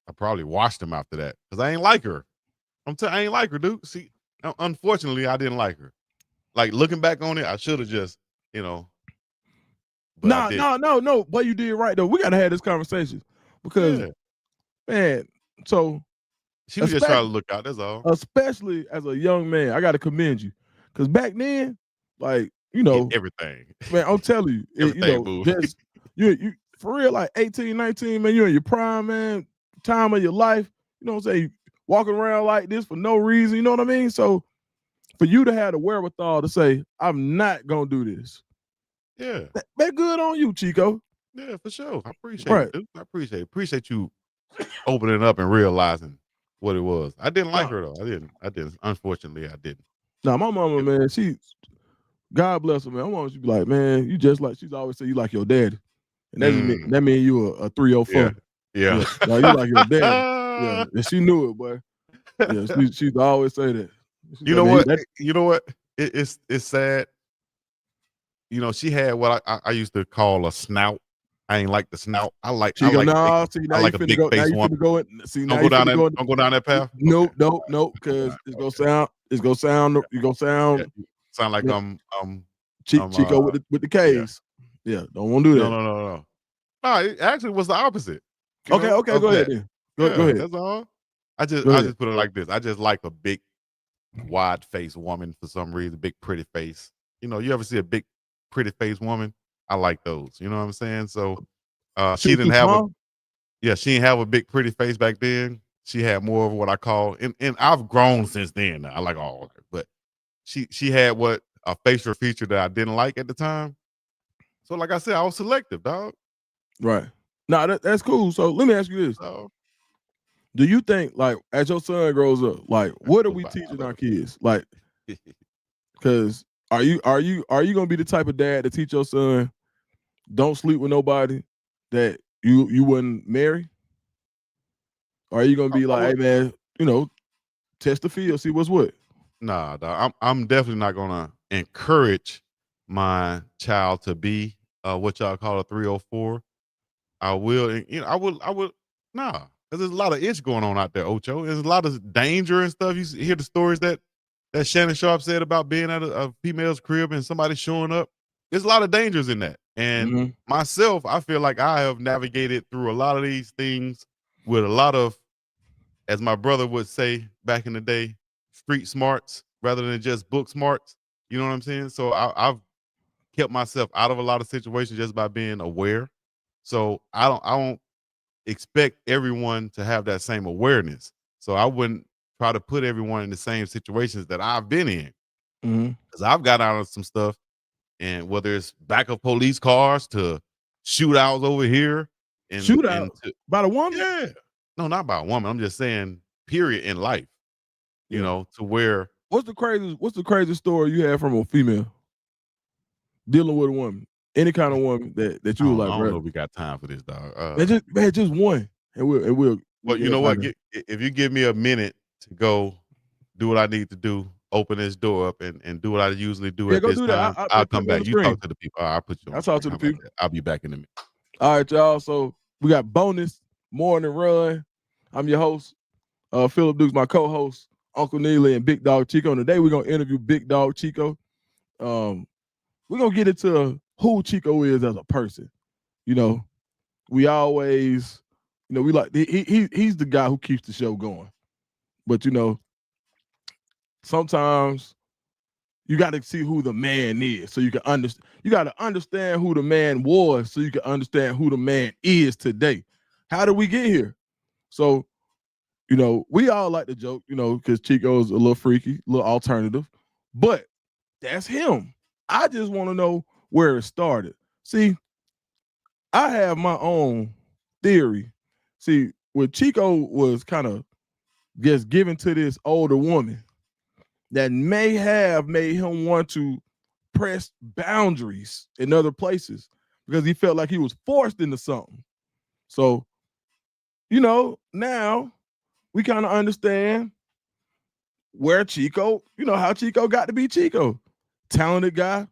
I probably washed them after that because I ain't like her. I ain't like her, dude. See, unfortunately, I didn't like her. Like, looking back on it, I should have just, No. But you did right though. We gotta have this conversation because, man. So she was just trying to look out. That's all. Especially as a young man, I gotta commend you because back then, like you know, everything. man, I'm telling you, Everything, boo. just you for real, like 18, 19, man, you're in your prime, man, time of your life. You know what I'm saying? Walking around like this for no reason, you know what I mean? So for you to have the wherewithal to say, I'm not gonna do this. Yeah. That good on you, Chico. Yeah, for sure. I appreciate Right. it, dude. I appreciate it. Appreciate you opening up and realizing what it was. I didn't like her though. I didn't. Unfortunately, I didn't. Now my mama, man, God bless her, man. My mama should be like, man, you just like, she's always say you like your daddy. And that mean you a 304. Yeah. No, you like your daddy. Yeah. And she knew it, boy. Yeah, she'd always say that. She's You like, know man, what? You know what? It's sad. You know, she had what I used to call a snout. I ain't like the snout. I like She go, a no, big, see, I now like you a finna big go, now face you woman. finna go in, see, now Don't you go down finna that. go in, Don't go down that path. nope, because it's gonna sound, you gonna sound Sound like yeah. I'm Chico with the K's. Yeah, don't want to do that. No. No, it actually was the opposite. Okay, go of ahead that. then. Go Yeah, ahead. that's all. I Go just ahead. put it like this. I just like a big, wide faced woman for some reason. Big, pretty face. You know, you ever see a big, pretty faced woman? I like those. You know what I'm saying? So, She she was didn't too have small? she didn't have a big, pretty face back then. She had more of what I call, and I've grown since then. I like all of her, but she had what a facial feature that I didn't like at the time. So, like I said, I was selective, dog. Right. Nah, that's cool. So let me ask you this. Do you think, like, as your son grows up, like, what are we teaching our kids? Like, because are you gonna be the type of dad to teach your son don't sleep with nobody that you wouldn't marry? Or are you gonna be like, hey man, test the field, see what's what? Nah, dog, I'm definitely not gonna encourage my child to be what y'all call a 304. I will, I would, nah, because there's a lot of itch going on out there, Ocho. There's a lot of danger and stuff. You hear the stories that Shannon Sharp said about being at a female's crib and somebody showing up. There's a lot of dangers in that. And myself, I feel like I have navigated through a lot of these things with a lot of, as my brother would say back in the day, street smarts rather than just book smarts. You know what I'm saying? So I've kept myself out of a lot of situations just by being aware. So I don't expect everyone to have that same awareness. So I wouldn't try to put everyone in the same situations that I've been in. Because I've got out of some stuff, and whether it's back of police cars to shootouts over here, and Shootout by the woman? Yeah, no, not by a woman. I'm just saying, period in life. You know, to where What's the craziest story you had from a female dealing with a woman? Any kind of woman that you were like, I don't bro. know if we got time for this, dog. Just one, and we'll. Well, you know what? If you give me a minute to go do what I need to do, open this door up and do what I usually do at go this do that. time, I'll I'll come put me on back. the You talk screen. to the people. I'll put you on. I'll talk to the people. I'll be back in a minute. All right, y'all. So we got bonus morning run. I'm your host, Philip Dukes, my co-host, Uncle Neely and BiggDogg Chico. And today we're gonna interview BiggDogg Chico. We're gonna get into who Chico is as a person. You know, we always, we like he's the guy who keeps the show going. But sometimes you got to see who the man is, so you can understand. You got to understand who the man was, so you can understand who the man is today. How did we get here? So, we all like to joke, because Chico's a little freaky, a little alternative, but that's him. I just want to know where it started. See, I have my own theory. See, when Chico was kind of just given to this older woman that may have made him want to press boundaries in other places because he felt like he was forced into something. So, now we kind of understand where Chico, how Chico got to be Chico. Talented guy,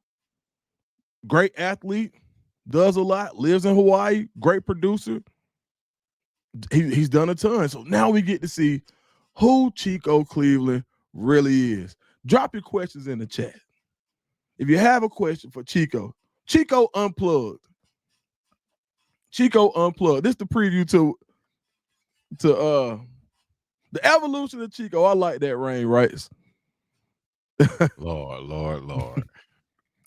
great athlete, does a lot, lives in Hawaii, great producer. He's done a ton. So now we get to see who Chico Cleveland really is. Drop your questions in the chat. If you have a question for Chico Unplugged. Chico Unplugged. This is the preview to the evolution of Chico. I like that rain, right? Lord.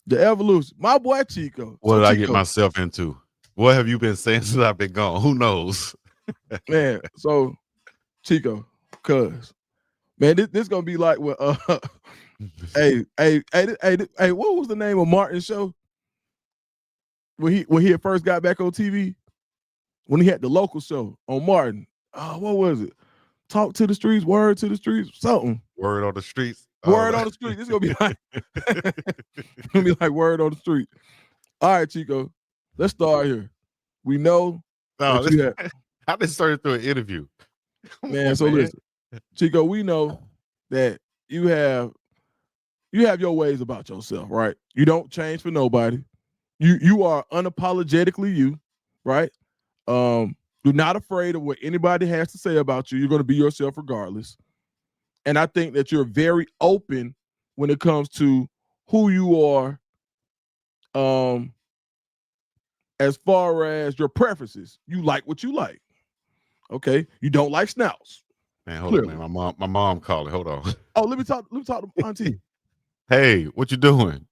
The evolution. My boy Chico. What So did I get Chico, myself into? What have you been saying since I've been gone? Who knows? man, so Chico, cuz man, this gonna be like what hey, what was the name of Martin's show? When he had first got back on TV? When he had the local show on Martin. What was it? Talk to the streets, word to the streets, something. Word on the streets. Word on the street. It's gonna be like it's gonna be like word on the street. All right, Chico. Let's start here. We know that you have, I just started through an interview. man. So listen, Chico, we know that you have your ways about yourself, right? You don't change for nobody. You are unapologetically you, right? You're not afraid of what anybody has to say about you. You're going to be yourself regardless. And I think that you're very open when it comes to who you are, as far as your preferences. You like what you like. Okay. You don't like snouts. Man, hold on, man. My mom called. Hold on. Oh, let me talk to Auntie. Hey, what you doing?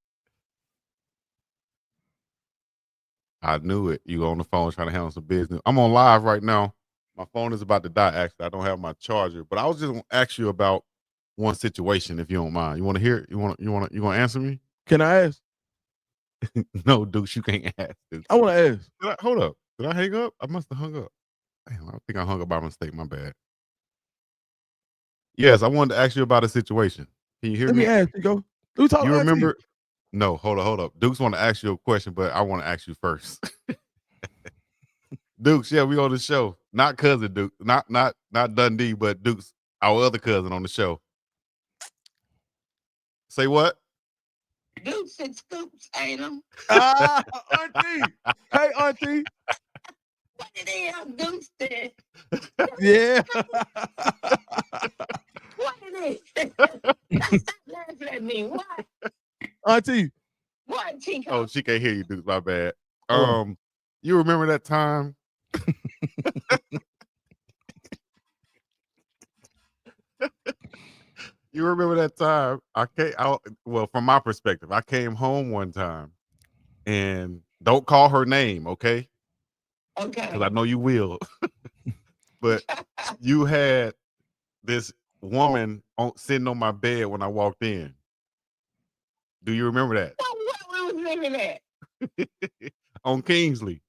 I knew it. You on the phone trying to handle some business. I'm on live right now. My phone is about to die. Actually, I don't have my charger. But I was just gonna ask you about one situation, if you don't mind. You want to hear it? You want to answer me? Can I ask? No, Deuce, you can't ask. Deuce. I want to ask. Hold up. Did I hang up? I must have hung up. Damn, I think I hung up by mistake. My bad. Yes, I wanted to ask you about a situation. Can you hear me? Let me ask you, go. You remember? No, hold up. Dukes want to ask you a question, but I want to ask you first. Dukes, yeah, we on the show. Not cousin Duke, not Dundee, but Dukes, our other cousin on the show. Say what? Dukes and Scoops, ain't them? Auntie. Hey, Auntie. What did they have Dukes did? Yeah. What did they? Stop laughing at me. What? Auntie. What, Chico? Oh, she can't hear you, Dukes. My bad. Oh. You remember that time? You remember that time? Well, from my perspective, I came home one time, and don't call her name, okay? Okay. Because I know you will. But you had this woman sitting on my bed when I walked in. Do you remember that? Where was living at? On Kingsley.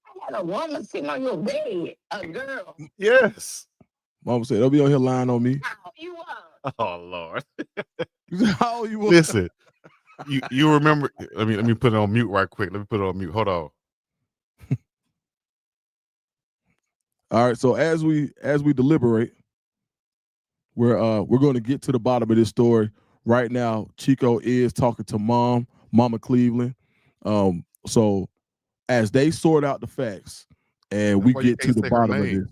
I had a woman sitting on your bed, a girl. Yes. Mama said, don't be on here lying on me. How you are? Oh Lord. How you are? Listen, you remember? Let me put it on mute right quick. Let me put it on mute. Hold on. All right. So as we deliberate, we're going to get to the bottom of this story. Right now, Chico is talking to Mama Cleveland. So as they sort out the facts and we get to the bottom of this,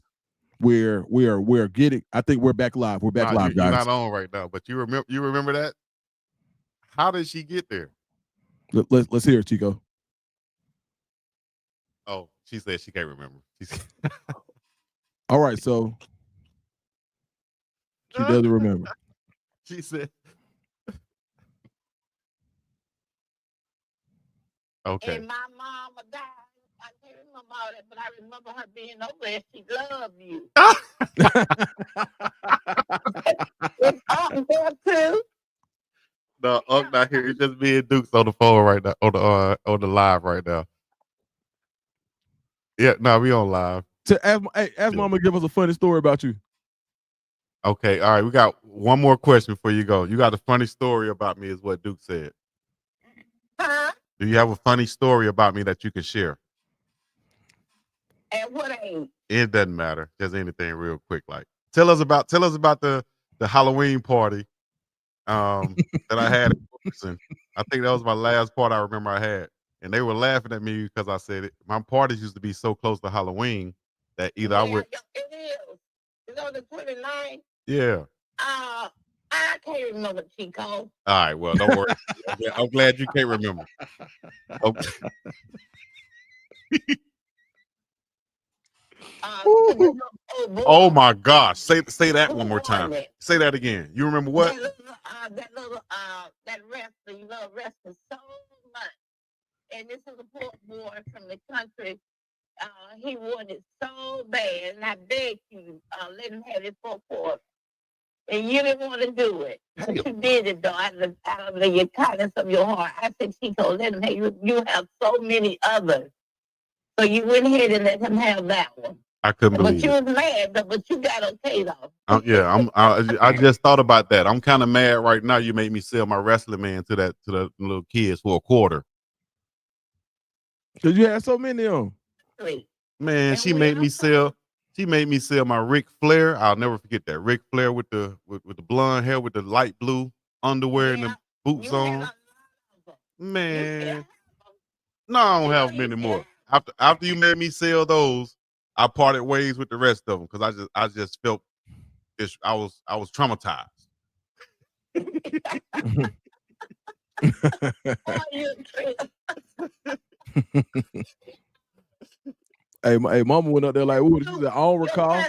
we're getting. I think we're back live. We're back live, guys. You're not on right now, but you remember that? How did she get there? Let's hear it, Chico. Oh, she said she can't remember. All right, so she doesn't remember. She said, "Okay." And my mama died. I can't remember all that, but I remember her being over there. She loved you. It's on there too. No, I'm not here. It's just me and Dukes on the phone right now, on the live right now. Yeah, no, we on live. Ask Mama to give us a funny story about you. Okay, all right. We got one more question before you go. You got a funny story about me, is what Duke said. Huh? Do you have a funny story about me that you can share? At what age? It doesn't matter. Just anything real quick. Like tell us about the Halloween party that I had in Gibson. I think that was my last party I remember I had. And they were laughing at me because I said it. My parties used to be so close to Halloween that either I would. It is. It's on the 29th. Yeah. I can't remember, Chico. All right. Well, don't worry. I'm glad you can't remember. Okay. to the old boy Oh my gosh! Say that who one more won time. it. Say that again. You remember what? That wrestler, you love wrestling so much. And this is a poor boy from the country. He wanted it so bad, and I begged you, let him have it for a quarter. And you didn't want to do it. But you did it, though, out of the kindness of your heart. I said, Chico, let him have you have so many others. So you went ahead and let him have that one. I couldn't But believe you it. was mad, but you got okay, though. I just thought about that. I'm kind of mad right now. You made me sell my wrestling man to the little kids for a quarter. Cause you had so many of them. Man, she made me sell my Ric Flair. I'll never forget that. Ric Flair with the blonde hair with the light blue underwear and the boots on. Man. No, I don't have them anymore. After you made me sell those, I parted ways with the rest of them because I just felt this. I was traumatized. Hey, mama went up there like, "Ooh," she said, "I don't recall."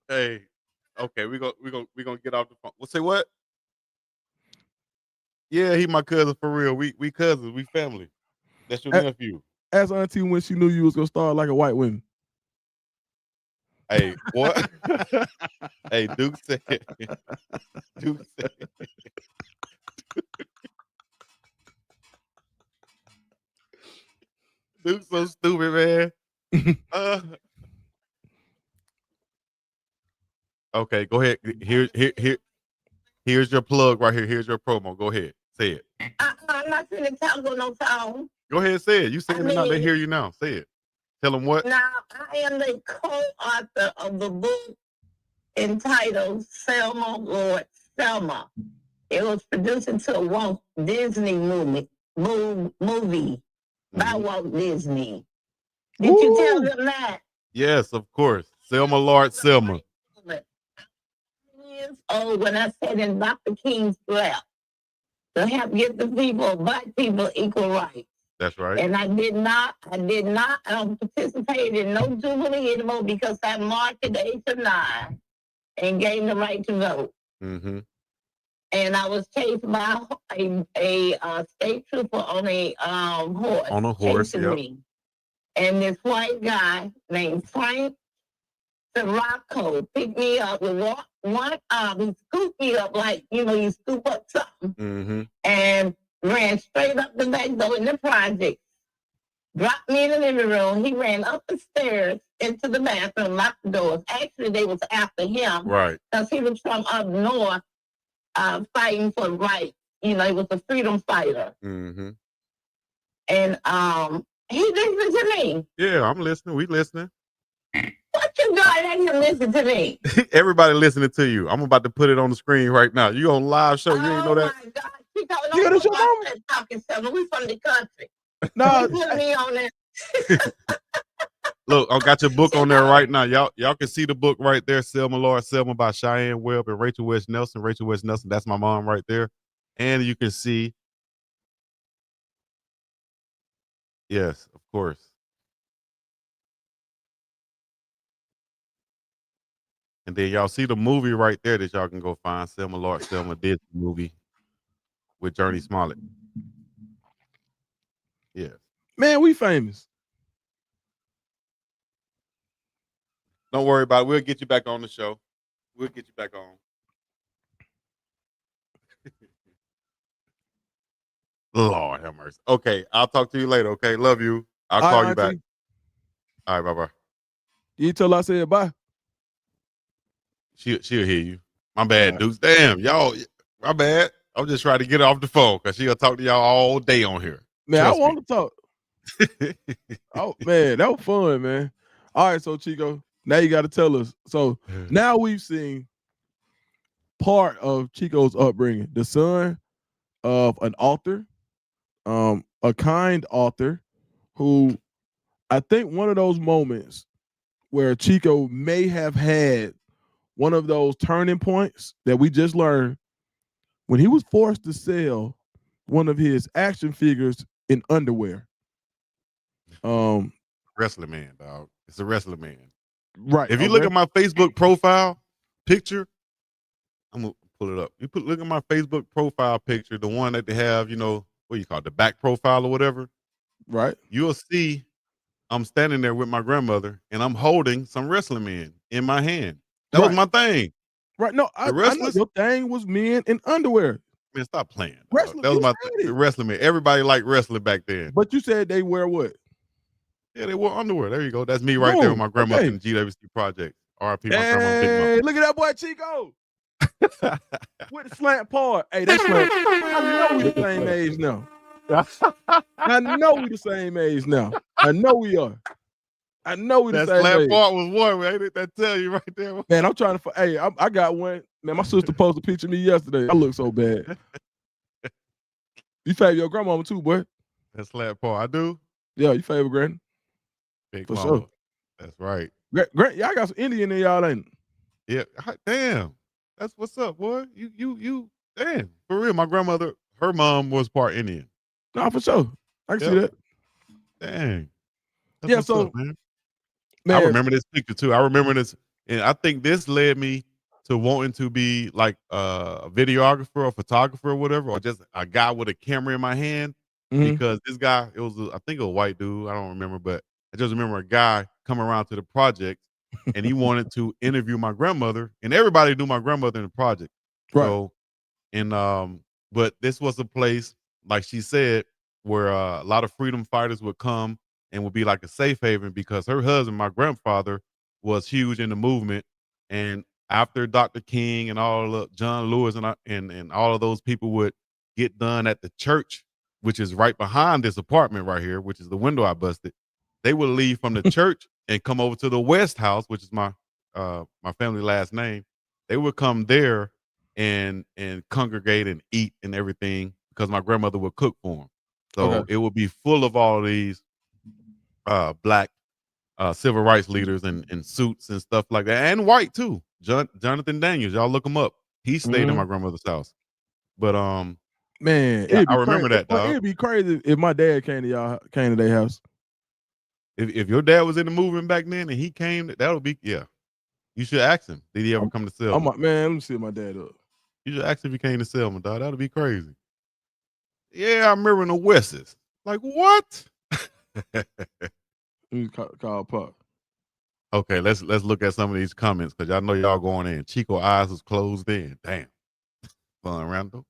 Hey, okay, we gonna get off the phone. Well, say what? Yeah, he my cousin for real. We cousins. We family. That's your nephew. Ask Auntie when she knew you was gonna start like a white woman. Hey, what? Hey, Duke said. Duke said. Duke's so stupid, man. Okay, go ahead. Here's your plug right here. Here's your promo. Go ahead. Say it. I'm not going to talk on no phone. Go ahead, say it. You saying it now. They hear you now. Say it. Tell them what. Now, I am the co-author of the book entitled Selma, Lord Selma. It was produced into a Walt Disney movie by Walt Disney. Did you tell them that? Yes, of course. Selma, Lord Selma. Years old when I sat in Dr. King's lap to help get the black people equal rights. That's right. And I did not participate in no Jubilee anymore because I marked at the age of 9 and gained the right to vote. Mm-hmm. And I was chased by a state trooper on a horse. On a horse, chasing yep. me. And this white guy named Frank Sirocco picked me up with one arm. He scooped me up like, you scoop up something. Mm-hmm. And ran straight up the back door in the project. Dropped me in the living room. He ran up the stairs into the bathroom, locked the doors. Actually, they was after him. Right. Because he was from up north fighting for rights. He was a freedom fighter. Mm-hmm. And he listened to me. Yeah, I'm listening. We listening. What you got? Let him listen to me. Everybody listening to you. I'm about to put it on the screen right now. You on live show. You ain't know that? Oh, my God. Chico, don't put my talking something. We from the country. No. Put me on there. Look, I got your book on there right now. Y'all can see the book right there. Selma, Lord Selma by Cheyenne Webb and Rachel West Nelson. Rachel West Nelson, that's my mom right there. And you can see. Yes, of course. And then y'all see the movie right there that y'all can go find. Selma, Lord Selma did the movie with Journey Smollett. Yeah. Man, we famous. Don't worry about it. We'll get you back on the show. We'll get you back on. Lord have mercy. Okay, I'll talk to you later. Okay, love you. I'll call you back. All right, bye-bye. You tell her I said bye. She'll hear you. My bad, Dukes. Damn, y'all. My bad. I'm just trying to get her off the phone because she'll talk to y'all all day on here. Man, Trust I want to talk. Oh, man, that was fun, man. All right, so Chico, now you got to tell us. So now we've seen part of Chico's upbringing, the son of an author, a kind author who I think one of those moments where Chico may have had one of those turning points that we just learned when he was forced to sell one of his action figures in underwear. Wrestling man, dog. It's a wrestling man. Right. If you look at my Facebook profile picture, I'm gonna pull it up. Look at my Facebook profile picture, the one that they have, what you call it, the back profile or whatever. Right. You'll see I'm standing there with my grandmother and I'm holding some wrestling men in my hand. That was Right. my thing. Right. No, The I know wrestlers, your thing was men in underwear. man, stop playing. Dog. Wrestling. That was You my said it. wrestling man. Everybody liked wrestling back then. But you said they wear what? Yeah, they wore underwear. There you go. That's me right there with Boom. my grandmother Okay. in the GWC project. RIP my grandma, Big Mama. Hey, look at that boy Chico. With the slant part. Hey, that slant. I know we the same age now. I know we the same age now. I know we are. I know we the That same slant age. part was one, man. That tell you right there. Man, I'm trying to. Hey, I got one. Man, my sister posted a picture of me yesterday. I look so bad. You favor your grandmama too, boy. That slant part, I do. Yeah, you favor Granny. Big For Mama. sure. That's right. Y'all got some Indian in y'all, ain't it? Yeah. Damn. That's what's up, boy. You. Damn. For real, my grandmother, her mom was part Indian. No, for sure. I can see Yep. that. Dang. That's Yeah, what's so up, man. I man, remember this picture too. I remember this, and I think this led me to wanting to be like a videographer or photographer or whatever, or just a guy with a camera in my hand. Because this guy, I think it was a white dude. I don't remember, but I just remember a guy coming around to the project, and he wanted to interview my grandmother, and everybody knew my grandmother in the project. Right. So, and but this was a place, like she said, where a lot of freedom fighters would come and would be like a safe haven because her husband, my grandfather, was huge in the movement. And after Dr. King and all of John Lewis and all of those people would get done at the church, which is right behind this apartment right here, which is the window I busted, they would leave from the church and come over to the West House, which is my family last name. They would come there and congregate and eat and everything because my grandmother would cook for them. So it would be full of all of these black civil rights leaders in suits and stuff like that, and white too. Jonathan Daniels, y'all look him up. He stayed in my grandmother's house. But man, yeah, it'd be I remember crazy. that, dog. It'd be crazy if my dad came to their house. If your dad was in the movement back then and he came, that would be You should ask him. Did he ever come to Selma? I'm like, man, let me see my dad up. You should ask if he came to Selma, dog. That'd be crazy. Yeah, I remember in the Wesses. Like what? He called Pop. Okay, let's look at some of these comments because y'all know y'all going in. Chico eyes was closed in. Damn. Fun, Randall.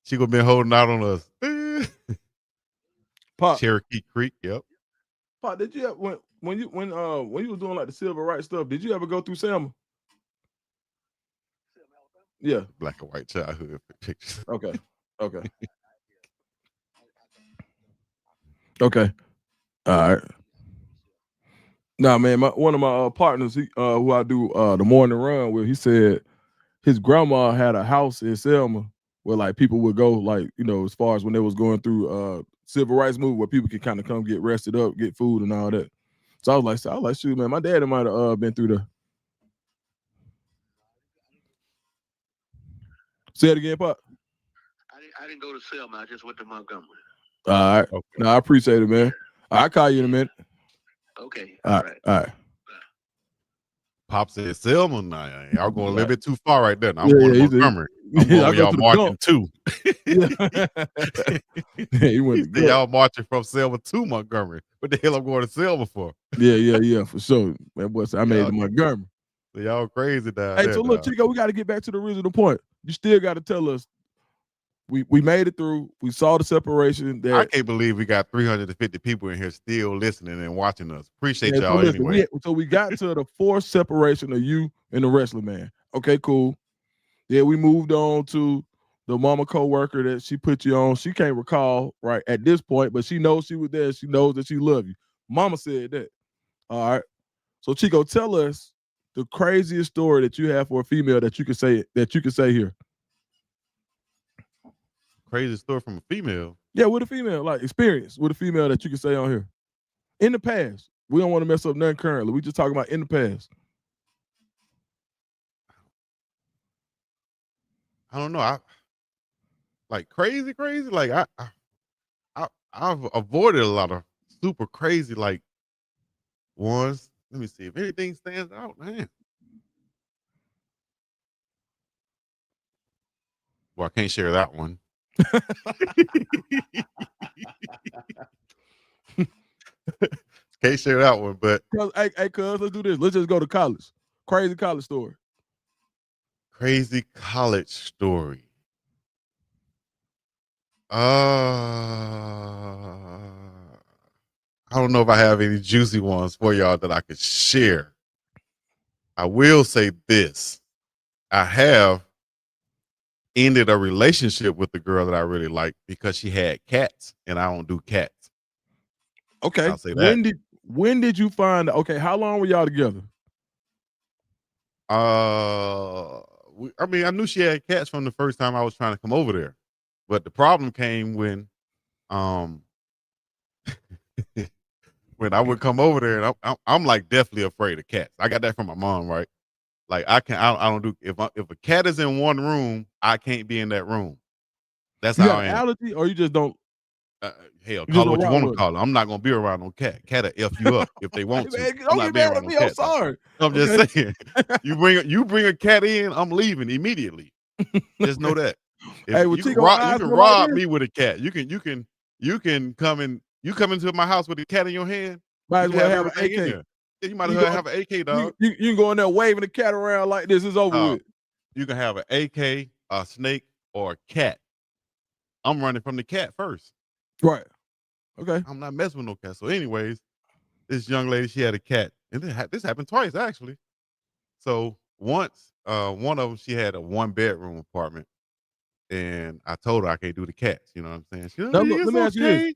Chico been holding out on us. Pop. Cherokee Creek, yep. Pop, did you ever, when you was doing like the civil rights stuff, did you ever go through Selma? Yeah. Black and white childhood pictures. Okay. Okay. Okay. All right. Nah, man, one of my partners, who I do the morning run with, he said his grandma had a house in Selma where like people would go, like, as far as when they was going through civil rights movement, where people could kind of come get rested up, get food and all that. So I was like, shoot, man, my daddy might have been through there. Say it again, Pop. I didn't go to Selma. I just went to Montgomery. All right. Okay. No, I appreciate it, man. I'll call you in a minute. Okay. All right. All right. Pop said Selma. Nah, y'all going a little bit too far right there. Now, I'm Yeah, going to he said- Montgomery. I'm Yeah, going I where go y'all to the marching dump. to. Yeah, he went to He said dump. y'all marching from Selma to Montgomery. What the hell I'm going to Selma for? Yeah, for sure. Man, boy, I made it to Y'all- Montgomery. So y'all crazy down Hey, there. so look, dog. Chico, we got to get back to the original point. You still got to tell us we made it through. We saw the separation. I can't believe we got 350 people in here still listening and watching us. Appreciate Yeah, so y'all listen, anyway. we got to the forced separation of you and the wrestling man. Okay, cool. Yeah, we moved on to the mama co-worker that she put you on. She can't recall right at this point, but she knows she was there. She knows that she loved you. Mama said that. All right. So Chico, tell us the craziest story that you have for a female that you can say here. Crazy story from a female. Yeah, with a female, like experience with a female that you can say on here. In the past. We don't want to mess up nothing currently. We just talking about in the past. I don't know. I like crazy. Like I've avoided a lot of super crazy like ones. Let me see if anything stands out, man. Well, I can't share that one. Can't share that one, but Hey, cuz, let's do this. Let's just go to college. Crazy college story. crazy college story. I don't know if I have any juicy ones for y'all that I could share. I will say this. I have ended a relationship with the girl that I really liked because she had cats and I don't do cats. Okay. I'll say that. When did you find okay, how long were y'all together? I knew she had cats from the first time I was trying to come over there. But the problem came when when I would come over there and I'm like definitely afraid of cats. I got that from my mom, right? Like I don't do if a cat is in one room, I can't be in that room. That's You how got I an am. allergy or you just don't Hell, you call just it don't what you rock want to with call it. I'm not gonna be around no cat. Cat'll F you up if they want to. Man, I'm don't not get being mad around at no me. I'm cat. Though. sorry. I'm Okay. just saying. You bring a cat in, I'm leaving immediately. Just know that. If Hey, with you can Chico rob, you eyes can look like rob this? me with a cat. You can come into my house with a cat in your hand. Might You as can well have have an everything in AK. there. Yeah, you might as well have an AK, dog. You can go in there waving the cat around like this. It's over with. You can have an AK, a snake, or a cat. I'm running from the cat first. Right. Okay. I'm not messing with no cat. So, anyways, this young lady, she had a cat, and this happened twice actually. So once, one of them, she had a 1-bedroom apartment, and I told her I can't do the cats. You know what I'm saying? She, Now look, it's let me ask you this. okay.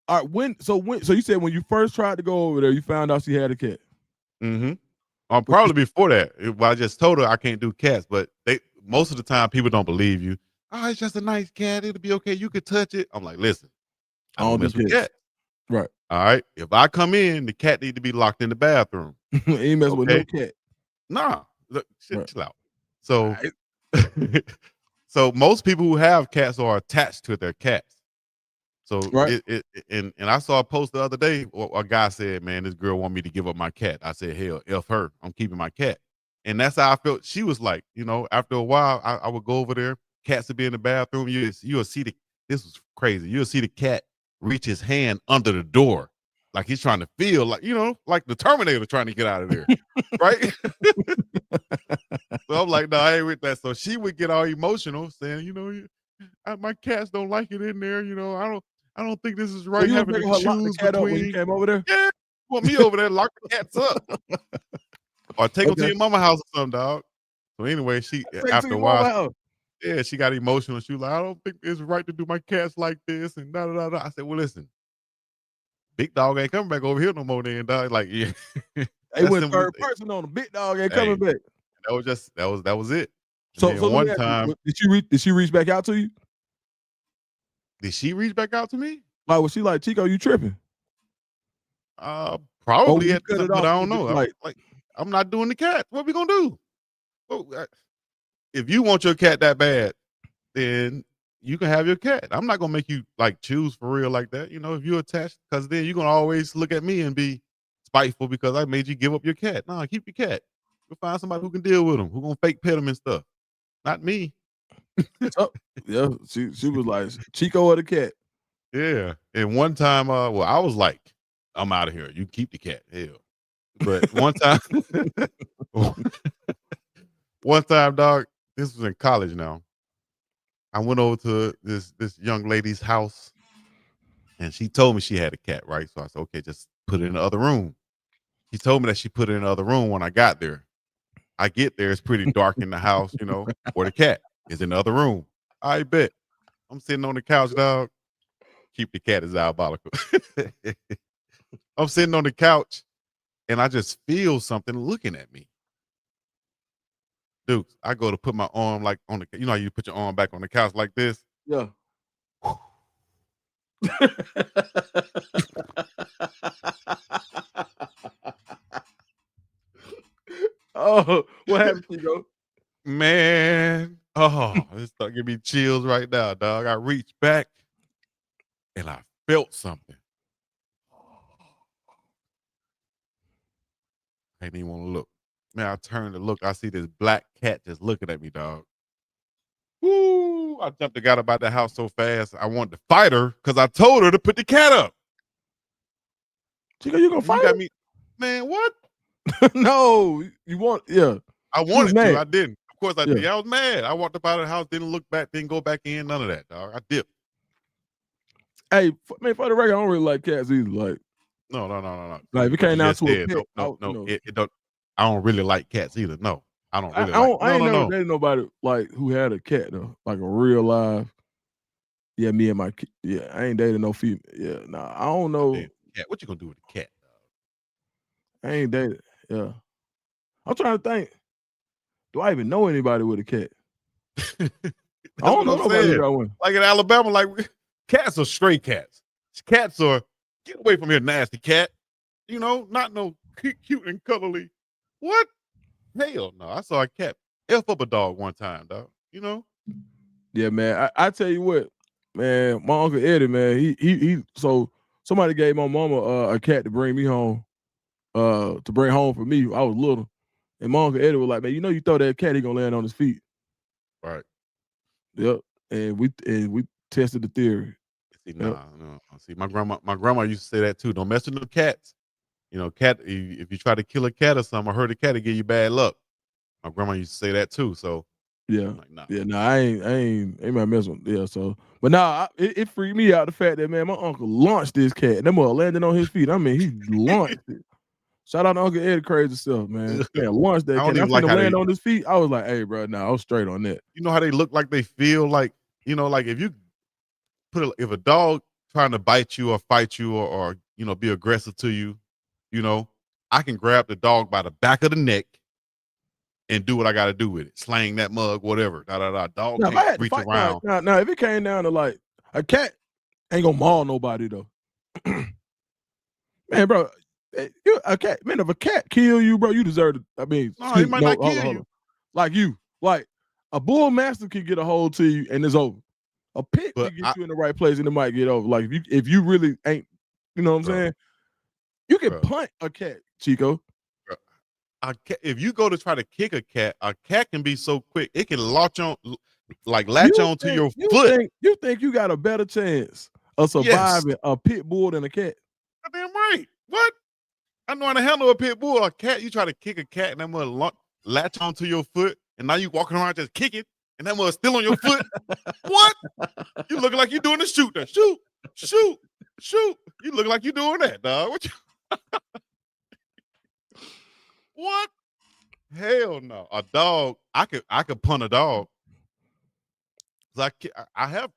All right, so you said when you first tried to go over there, you found out she had a cat. Mm-hmm. Probably before that. I just told her I can't do cats, but most of the time people don't believe you. Oh, it's just a nice cat. It'll be okay. You could touch it. I'm like, listen, I don't mess with cats. Right. All right. If I come in, the cat need to be locked in the bathroom. Ain't messing with no cat. Nah. Look, Right. chill out. So, so most people who have cats are attached to their cats. So Right. And I saw a post the other day. A guy said, "Man, this girl want me to give up my cat." I said, "Hell, F her. I'm keeping my cat." And that's how I felt. She was like, after a while, I would go over there. Cats would be in the bathroom. You'll see this was crazy. You'll see the cat reach his hand under the door, like he's trying to feel like the Terminator trying to get out of there, right? So I'm like, no, I ain't with that. So she would get all emotional, saying, my cats don't like it in there. I don't think this is So right you was having to making her lock the choose cat up when you between. came over there? Yeah, want me over there lock the cats up, or take them to Okay. your mama house or something, dog. So anyway, she Take it to after a your while, mama house. yeah, she got emotional. She was like, I don't think it's right to do my cats like this, and da da da da. I said, well, listen, BiggDogg ain't coming back over here no more. Then, dog, like, yeah, They that's went simply third person on the BiggDogg ain't hey, coming back. that was it. And So then let one me ask time, you, did she reach back out to you? did she reach back out to me? Like was she like, Chico, you tripping? Or Probably you at cut it but off I and don't just know. like I'm not doing the cat. What we gonna do? If you want your cat that bad, then you can have your cat. I'm not gonna make you like choose for real like that. If you're attached, because then you're gonna always look at me and be spiteful because I made you give up your cat. No, keep your cat. You'll find somebody who can deal with them, who gonna fake pet them and stuff. Not me. oh, yeah, she was like Chico or the cat. Yeah. And one time, I was like, I'm out of here. You keep the cat. Hell. But one time, dog, this was in college now. I went over to this young lady's house and she told me she had a cat, right? So I said, okay, just put it in the other room. She told me that she put it in the other room when I got there. I get there, it's pretty dark in the house, where the cat is in the other room. I bet. I'm sitting on the couch, dog. Keep the cat is diabolical. I'm sitting on the couch and I just feel something looking at me. Dude, I go to put my arm like on the, how you put your arm back on the couch like this. Yeah. Oh, what happened, Chico? Man, it's starting to give me chills right now, dog. I reached back and I felt something. I didn't even want to look. Man, I turned to look. I see this black cat just looking at me, dog. Woo! I jumped and got about the house so fast. I wanted to fight her because I told her to put the cat up. Chico, you gonna You fight got her? me, man. What? No, you want? Yeah, I She was wanted to. mad. I didn't. Of course, I Yeah. did. I was mad. I walked up out of the house, didn't look back, didn't go back in. None of that, dog. I dipped. Hey, man, for the record, I don't really like cats either. Like, No. if it What came you down just to a said, pet, no. It don't. I don't really like cats either. No, I don't I really like. I ain't never No. dated nobody like who had a cat though, like a real live. Yeah, me and my kid. Yeah, I ain't dated no female. Yeah, nah, I don't know. Cat. What you gonna do with a cat? I ain't dated. Yeah, I'm trying to think. Do I even know anybody with a cat? I don't What know I'm nobody who saying. got one. Like in Alabama, like cats are stray cats. Cats are get away from here, nasty cat. You know, not no cute and cuddly. What? Hell no. I saw a cat F up a dog one time, dog. You know? Yeah, man. I tell you what, man. My uncle Eddie, man. He. So somebody gave my mama a cat to bring me home. To bring home for me. I was little, and my uncle Eddie was like, man, you know, you throw that cat, he gonna land on his feet. Right. Yep. And we tested the theory. See, no. See, my grandma used to say that too. Don't mess with the cats. You know, cat. If you try to kill a cat or something, or hurt a cat, it give you bad luck. My grandma used to say that too. So Yeah. like, nah. Yeah, no, I ain't messing with. Yeah, so but now it freaked me out the fact that, man, my uncle launched this cat. That mother landed on his feet. I mean, he launched it. Shout out to Uncle Eddie, crazy stuff, man. Yeah, launched that I cat. don't I even seen like him how land they. on his feet. I was like, hey, bro, I was straight on that. You know how they look like they feel like, you know, like if you if a dog trying to bite you or fight you or you know, be aggressive to you, you know, I can grab the dog by the back of the neck and do what I got to do with it. Slang that mug, whatever. Dog Now, if I can't had to reach fight, around. now, if it came down to like a cat ain't gonna maul nobody though. Man, bro, a cat, man, if a cat kill you, bro, you deserve it. I mean, No, he might not kill you. Like you, like a bull mastiff can get a hold to you and it's over. A pit But can get you in the right place and it might get over. Like if you really ain't, you know what I'm saying? You can punt a cat, Chico. If you go to try to kick a cat can be so quick it can latch on to your foot. You think you got a better chance of surviving a pit bull than a cat? Damn right. What? I know how to handle a pit bull. A cat, you try to kick a cat and that mother latch onto your foot, and now you walking around just kicking, and that mother still on your foot. What? You looking like you doing the shoot there. Shoot. You look like you doing that, dog. What? What? Hell no. A dog, I could punt a dog. Cause I have,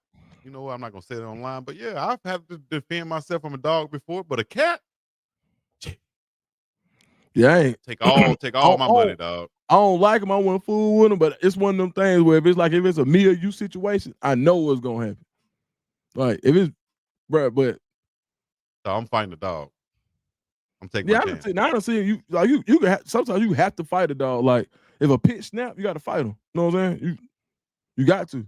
you know, I'm not gonna say it online, but yeah, I've had to defend myself from a dog before, but a cat, Yeah, I ain't take all my money, dog. I don't like him. I wouldn't fool with him, but it's one of them things where if it's a me or you situation, I know what's gonna happen. Like if it's, bro, but So I'm fighting the dog. I'm taking yeah, my chance. I don't see you. Like you can sometimes you have to fight a dog. Like if a pit snap, you got to fight him. You know what I'm saying? You got to.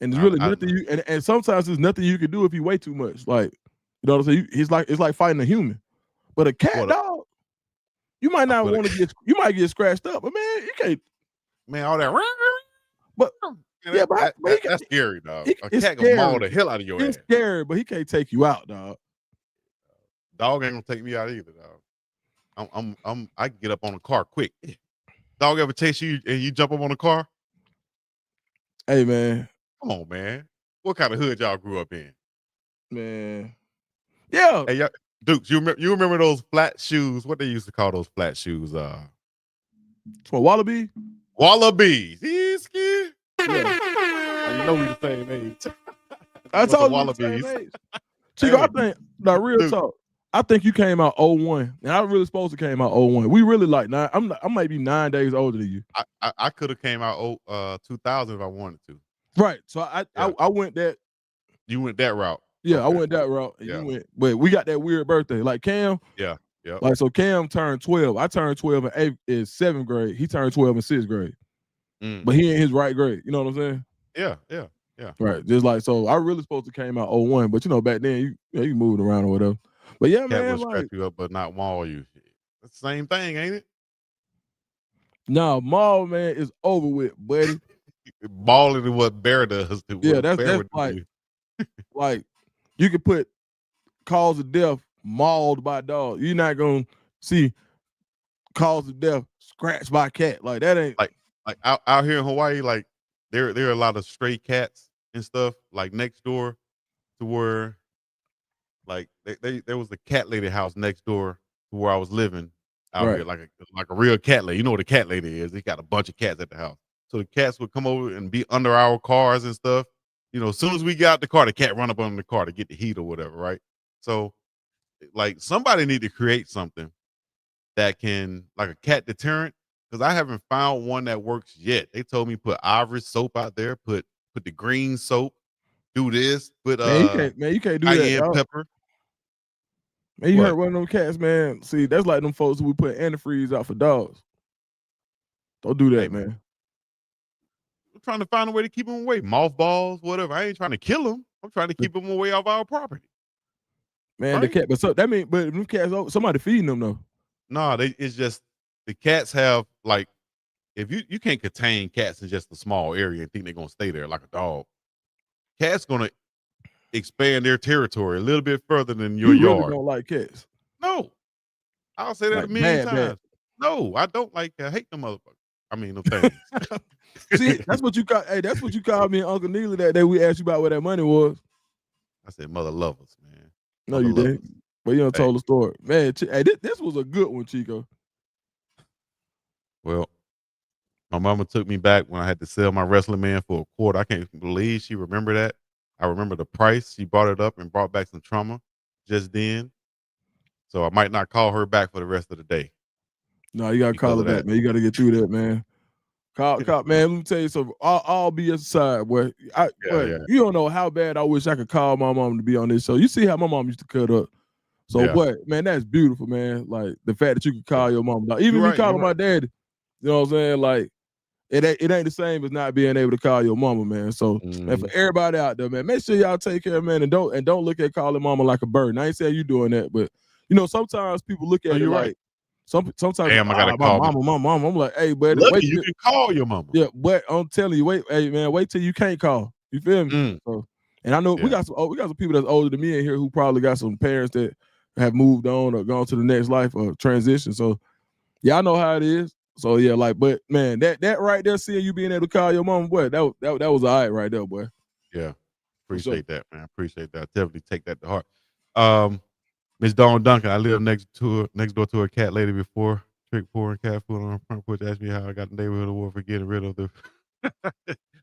And there's really nothing you and sometimes there's nothing you can do if you weigh too much. Like, you know what I'm saying? It's like fighting a human. But a cat dog, you might not want to you might get scratched up, but man, you can't. Man, all that. But man, yeah, but that's scary, dog. A it's cat gonna maul the hell out of your It's ass. scary, but he can't take you out, dog. Dog ain't gonna take me out either, dog. I can get up on a car quick. Dog ever chase you and you jump up on a car? Hey man. Come on, man. What kind of hood y'all grew up in? Man. Yeah. Hey, Dukes, you remember those flat shoes? What they used to call those flat shoes? For wallaby? Wallabies. He's scared. Yeah. You know we the same age. I told you wallabies. the same age. Chico, I think, now real talk, I think you came out 01, and I really supposed to came out 01. We really like nine. I might be 9 days older than you. I could have came out 2000 if I wanted to. Right. So I went that. You went that route. Yeah, I went that route. And you went, but we got that weird birthday. Like Cam. Yeah. Like so Cam turned 12. I turned 12 in 7th grade. He turned 12 in 6th grade. But he in his right grade. You know what I'm saying? Yeah. Right. Just like so I really supposed to came out 01, but you know, back then you moved around or whatever. But yeah, Cat man, will scratch like you up, but not maul you. That's the same thing, ain't it? Nah, mall, man, is over with, buddy. Balling is what bear does. Yeah, that's like you could put cause of death mauled by dog. You're not gonna see cause of death scratched by cat. Like that ain't like out here in Hawaii. Like there are a lot of stray cats and stuff. Like next door to where, like there was the cat lady house next door to where I was living out Right. here, like a real cat lady. You know what a cat lady is? They got a bunch of cats at the house. So the cats would come over and be under our cars and stuff. You know, as soon as we got out the car, the cat run up under the car to get the heat or whatever, right? So, like, somebody need to create something that can, like a cat deterrent, because I haven't found one that works yet. They told me put Ivory soap out there, put the green soap, do this, put you can't do that. cayenne Dog. pepper. Man, you What? hurt one of them cats, man. See, that's like them folks who we put antifreeze out for dogs. Don't do that, Hey, man. I'm trying to find a way to keep them away. Mothballs, whatever. I ain't trying to kill them. I'm trying to keep them away off our property. Man, the cat, but so that mean, but them cats, somebody feeding them though. No, it's just the cats have, like, if you can't contain cats in just a small area and think they're gonna stay there like a dog. Cats gonna expand their territory a little bit further than your You really yard. don't like cats. No, I'll say that Like, a million bad. times. No, I don't like. I hate them motherfuckers. I mean, them things. See, that's what you call. Hey, that's what you called me and Uncle Neely that day. We asked you about where that money was. I said, mother lovers, man. No, Mother you lovers. didn't. But you don't told the story, man. Hey, this was a good one, Chico. Well, my mama took me back when I had to sell my wrestling man for a quarter. I can't believe she remembered that. I remember the price. She brought it up and brought back some trauma just then. So I might not call her back for the rest of the day. No, you gotta call her back, man. You gotta get through that, man. Call, man. Let me tell you something. I'll be aside, boy. You don't know how bad I wish I could call my mom to be on this show. You see how my mom used to cut up. So, boy, man, that's beautiful, man. Like the fact that you could call your mom. Like, even me calling my daddy, you know what I'm saying? Like, it ain't the same as not being able to call your mama, man. So, man, for everybody out there, man, make sure y'all take care, man, and don't look at calling mama like a burden. I ain't saying you doing that, but you know, sometimes people look at it like sometimes. Damn, I gotta call my mama. I'm like, hey, buddy, Lucky you can call your mama. Yeah, but I'm telling you, wait till you can't call. You feel me? So, and I know we got some people that's older than me in here who probably got some parents that have moved on or gone to the next life or transition. So, yeah, I know how it is. So yeah, like, but man, that right there, seeing you being able to call your mom, boy, that was all right right there, boy. Yeah, appreciate that, man. Appreciate that. Definitely take that to heart. Miss Dawn Duncan, I lived next door to a cat lady before. Trick pouring cat food on her front porch. Asked me how I got the neighborhood award for getting rid of the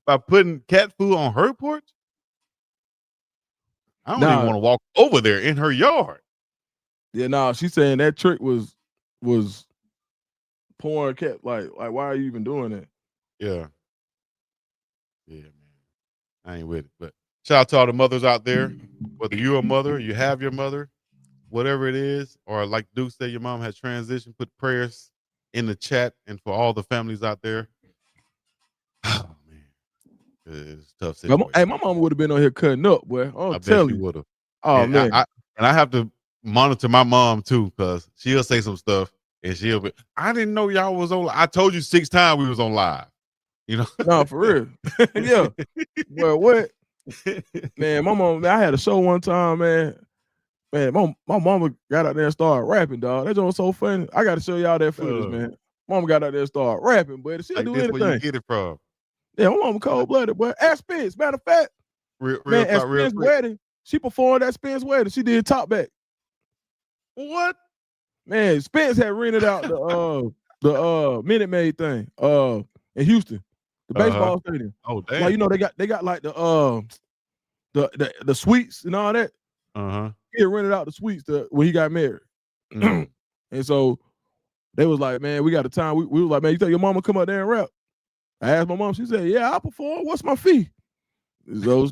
by putting cat food on her porch. I don't even want to walk over there in her yard. Yeah, she's saying that trick was pouring cat. Like why are you even doing that? Yeah, man. I ain't with it. But shout out to all the mothers out there. Whether you're a mother, you have your mother, whatever it is, or like Duke said, your mom has transitioned, put prayers in the chat, and for all the families out there. Oh man, it's a tough situation. Hey, my mom would have been on here cutting up, boy. I bet she would have. Oh man, I have to monitor my mom too, because she'll say some stuff and she'll be, I didn't know y'all was on. I told you 6 times we was on live. You know? No, for real. Yeah. Well, what? Man, my mom, I had a show one time, man. Man, my mama got out there and started rapping, dog. That joint was so funny. I got to show y'all that footage, man. Mama got out there and started rapping, but she'll do anything. Where you get it from? Yeah, my mama cold-blooded, boy. At Spence, matter of fact. Man, at Spence wedding, she performed at Spence wedding. She did top back. What? Man, Spence had rented out the Minute Maid thing in Houston, the baseball stadium. Oh, damn. Like, you know, they got like the suites and all that. He had rented out the suites when he got married. And so they was like, man, we got a time. We was like, man, you think your mama come up there and rap? I asked my mom. She said, yeah, I'll perform. What's my fee? So,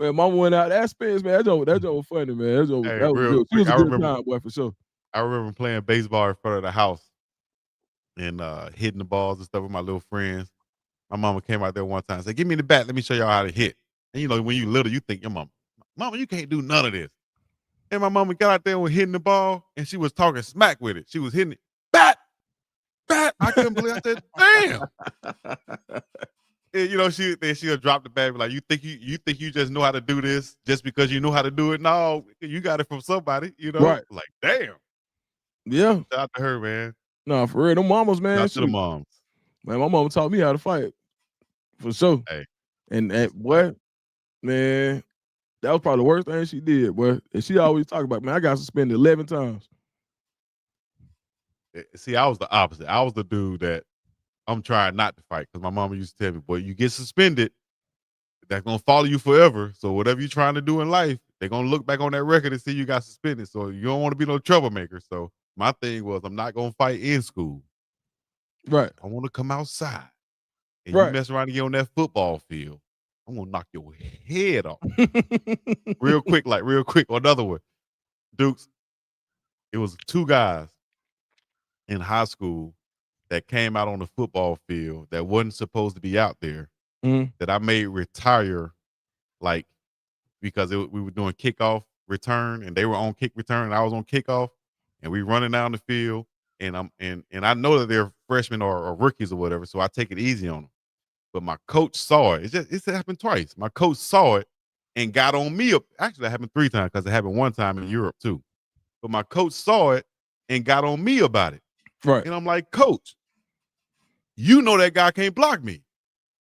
man, mama went out. That Spence, man, that joke was funny, man. That was good. She was a good time, boy, for sure. I remember playing baseball in front of the house and hitting the balls and stuff with my little friends. My mama came out there one time and said, give me the bat. Let me show y'all how to hit. And, you know, when you little, you think your mama, you can't do none of this. And my mama got out there and was hitting the ball, and she was talking smack with it. She was hitting it. Bat! I couldn't believe it. I said, damn. And, she'll drop the bat and be like, you think you just know how to do this just because you know how to do it? No, you got it from somebody, Right. Like, damn. Yeah. Shout out to her, man. No, for real. Them mamas, man. Shout out to the shoot. moms. Man, my mama taught me how to fight. For sure. Hey. And what? Man, that was probably the worst thing she did, boy. And she always talk about, man, I got suspended 11 times. See, I was the opposite. I was the dude that I'm trying not to fight because my mama used to tell me, boy, you get suspended, that's going to follow you forever. So whatever you're trying to do in life, they're going to look back on that record and see you got suspended. So you don't want to be no troublemaker. So my thing was, I'm not going to fight in school. Right. I want to come outside. And Right. you mess around and get on that football field, I'm going to knock your head off. real quick. Another one. Dukes, it was 2 guys in high school that came out on the football field that wasn't supposed to be out there that I made retire, like, because we were doing kickoff return and they were on kick return and I was on kickoff and we running down the field and I know that they're freshmen or rookies or whatever, so I take it easy on them. But my coach saw it. It's happened twice. My coach saw it and got on me. Actually, that happened 3 times because it happened 1 time in Europe too. But my coach saw it and got on me about it. Right. And I'm like, Coach, you know that guy can't block me.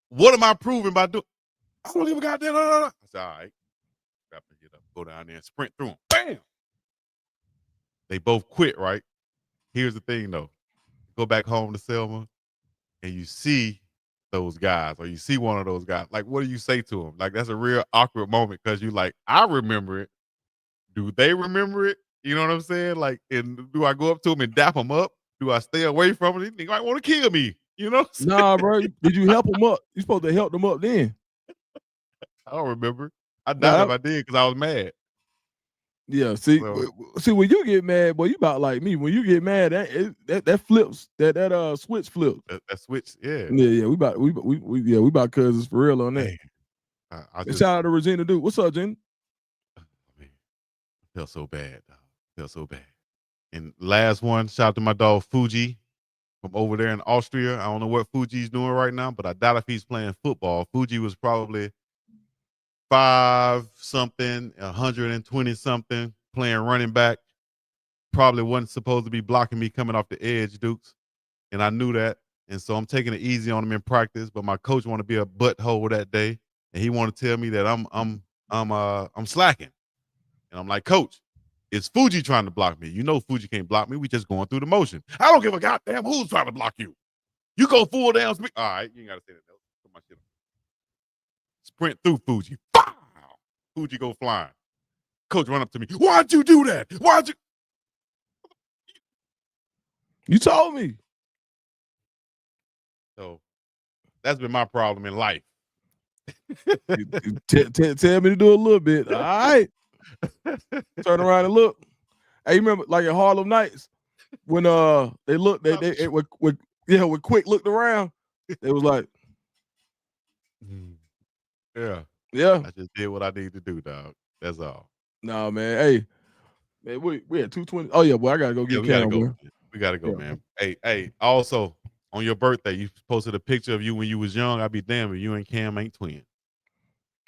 What am I proving by doing? I don't give a goddamn. I said, all right. Go down there and sprint through them. Bam! They both quit, right? Here's the thing, though. Go back home to Selma, and you see those guys, or you see one of those guys. Like, what do you say to them? Like, that's a real awkward moment because you like, I remember it. Do they remember it? You know what I'm saying? Like, and do I go up to them and dap them up? Do I stay away from it? They might want to kill me. You know? Nah, bro. Did you help them up? You supposed to help them up then. I don't remember. I doubt if I did because I was mad. Yeah, see, when you get mad, boy, you about like me. When you get mad, that flips, that switch flips. That switch, yeah. Yeah, we about cousins for real on that. I And shout out to Regina, dude. What's up, Jen? Felt so bad. Felt so bad. And last one, shout out to my dog Fuji from over there in Austria. I don't know what Fuji's doing right now, but I doubt if he's playing football. Fuji was probably 5-something, 120-something, playing running back. Probably wasn't supposed to be blocking me coming off the edge, Dukes. And I knew that. And so I'm taking it easy on him in practice. But my coach wanted to be a butthole that day. And he wanted to tell me that I'm slacking. And I'm like, Coach, it's Fuji trying to block me. You know Fuji can't block me. We just going through the motion. I don't give a goddamn who's trying to block you. You go full down speed. All right, you ain't got to say that. Put my shit on. Sprint through Fuji. Pow! Fuji go flying. Coach run up to me. Why'd you do that? Why'd you? You told me. So that's been my problem in life. Tell me to do a little bit. All right. Turn around and look. Hey, you remember like in Harlem Nights when they looked, when Quick looked around, it was like, yeah. I just did what I need to do, dog. That's all. Nah, man. Hey, man, we at 2:20. Oh yeah, boy, I gotta go get Cam, boy. We gotta go, man. Hey. Also, on your birthday, you posted a picture of you when you was young. I'd be damned if you and Cam ain't twins.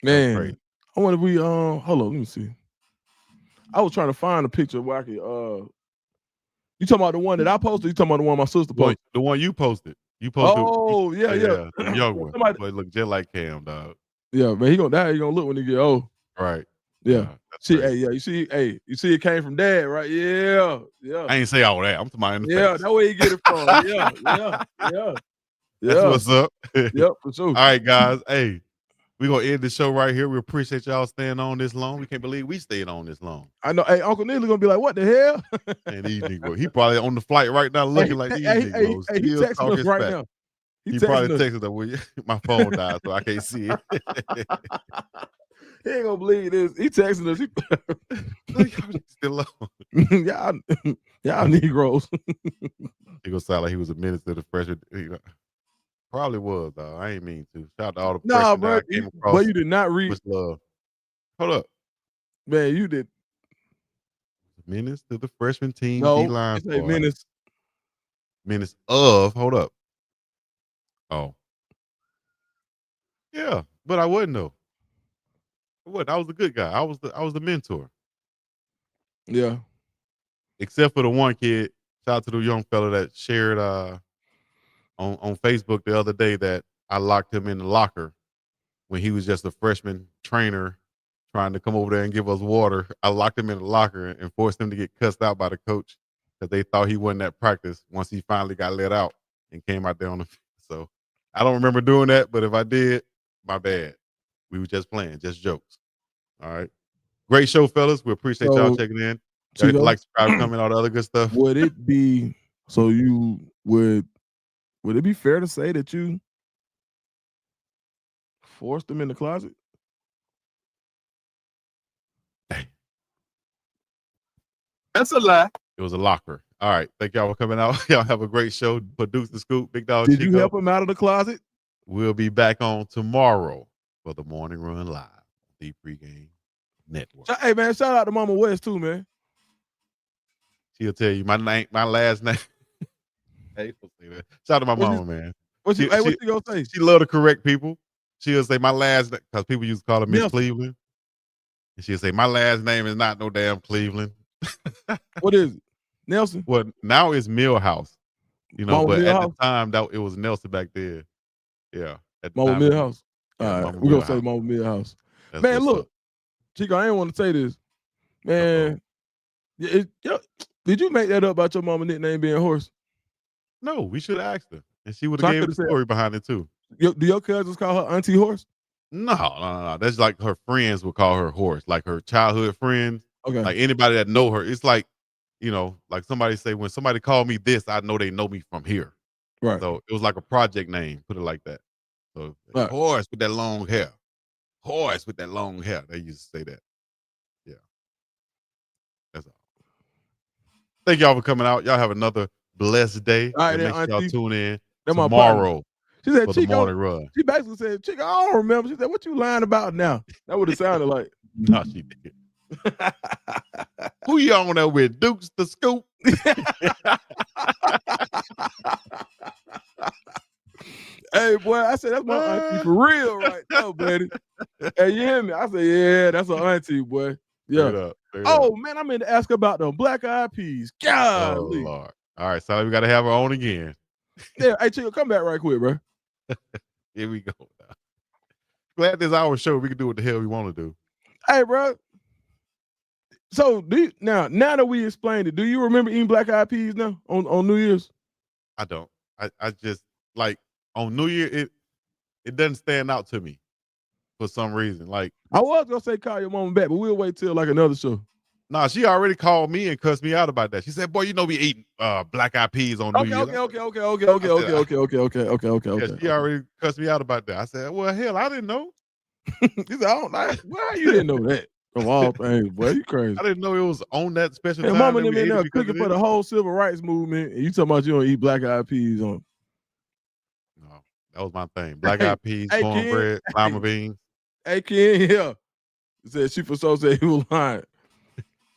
Man, I wonder if we hold on, let me see. I was trying to find a picture where I could you talking about the one that I posted? You talking about the one my sister posted? The one you posted. You posted. Oh, yeah. The young one. Boy, look just like Cam, dog. Yeah, man, he gonna look when he get old. Right. Yeah. You see it came from dad, right? Yeah. I ain't say all that. I'm talking about in the face. That's where you get it from. Yeah. That's what's up. Yep, for sure. All right, guys. Hey, we're gonna end the show right here. We appreciate y'all staying on this long. We can't believe we stayed on this long. I know. Hey, Uncle Neely gonna be like, what the hell? And these Negroes. He probably on the flight right now looking like these Negroes. He texting us right now. He probably texting us. My phone died, so I can't see it. He ain't gonna believe this. He texting us. Still on. y'all Negroes. He gonna sound like he was a minister to freshman. Probably was, dog. I ain't mean to. Shout out to all the freshmen bro. I came across. But you did not read. With love. Hold up. Man, you did. Menace to the freshman team No, D-line it's a squad. menace. Menace of, hold up. Oh. Yeah, but I wasn't though. I wasn't. I was the good guy. I was the mentor. Yeah. Except for the one kid. Shout out to the young fella that shared on Facebook the other day that I locked him in the locker when he was just a freshman trainer trying to come over there and give us water. I locked him in the locker and forced him to get cussed out by the coach because they thought he wasn't at practice once he finally got let out and came out there on the field. So I don't remember doing that, but if I did, my bad. We were just playing, just jokes. All right. Great show, fellas. We appreciate y'all So, checking in. Y'all hit the Chico, like, subscribe, comment, all the other good stuff. would it be so you would it be fair to say that you forced them in the closet? That's a lie. It was a locker. All right. Thank y'all for coming out. Y'all have a great show. Produce the Scoop, Big Dog Did Chico. you help him out of the closet? We'll be back on tomorrow for the Morning Run Live, the pregame network. Hey man, shout out to Mama West too, man. She'll tell you my last name. Hey, don't say that. Shout out to my mama, man. What you gonna say? She love to correct people. She'll say my last name because people used to call her Miss Nelson. Cleveland. And she'll say, my last name is not no damn Cleveland. What is it? Nelson? Well, now it's Millhouse. You know, Mama but Millhouse? at the time it was Nelson back then. Yeah. At the Mama time, it was- Millhouse. Yeah, All right, Mama we're gonna say Millhouse. Mama Millhouse. That's Man, what's look, up. Chico, I ain't want to say this. Man, did you make that up about your mama nickname being horse? No, we should have asked her. And she would So I have gave coulda the said- story behind it too. Do your cousins call her Auntie Horse? No. That's like her friends would call her horse, like her childhood friends. Okay. Like anybody that know her. It's like, you know, like somebody say, when somebody call me this, I know they know me from here. Right. So it was like a project name, put it like that. So Right. horse with that long hair. Horse with that long hair. They used to say that. Yeah. That's all. Thank y'all for coming out. Y'all have another blessed day. All right, And then, make sure y'all Auntie. tune in That my partner. tomorrow She said, for the Chico, morning run. she basically said, Chico, I don't remember. She said, what you lying about now? That would have sounded like. No, she did. Who you on there with? Dukes the Scoop? Hey, boy, I said, that's my auntie for real right now, buddy. Hey, you hear me? I said, yeah, that's an auntie, boy. Yeah. Straight up, straight Oh, up. man, I meant to ask about them black eyed peas. Oh, Golly. Lord. All right, so we got to have her on again. Yeah, hey, Chico, come back right quick, bro. Here we go. Now. Glad this our show. We can do what the hell we want to do. Hey, bro. So, now that we explained it, do you remember eating black eyed peas now on New Year's? I don't. I just, like, on New Year, it doesn't stand out to me for some reason. Like, I was going to say call your mama back, but we'll wait till like another show. nah, she already called me and cussed me out about that. She said, boy, you know we eating black eyed peas on New Year's. Okay. Yeah, she already cussed me out about that. I said, well, hell, I didn't know. He said, I don't know. Why you didn't know that? Of all things, boy, you crazy. I didn't know it was on that special And time. mama that them we in ate it there because cooking of for the this. whole civil rights movement, and you talking about you don't eat black eyed peas on. No, that was my thing. Black eyed peas, Hey, cornbread, kid. lima beans. Hey, Ken, yeah. Said she for so said he was lying.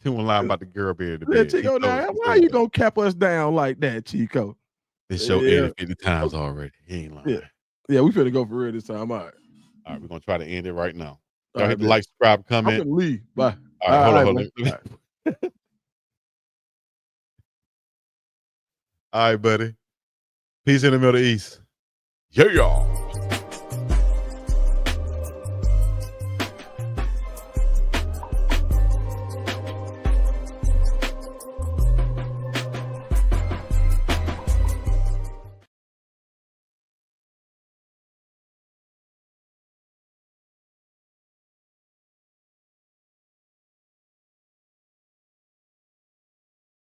He was lying about the girl being in the Said, bed. Chico, He told now us why you gonna cap us down like that, Chico? this show Yeah. ended 50 times already. He ain't lying. Yeah, we finna go for real this time. All right. All right, we're gonna try to end it right now. All Y'all right, hit the man. like, subscribe, I'm comment. gonna leave. Bye. All right, hold on. man. All right. All right, buddy. Peace in the Middle East. Yeah, y'all.